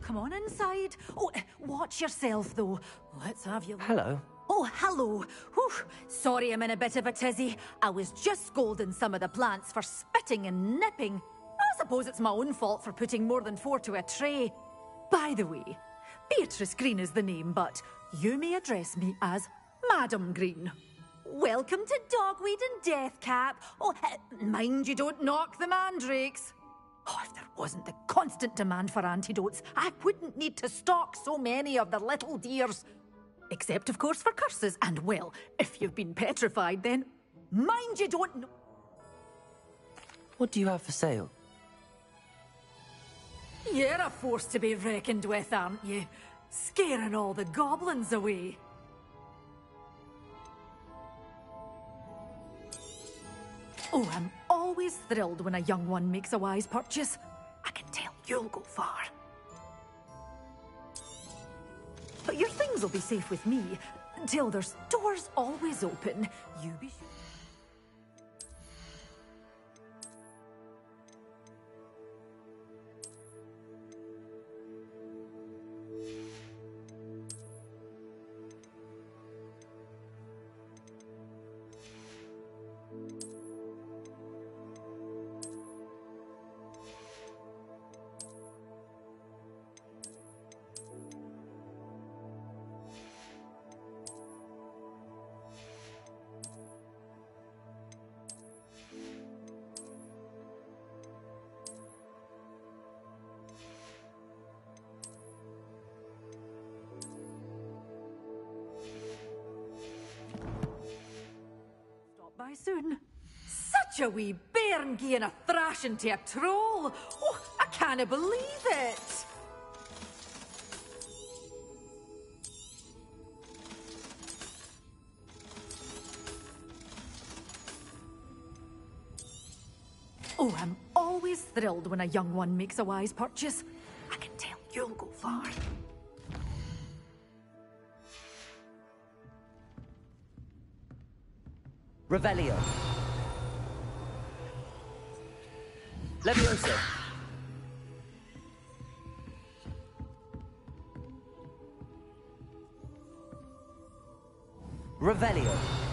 Come on inside. Oh, watch yourself, though. Let's have you. Hello. Oh, hello. Whew. Sorry I'm in a bit of a tizzy. I was just scolding some of the plants for spitting and nipping. I suppose it's my own fault for putting more than 4 to a tray. By the way, Beatrice Green is the name, but you may address me as Madam Green. Welcome to Dogweed and Deathcap. Oh, mind you don't knock the mandrakes. Oh, if there wasn't the constant demand for antidotes, I wouldn't need to stock so many of the little dears. Except, of course, for curses. And, well, if you've been petrified, then mind you don't... What do you have for sale? You're a force to be reckoned with, aren't you? Scaring all the goblins away. Oh, I'm always thrilled when a young one makes a wise purchase. I can tell you'll go far. But your things will be safe with me. Till there's doors always open. You be sure. By soon. Such a wee bairn gieing a thrashing to a troll. Oh, I can't believe it. Oh, I'm always thrilled when a young one makes a wise purchase. I can tell you'll go far. Revelio. Leviosa. Revelio.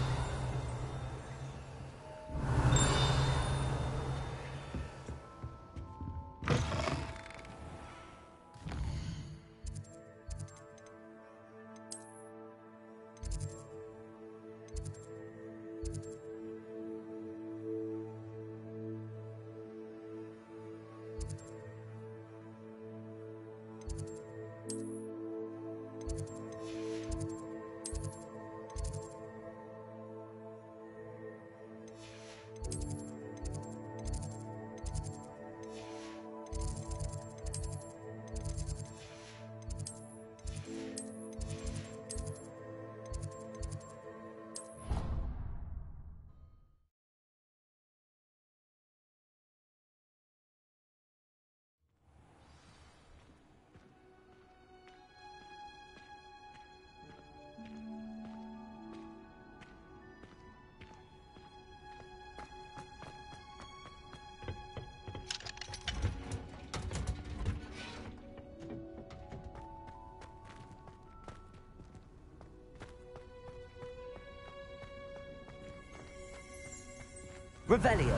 Revelio.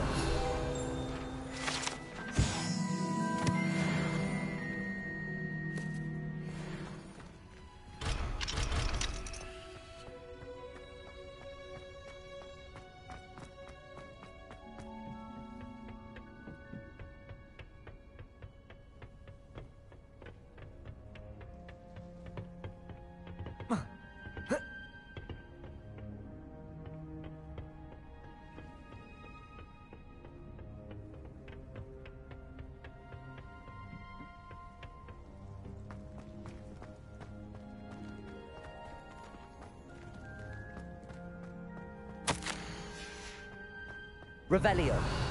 Revelio.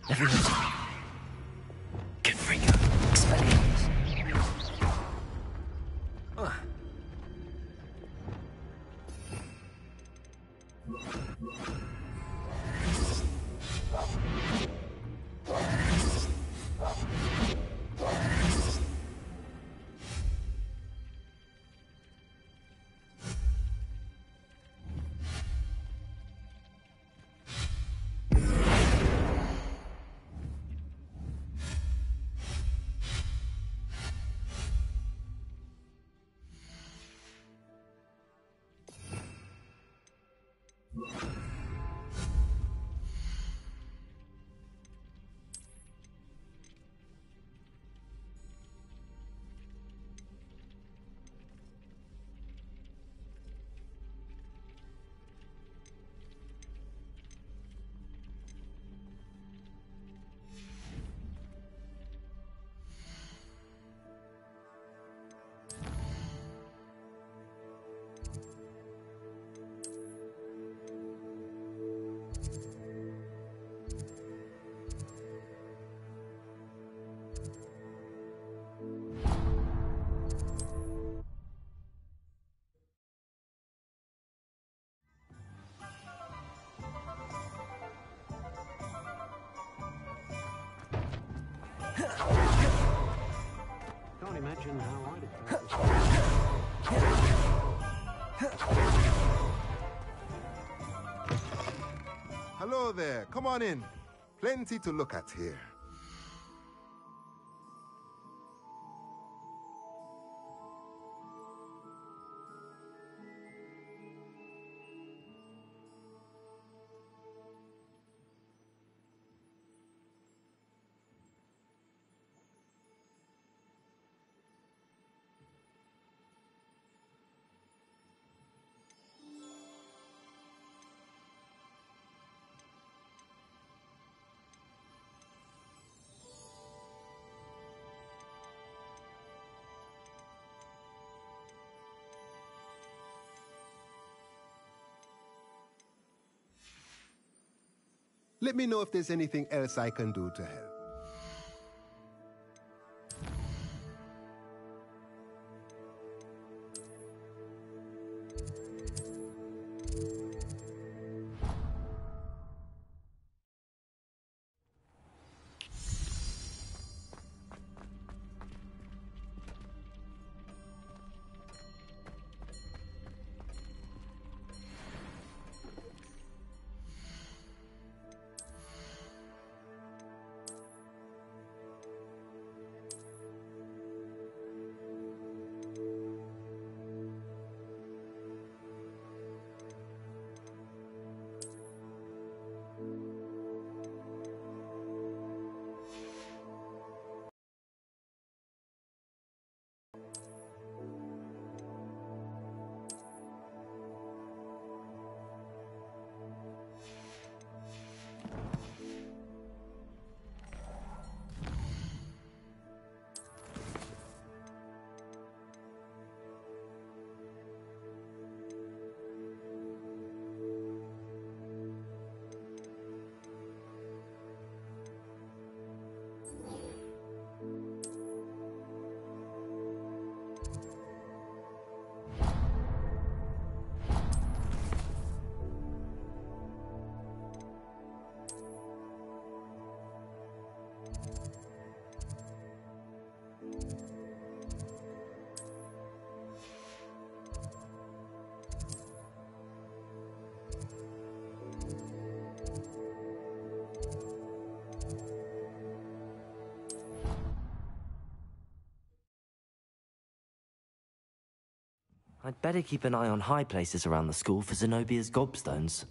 Everyone's... Confringo. Expelliarmus. Can't imagine how I'd have felt this. Hello there. Come on in. Plenty to look at here. Let me know if there's anything else I can do to help. I'd better keep an eye on high places around the school for Zenobia's gobstones.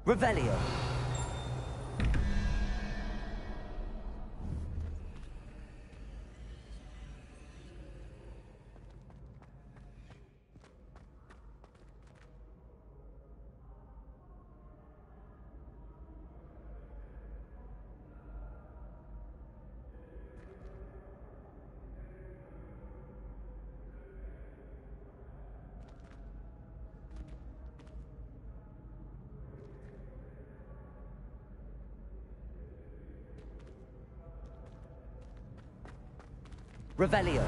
Revelio. Revelio.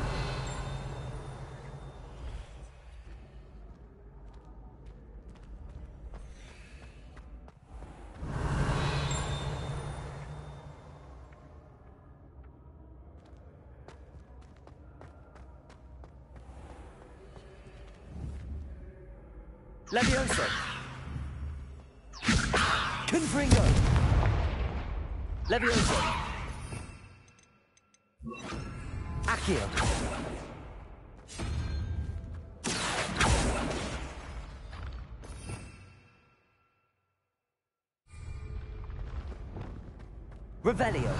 Levioso. Confringo. Levioso. Accio. Revelio.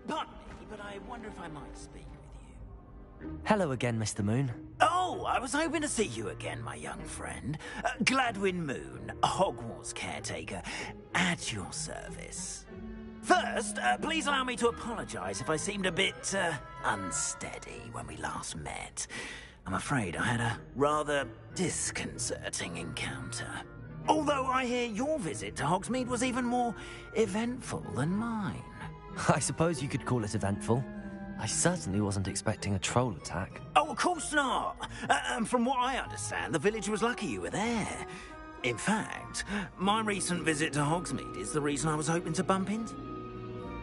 Pardon me, but I wonder if I might speak with you. Hello again, Mr. Moon. Oh, I was hoping to see you again, my young friend. Gladwin Moon, Hogwarts caretaker, at your service. First, please allow me to apologize if I seemed a bit, unsteady when we last met. I'm afraid I had a rather disconcerting encounter. Although I hear your visit to Hogsmeade was even more eventful than mine. I suppose you could call it eventful. I certainly wasn't expecting a troll attack. Oh, of course not. From what I understand, the village was lucky you were there. In fact, my recent visit to Hogsmeade is the reason I was hoping to bump into.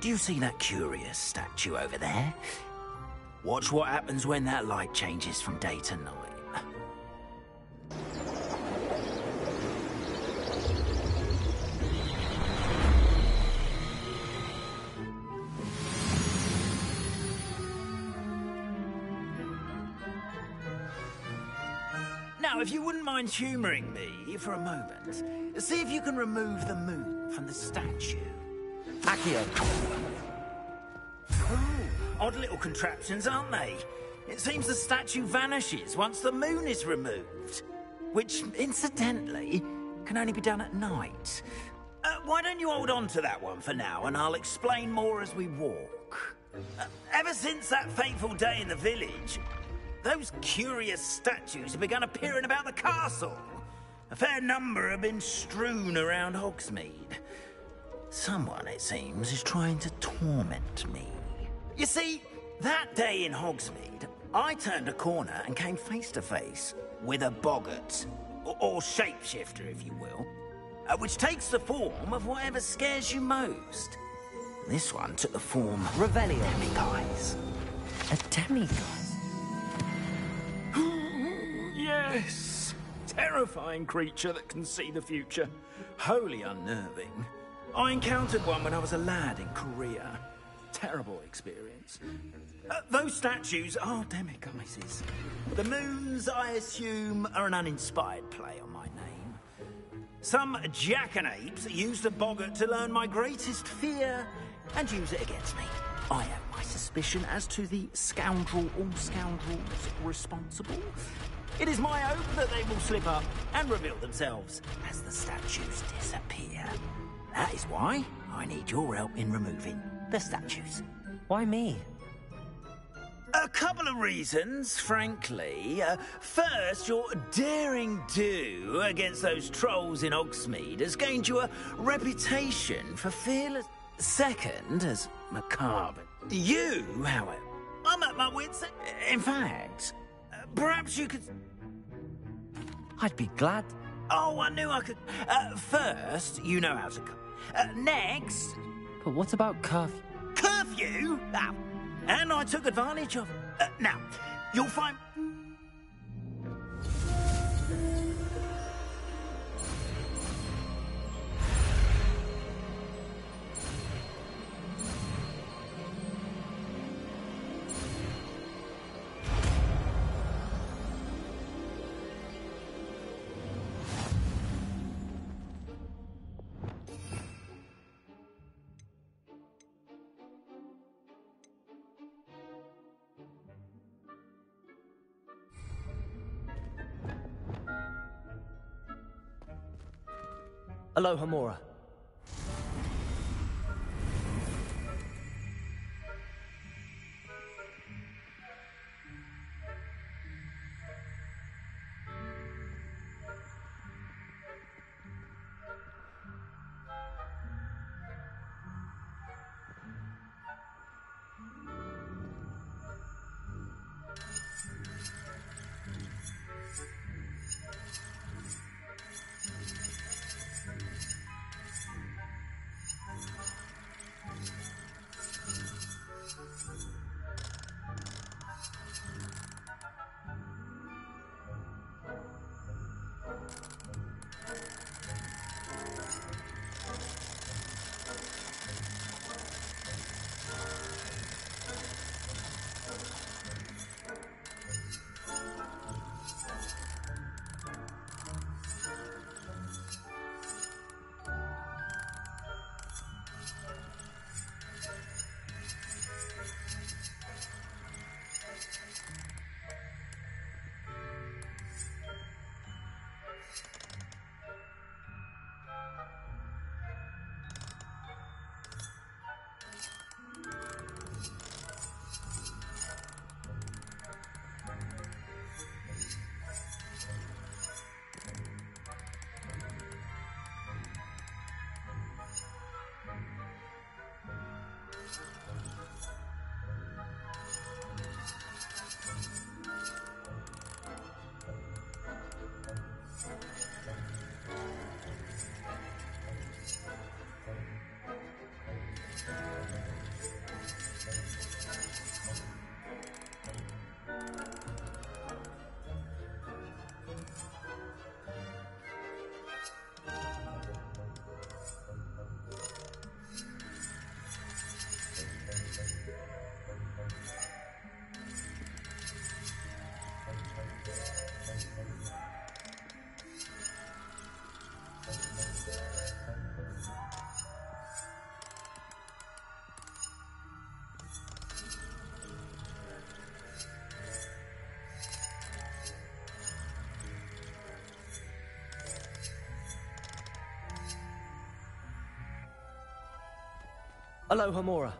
Do you see that curious statue over there? Watch what happens when that light changes from day to night. Now, if you wouldn't mind humouring me for a moment, see if you can remove the moon from the statue. Accio. Oh, odd little contraptions, aren't they? It seems the statue vanishes once the moon is removed. Which, incidentally, can only be done at night. Why don't you hold on to that one for now, and I'll explain more as we walk. Ever since that fateful day in the village, those curious statues have begun appearing about the castle. A fair number have been strewn around Hogsmeade. Someone, it seems, is trying to torment me. You see, that day in Hogsmeade, I turned a corner and came face to face with a boggart, or shapeshifter, if you will, which takes the form of whatever scares you most. This one took the form Revelio. Demiguise. A demiguise? Yes! Terrifying creature that can see the future. Wholly unnerving. I encountered one when I was a lad in Korea. Terrible experience. Those statues are demiguises. The moons, I assume, are an uninspired play on my name. Some jackanapes used a boggart to learn my greatest fear and use it against me. I have my suspicion as to the scoundrel or scoundrels responsible. It is my hope that they will slip up and reveal themselves as the statues disappear. That is why I need your help in removing the statues. Why me? A couple of reasons, frankly. First, your daring do against those trolls in Hogsmeade has gained you a reputation for fearless. Second, as macabre. You, however, I'm at my wits' end. In fact, perhaps you could... I'd be glad. Oh, I knew I could. First, you know how to cook. Next... But what about curfew? Curfew? Ah, and I took advantage of it. Now, you'll find... Aloha Mora. Aloha Mora.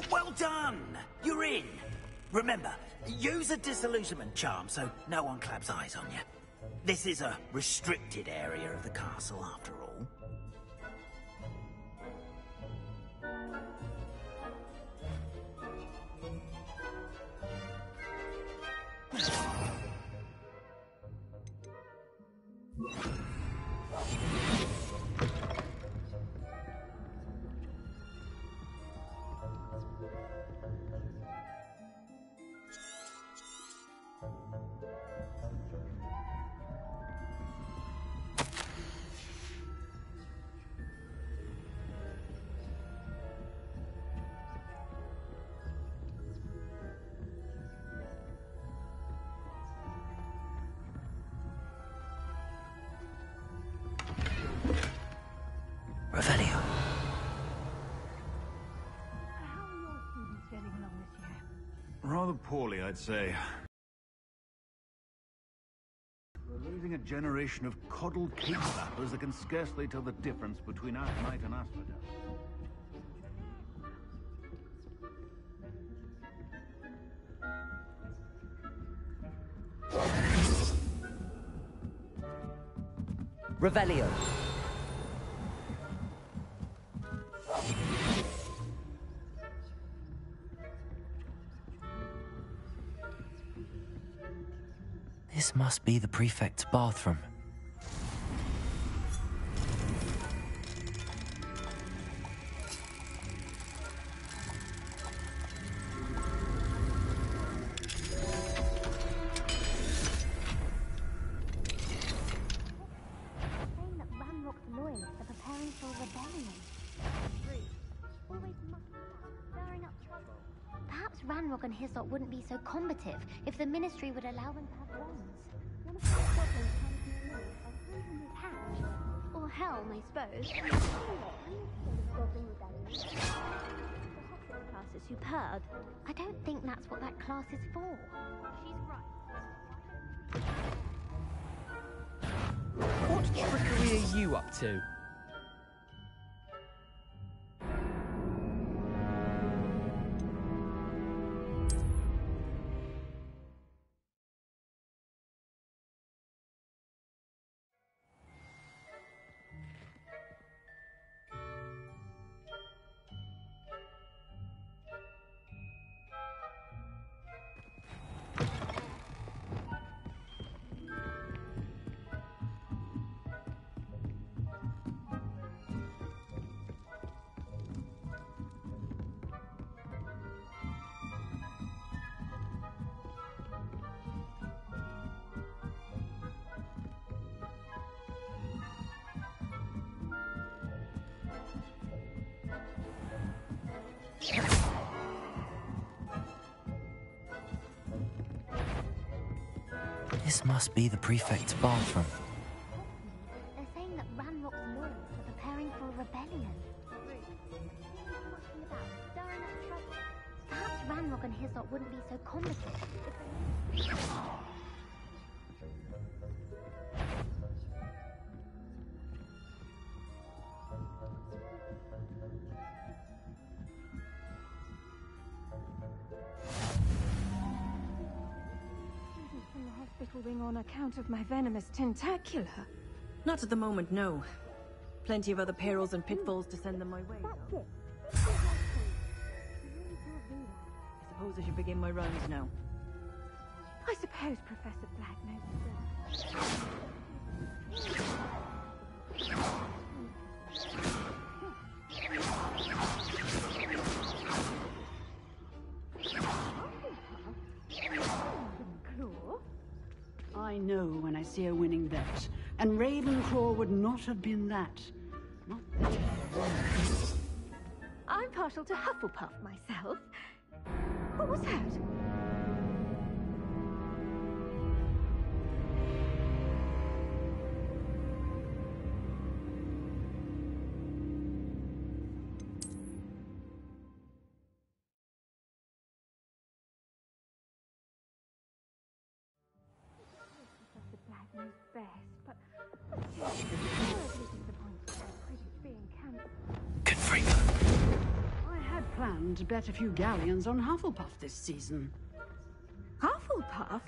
Well done! You're in! Remember, use a disillusionment charm so no one claps eyes on you. This is a restricted area of the castle, after all. Revelio. Rather poorly, I'd say. We're losing a generation of coddled cake flappers that can scarcely tell the difference between Arknight and Asphodel. Revelio. This must be the prefect's bathroom. Saying that Ranrock's lawyers are preparing for a rebellion. Always mucking about, stirring up trouble. Perhaps Ranrock and Hislop wouldn't be so combative if the Ministry would allow them to have wands. One of those goblins comes near me, I'll throw him his hatch. Or helm, I suppose. Goblin rebellion. The class is superb. I don't think that's what that class is for. She's right. What trickery are you up to? This must be the prefect's bathroom. They're saying that Ranrock's lawyers are preparing for a rebellion. Mucking about, stirring up trouble. Perhaps Ranrock and Hislop wouldn't be so combative if they... From the hospital wing on account of my venomous tentacula. Not at the moment, no. Plenty of other perils and pitfalls to send them my way, though. I suppose I should begin my rounds now. I suppose Professor Black knows I know when I see a winning bet, and Ravenclaw would not have been that. I'm partial to Hufflepuff myself. What was that? I had planned to bet a few galleons on Hufflepuff this season. Hufflepuff?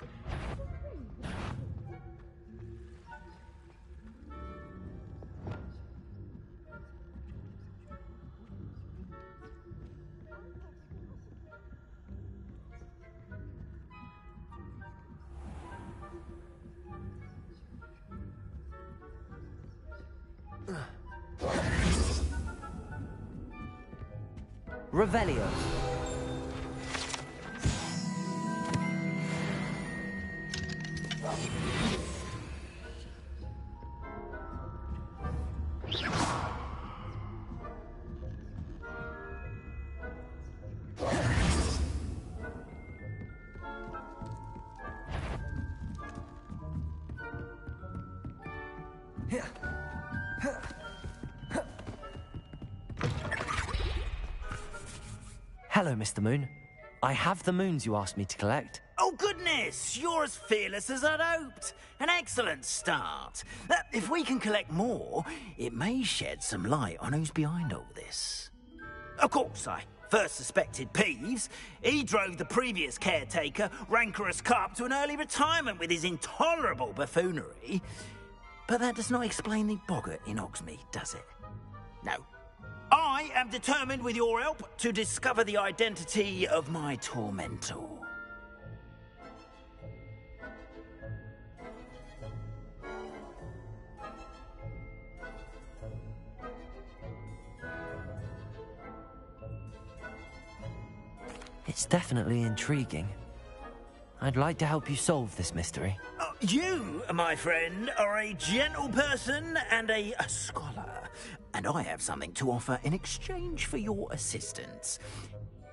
Revelio. Hello, Mr. Moon. I have the moons you asked me to collect. Oh, goodness! You're as fearless as I'd hoped. An excellent start. If we can collect more, it may shed some light on who's behind all this. Of course, I first suspected Peeves. He drove the previous caretaker, Rancorous Carp, to an early retirement with his intolerable buffoonery. But that does not explain the boggart in Hogsmeade, does it? No. I am determined, with your help, to discover the identity of my tormentor. It's definitely intriguing. I'd like to help you solve this mystery. You, my friend, are a gentle person and a scholar, and I have something to offer in exchange for your assistance.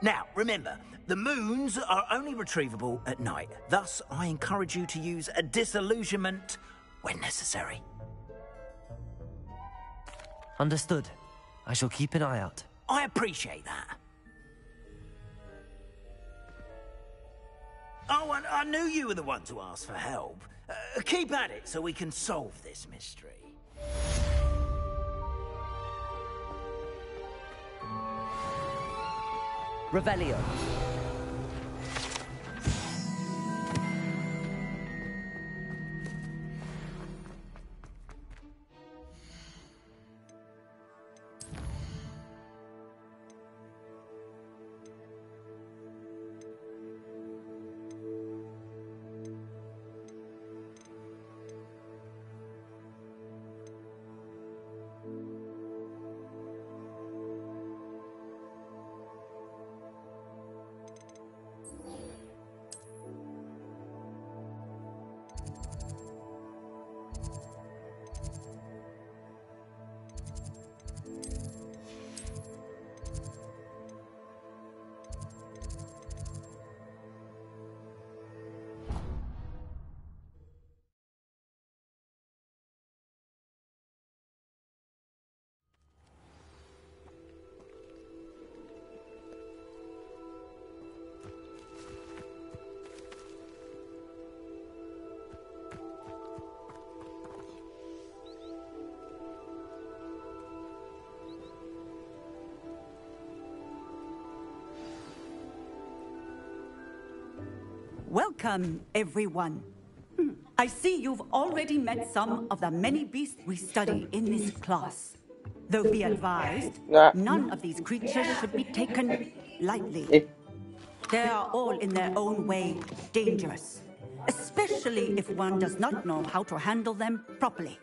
Now, remember, the moons are only retrievable at night. Thus, I encourage you to use a disillusionment when necessary. Understood. I shall keep an eye out. I appreciate that. Oh, and I knew you were the one to ask for help. Keep at it so we can solve this mystery. Revelio. Welcome, everyone. I see you've already met some of the many beasts we study in this class. Though be advised, none of these creatures should be taken lightly. They are all in their own way dangerous, especially if one does not know how to handle them properly.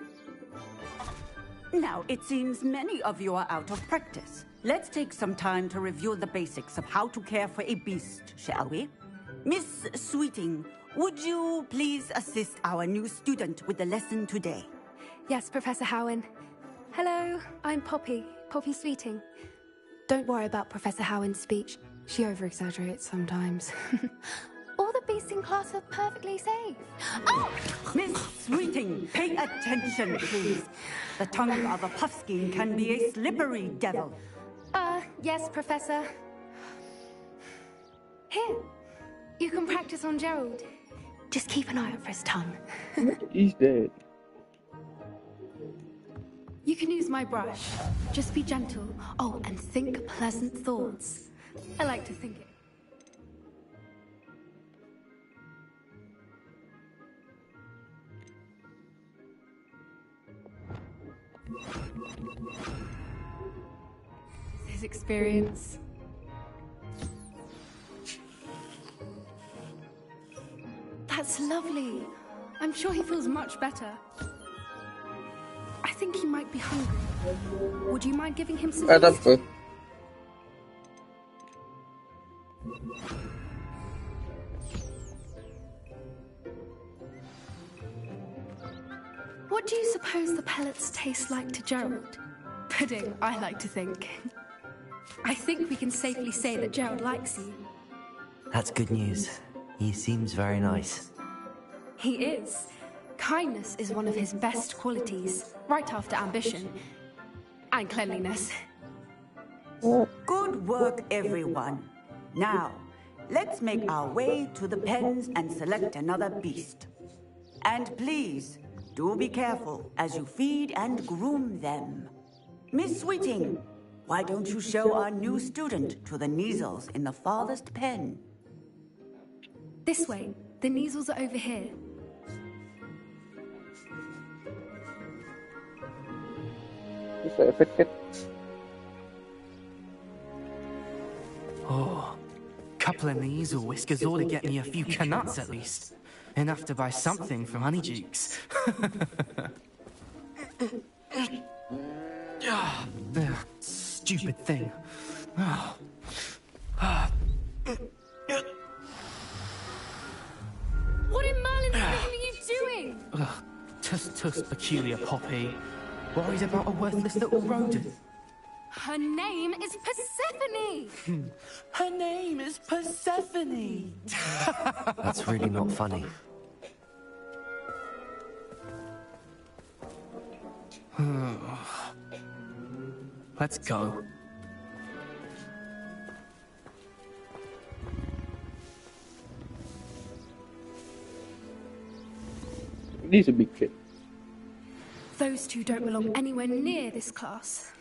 Now, it seems many of you are out of practice. Let's take some time to review the basics of how to care for a beast, shall we? Miss Sweeting, would you please assist our new student with the lesson today? Yes, Professor Howin. Hello, I'm Poppy Sweeting. Don't worry about Professor Howin's speech. She over-exaggerates sometimes. All the beasts in class are perfectly safe. Oh! Miss Sweeting, pay attention, please. The tongue of a puffskein can be a slippery devil. Yes, Professor. Here, you can practice on Gerald. Just keep an eye out for his tongue. He's dead. You can use my brush. Just be gentle. Oh, and think pleasant thoughts. I like to think it. His experience. That's lovely. I'm sure he feels much better. I think he might be hungry. Would you mind giving him some feast? What do you suppose the pellets taste like to Gerald? Pudding, I like to think. I think we can safely say that Gerald likes you. That's good news. He seems very nice. He is. Kindness is one of his best qualities, right after ambition. And cleanliness. Good work, everyone. Now, let's make our way to the pens and select another beast. And please, do be careful as you feed and groom them. Miss Sweeting, why don't you show our new student to the Kneazles in the farthest pen? This way. The Kneazles are over here. Oh, couple of Kneazle whiskers ought to get me a few canuts at least. Enough to buy something from Honeydukes. Stupid thing. What in Merlin's name are you doing? Tuss, peculiar Poppy. Worried about a worthless little rodent. Her name is Persephone! Her name is Persephone! That's really not funny. Let's go. He's a big kid. Those two don't belong anywhere near this class.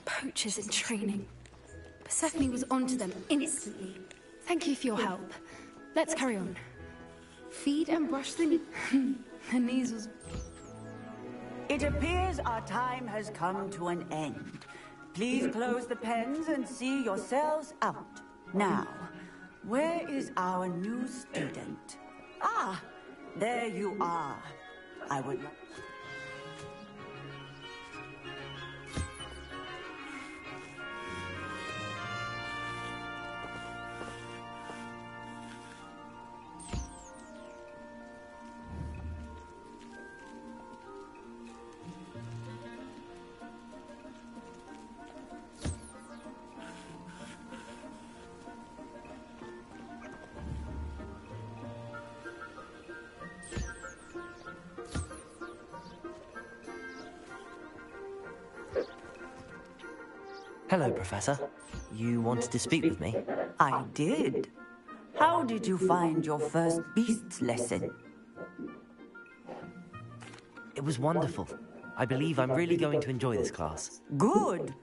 Poachers in training. Persephone was onto them instantly. Thank you for your help. Let's carry on. Feed and brush the Kneazles. It appears our time has come to an end. Please close the pens and see yourselves out. Now, where is our new student? Ah, there you are. I would like... Hello, Professor. You wanted to speak with me? I did. How did you find your first beasts lesson? It was wonderful. I believe I'm really going to enjoy this class. Good.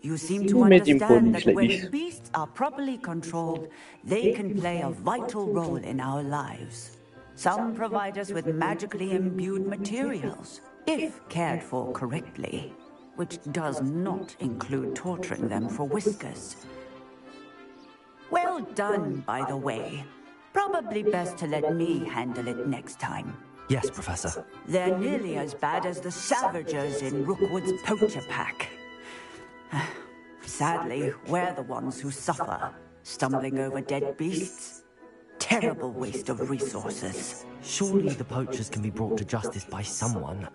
You seem to understand that when beasts are properly controlled, they can play a vital role in our lives. Some provide us with magically imbued materials, if cared for correctly, which does not include torturing them for whiskers. Well done, by the way. Probably best to let me handle it next time. Yes, Professor. They're nearly as bad as the Savagers in Rookwood's poacher pack. Sadly, we're the ones who suffer, stumbling over dead beasts. Terrible waste of resources. Surely the poachers can be brought to justice by someone.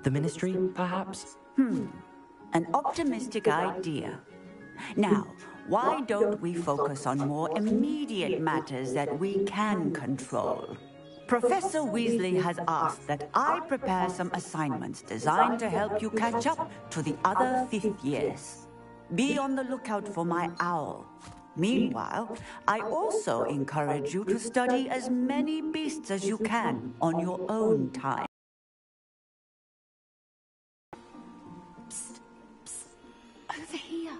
The Ministry, perhaps? An optimistic idea. Now, why don't we focus on more immediate matters that we can control? Professor Weasley has asked that I prepare some assignments designed to help you catch up to the other 5th years. Be on the lookout for my owl. Meanwhile, I also encourage you to study as many beasts as you can on your own time. Psst, psst. Over here.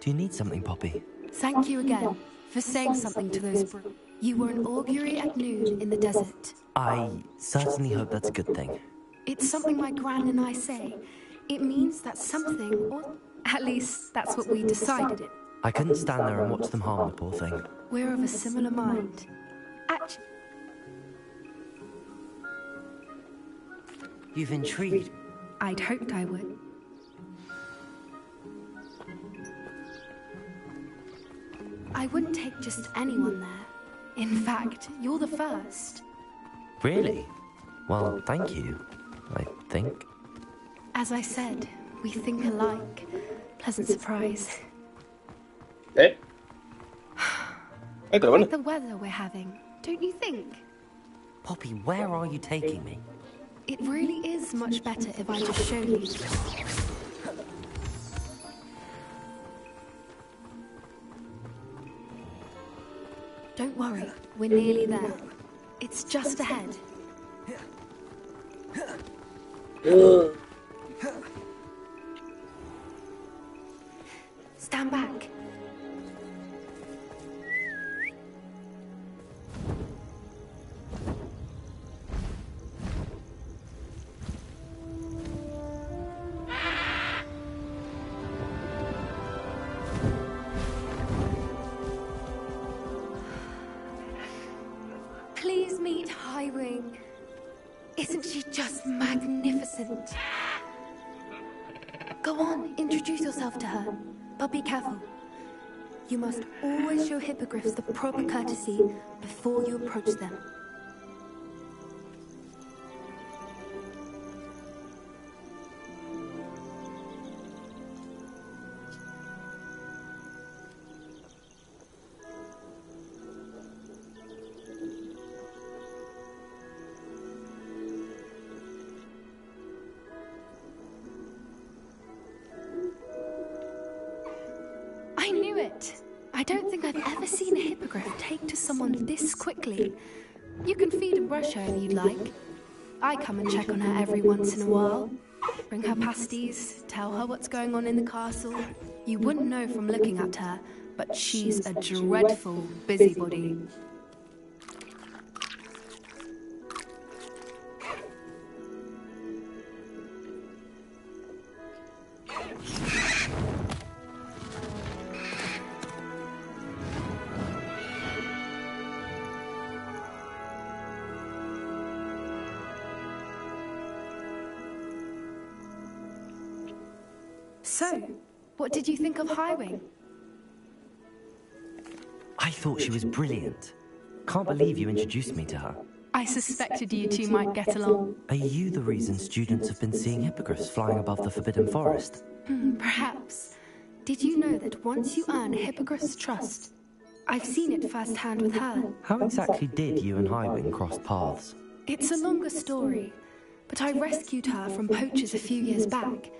Do you need something, Poppy? Thank you again for saying something to those You were an augury at noon in the desert. I certainly hope that's a good thing. It's something my gran and I say. It means that something, or at least that's what we decided it. I couldn't stand there and watch them harm the poor thing. We're of a similar mind. You've intrigued. I'd hoped I would. I wouldn't take just anyone there. In fact, you're the first. Really? Well, thank you, I think. As I said, we think alike. Pleasant surprise. Like the weather we're having, don't you think? Poppy, where are you taking me? It really is much better if I just show you. Don't worry, we're nearly there. It's just ahead. Stand back. Please meet Highwing. Isn't she just magnificent? Go on, introduce yourself to her. But be careful. You must always show hippogriffs the proper courtesy before you approach them. I knew it! I don't think I've ever seen a hippogriff take to someone this quickly. You can feed and brush her if you'd like. I come and check on her every once in a while. Bring her pasties, tell her what's going on in the castle. You wouldn't know from looking at her, but she's a dreadful busybody. So, what did you think of Highwing? I thought she was brilliant. Can't believe you introduced me to her. I suspected you two might get along. Are you the reason students have been seeing hippogriffs flying above the Forbidden Forest? Perhaps. Did you know that once you earn Hippogriff's trust, I've seen it firsthand with her. How exactly did you and Highwing cross paths? It's a longer story, but I rescued her from poachers a few years back.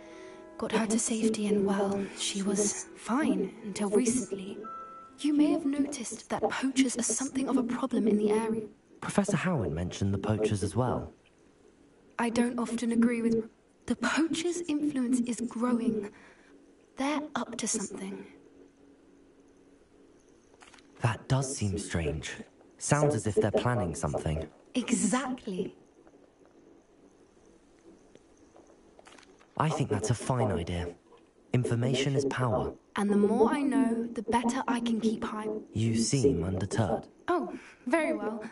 Got her to safety and, well, she was fine until recently. You may have noticed that poachers are something of a problem in the area. Professor Howard mentioned the poachers as well. I don't often agree with... The poachers' influence is growing. They're up to something. That does seem strange. Sounds as if they're planning something. Exactly. I think that's a fine idea. Information is power. And the more I know, the better I can keep high. You seem undeterred. Oh, very well.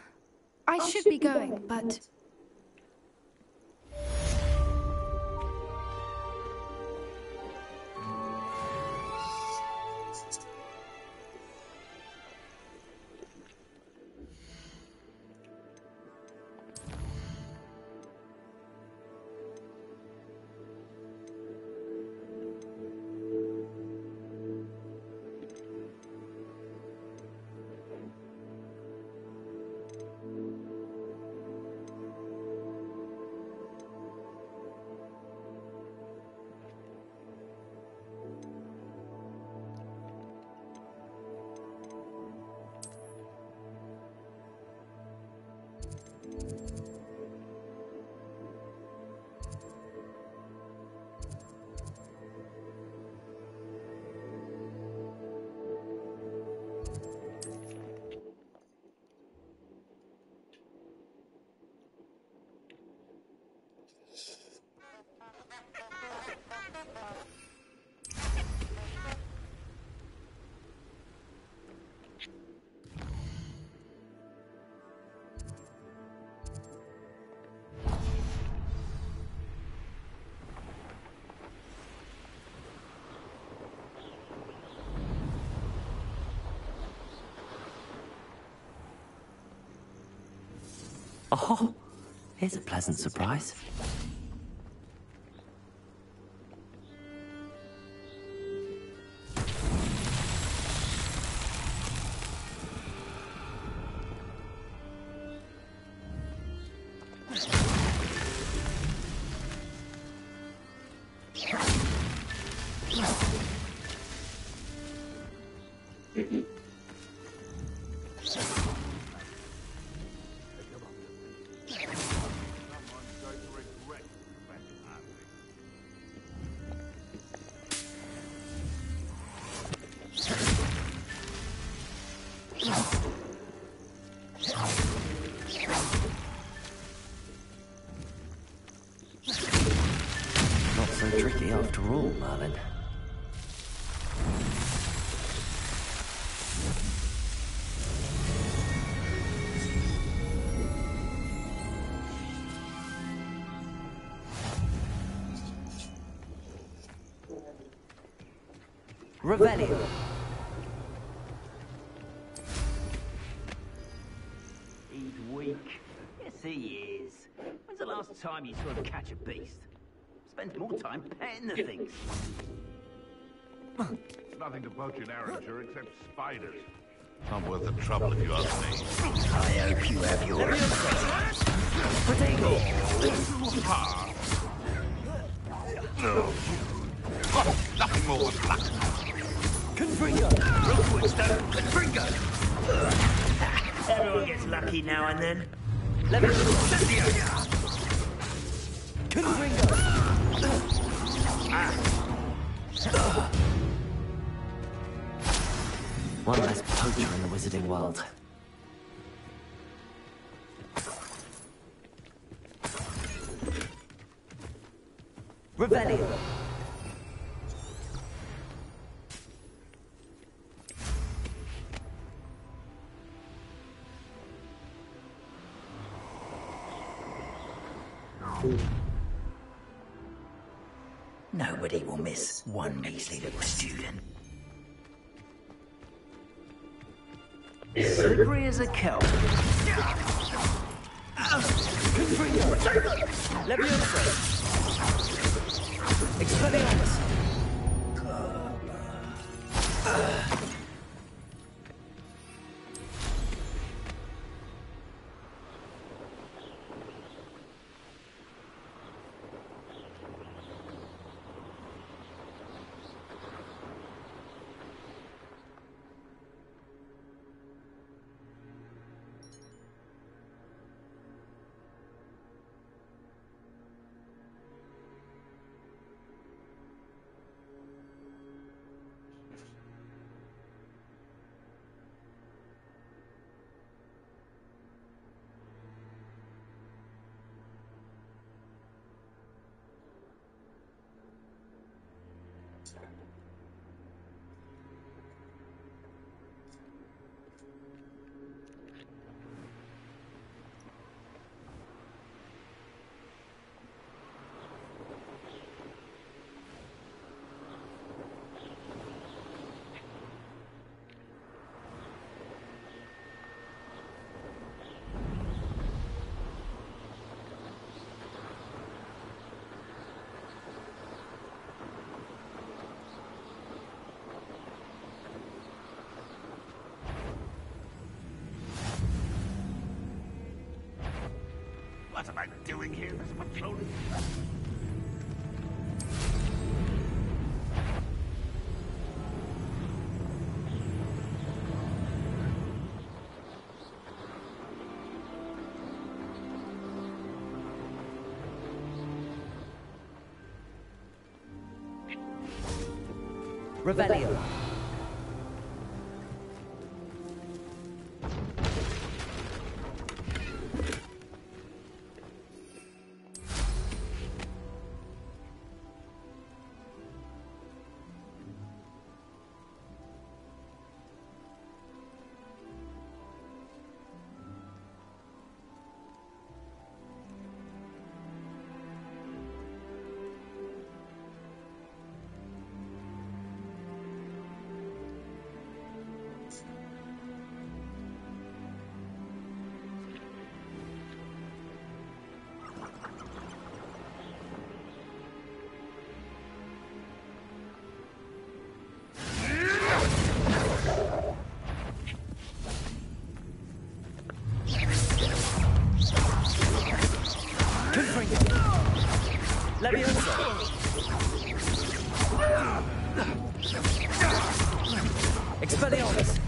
I should be going, but... Oh, here's a pleasant surprise. Not so tricky after all, Merlin. Revelio. He's weak. Yes, he is. When's the last time you saw him catch a beast? Spends more time petting the things. It's nothing to poach in Arranger except spiders. Not worth the trouble if you ask me. I hope you have your... Potato! Nothing more than luck. Confringo! Rookwood stone! Confringo! Everyone gets lucky now and then. Let me... Confringo! One less poacher in the wizarding world. Revelio. Nobody will miss one measly little student. Slippery as a kelp. Confringo! Leviosa! Expelliarmus! What am I doing here, Mr. Patrolman? Revelio. Expelliarmus!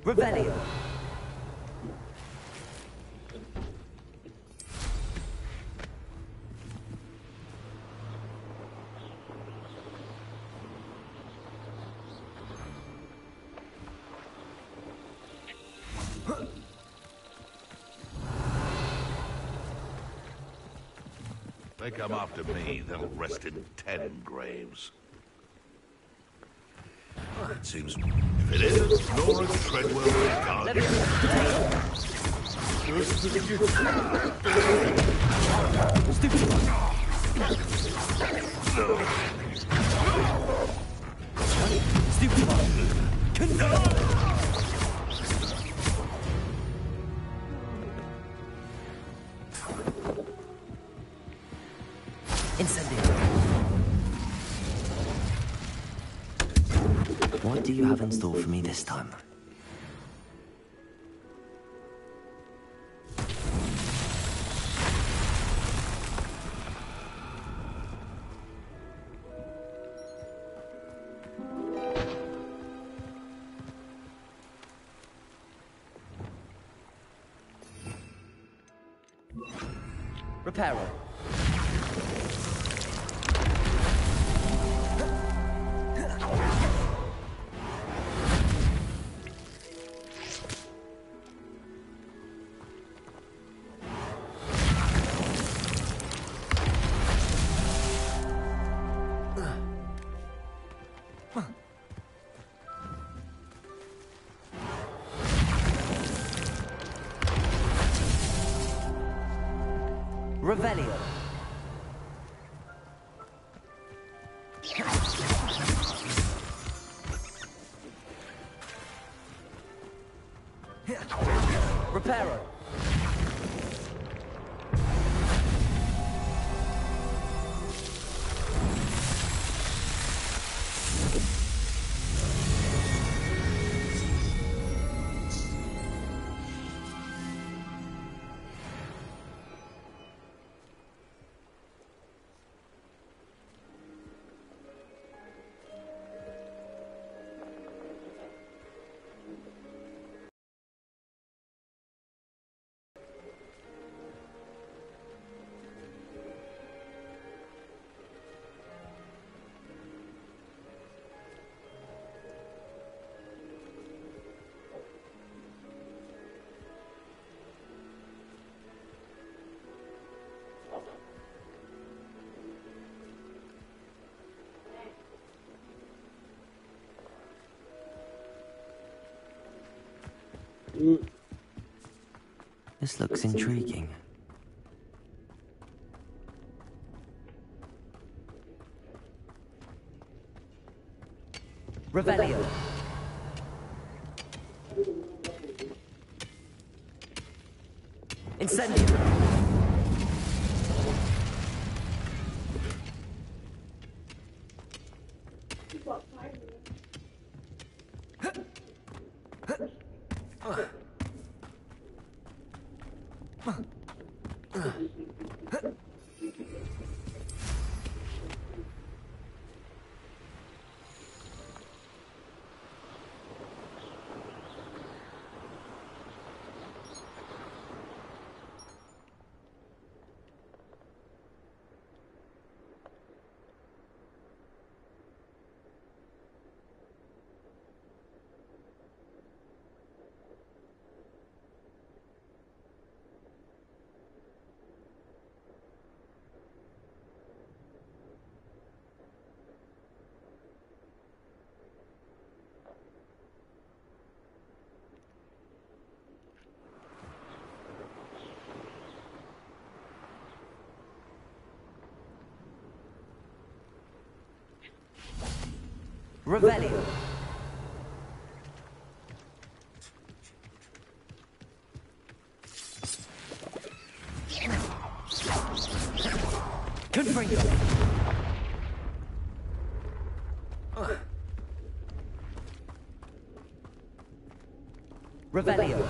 Revelio. They come after me, they'll rest in 10 graves. It seems if it isn't Nora Treadwell Guardian. What do you have in store for me this time? Reparo. Revelio. Reparo. This looks intriguing. Revelio. Incendio. Revelio. Confringo. Revelio.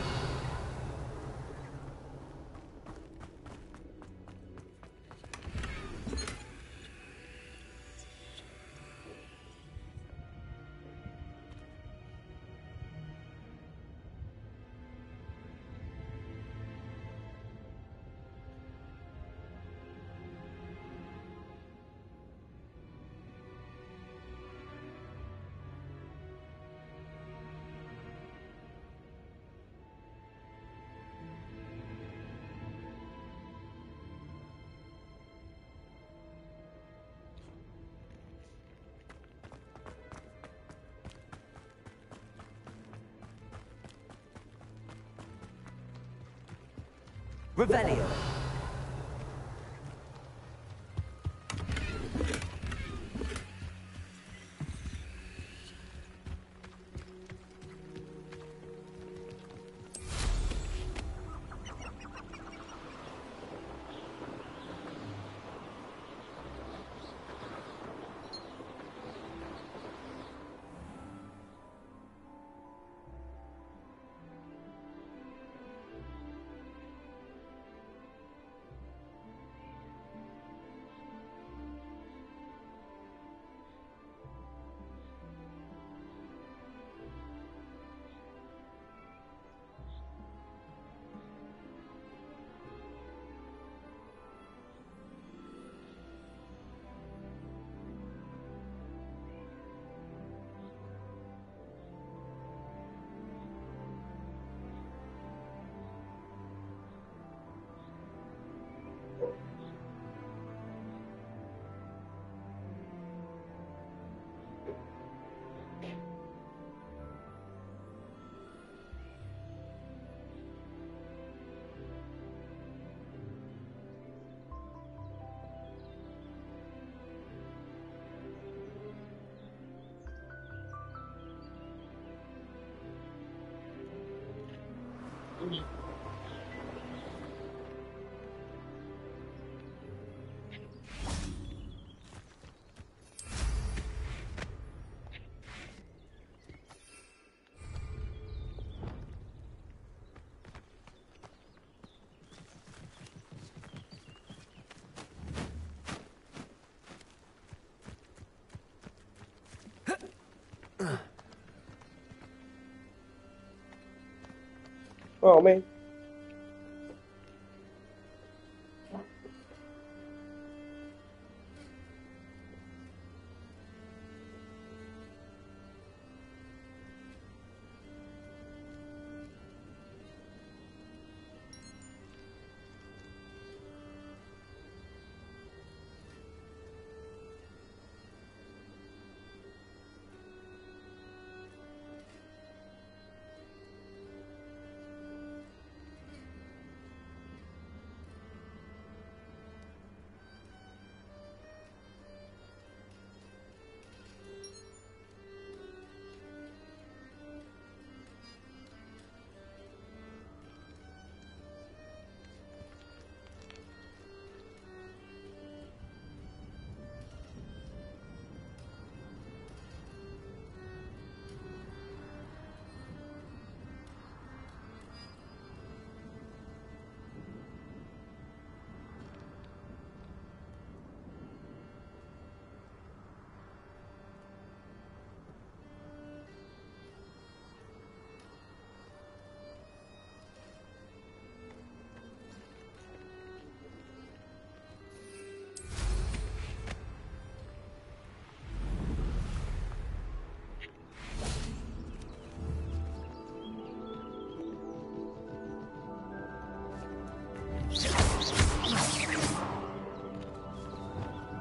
Revelio. Oh man.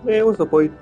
Man, what's the point?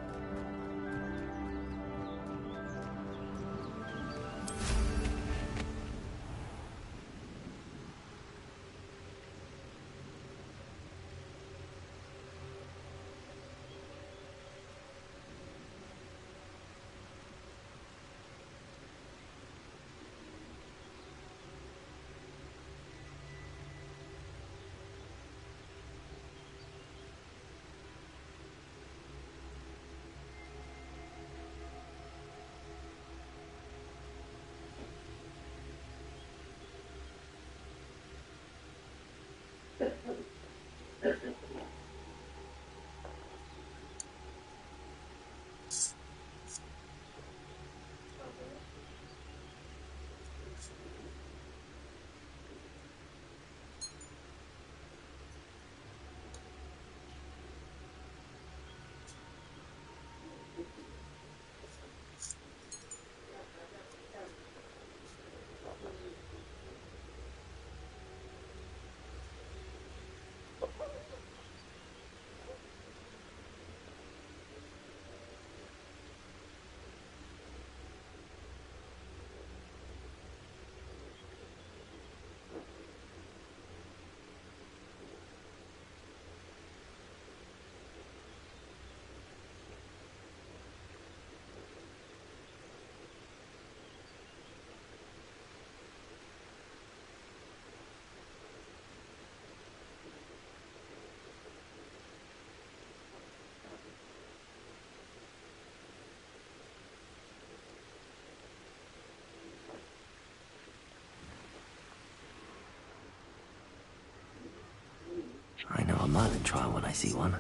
I know a Merlin trial when I see one.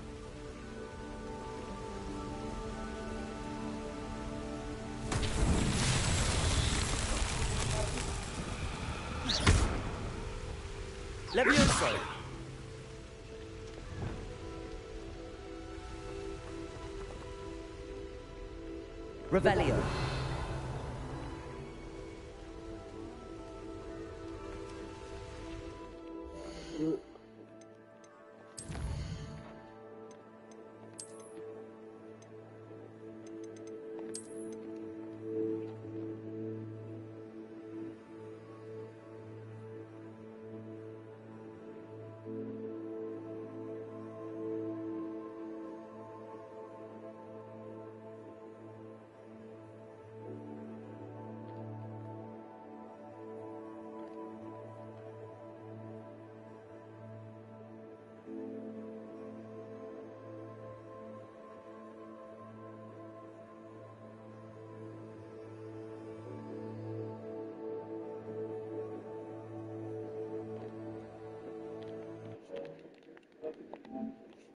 Levioso! Revelio.